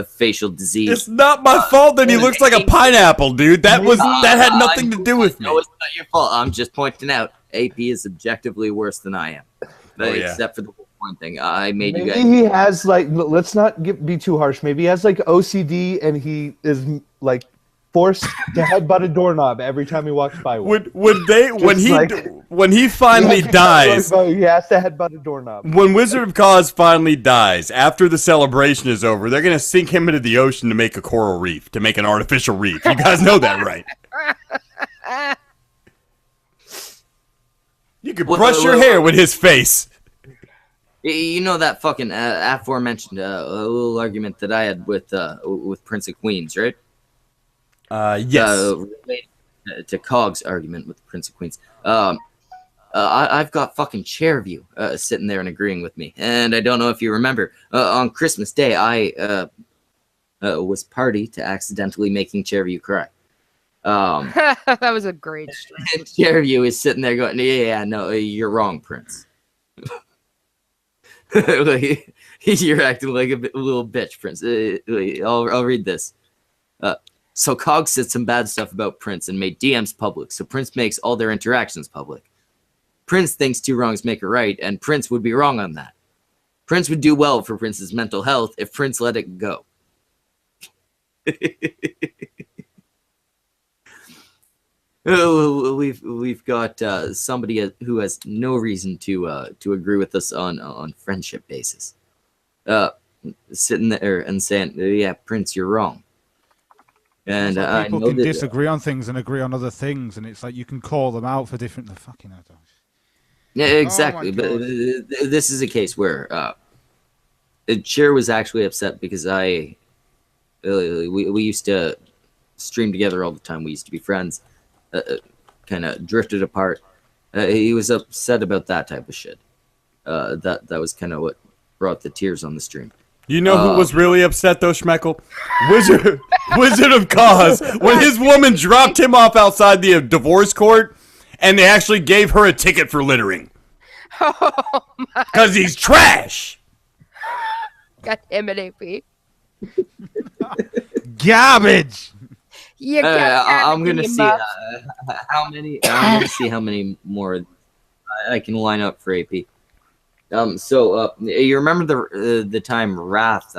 facial disease. It's not my fault that he looks like a pineapple, dude. That had nothing to do with me. No, it's not your fault. I'm just pointing out AP is objectively worse than I am. Except for the one thing. I made you Maybe guys. he has like. Let's not be too harsh. Maybe he has like OCD, and he is like forced to headbutt a doorknob every time he walks by one. When he finally dies, He has to headbutt a doorknob. when Wizard of Cause finally dies, after the celebration is over, they're gonna sink him into the ocean to make a coral reef, to make an artificial reef. You guys know that, right? You could brush your hair with his face. You know that fucking aforementioned little argument that I had with Prince of Queens, right? Yes. Related to Cog's argument with Prince of Queens. I've got fucking Chairview sitting there and agreeing with me. And I don't know if you remember, on Christmas Day, I was party to accidentally making Chairview cry. That was a great stream. And Chairview is sitting there going, yeah, no, you're wrong, Prince. You're acting like a little bitch, Prince. I'll read this. So Cog said some bad stuff about Prince and made DMs public, so Prince makes all their interactions public. Prince thinks two wrongs make a right, and Prince would be wrong on that. Prince would do well for Prince's mental health if Prince let it go. We've got somebody who has no reason to agree with us on friendship basis. Sitting there and saying, "Yeah, Prince, you're wrong." And I people know can that, disagree on things and agree on other things, and it's like you can call them out for different. The fucking yeah, exactly. my But God. this is a case where Cher was actually upset because we used to stream together all the time. We used to be friends. Kind of drifted apart. He was upset about that type of shit. That was kind of what brought the tears on the stream. You know who was really upset though, Schmeckle? Wizard of Cause. When his woman dropped him off outside the divorce court, and they actually gave her a ticket for littering. Oh my Because he's trash. God damn it, AP. garbage. You got I'm gonna in see your how many. I'm gonna see how many more I can line up for AP. So you remember the time Wrath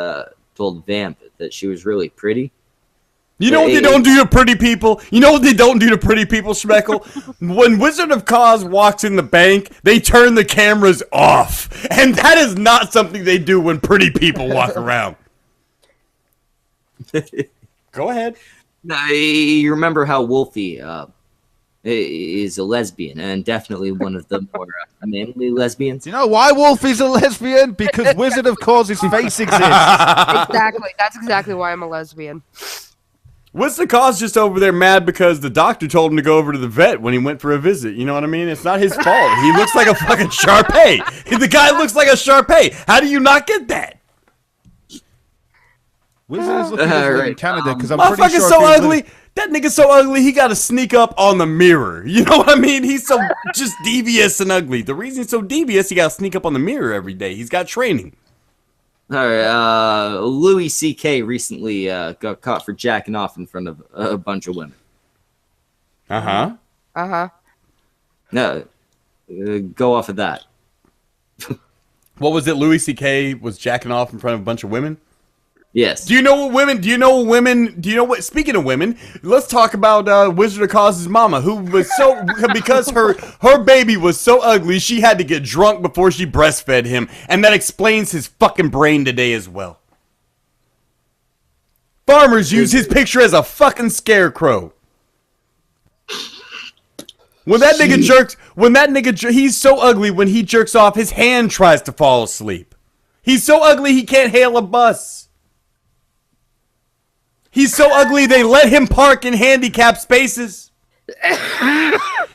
told Vamp that she was really pretty? You know what they don't do to pretty people? You know what they don't do to pretty people, Schmeckle? When Wizard of Cause walks in the bank, they turn the cameras off. And that is not something they do when pretty people walk around. Go ahead. Now, you remember how Wolfie is a lesbian, and definitely one of the more manly lesbians. Do you know why Wolfie's a lesbian? Because Wizard of Cause's face exists. Exactly. That's exactly why I'm a lesbian. What's the cause just over there mad because the doctor told him to go over to the vet when he went for a visit? You know what I mean? It's not his fault. He looks like a fucking Shar-Pei. The guy looks like a Shar-Pei. How do you not get that? Wizard is looking good in Canada because I'm pretty Motherfucker's sure. so if he was ugly. That nigga's so ugly, he got to sneak up on the mirror. You know what I mean? He's so just devious and ugly. The reason he's so devious, he got to sneak up on the mirror every day. He's got training. All right, Louis C.K. recently got caught for jacking off in front of a bunch of women. Uh-huh. Uh-huh. No, go off of that. What was it? Louis C.K. was jacking off in front of a bunch of women? Yes. Do you know what speaking of women, let's talk about Wizard of Cause's mama, who was so, because her baby was so ugly, she had to get drunk before she breastfed him, and that explains his fucking brain today as well. Farmers use his picture as a fucking scarecrow. When that nigga he's so ugly when he jerks off, his hand tries to fall asleep. He's so ugly he can't hail a bus. He's so ugly they let him park in handicapped spaces.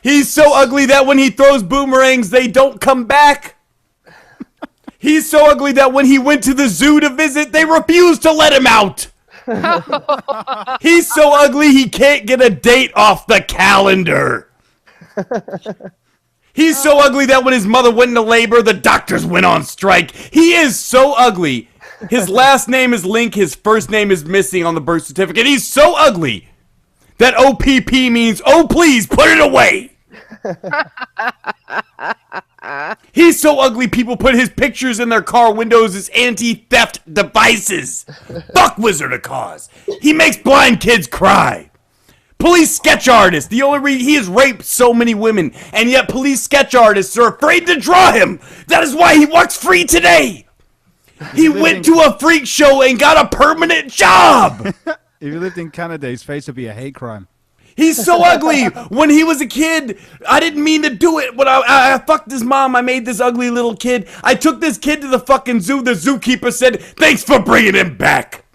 He's so ugly that when he throws boomerangs, they don't come back. He's so ugly that when he went to the zoo to visit, they refused to let him out. He's so ugly he can't get a date off the calendar. He's so ugly that when his mother went into labor, the doctors went on strike. He is so ugly. His last name is Link, his first name is missing on the birth certificate. He's so ugly that OPP means, oh please, put it away. He's so ugly people put his pictures in their car windows as anti-theft devices. Fuck Wizard of Cause. He makes blind kids cry. Police sketch artist. The only reason he has raped so many women, and yet police sketch artists are afraid to draw him. That is why he walks free today. He went to a freak show and got a permanent job. If he lived in Canada, his face would be a hate crime. He's so ugly. When he was a kid, I didn't mean to do it. When I fucked his mom, I made this ugly little kid. I took this kid to the fucking zoo. The zookeeper said, thanks for bringing him back.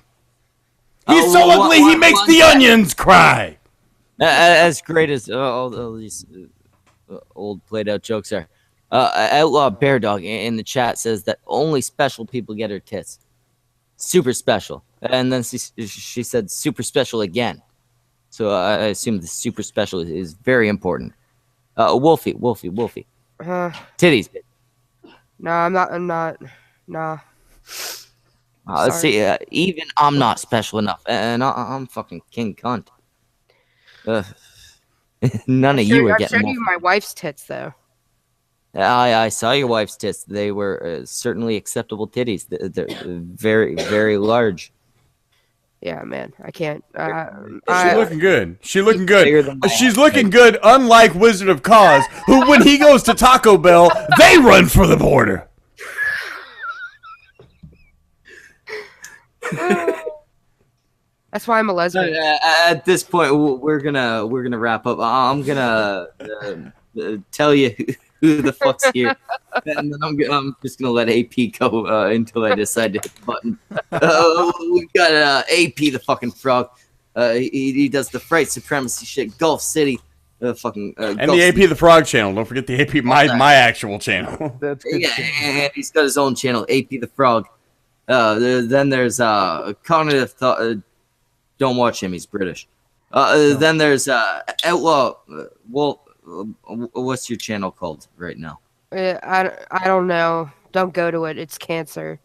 He's so ugly, he makes the onions cry. As great as all these old played out jokes are. Outlaw Bear Dog in the chat says that only special people get her tits. Super special. And then she said super special again. So I assume the super special is very important. Wolfie. Titties. No, I'm not. No. Let's see. Even I'm not special enough. And I'm fucking king cunt. None of you are getting I showed you my wife's tits, though. I saw your wife's tits. They were certainly acceptable titties. They're very, very large. Yeah, man, I can't. She's looking good. She's looking Bigger good. than my She's ass. looking good, unlike Wizard of Cause, who, when he goes to Taco Bell, they run for the border. That's why I'm a lesbian. At this point, we're gonna wrap up. I'm gonna tell you who the fuck's here, and then I'm just gonna let AP go until I decide to hit the button. We've got AP the fucking frog. He does the fright supremacy shit. Gulf City, fucking. And Gulf the City. AP the Frog channel. Don't forget the AP my actual channel. That's good. Yeah, and he's got his own channel, AP the Frog. Then there's Cognitive Thought. Don't watch him. He's British. Then there's Outlaw. What's your channel called right now? I don't know. Don't go to it. It's cancer.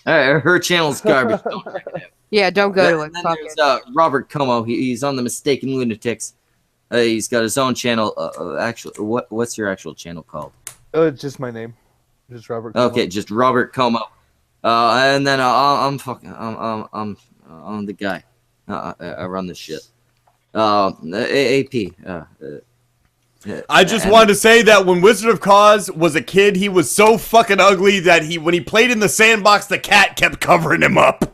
Her channel's garbage. Don't check it out. Yeah, don't go to it. Then Fuck there's it. Robert Como. He's on the Mistaken Lunatics. He's got his own channel. Actually, what's your actual channel called? Oh, it's just my name. Just Robert. Okay, just Robert Como. And then I'm the guy. I run this shit. AP. I just wanted to say that when Wizard of Cause was a kid, he was so fucking ugly that when he played in the sandbox, the cat kept covering him up.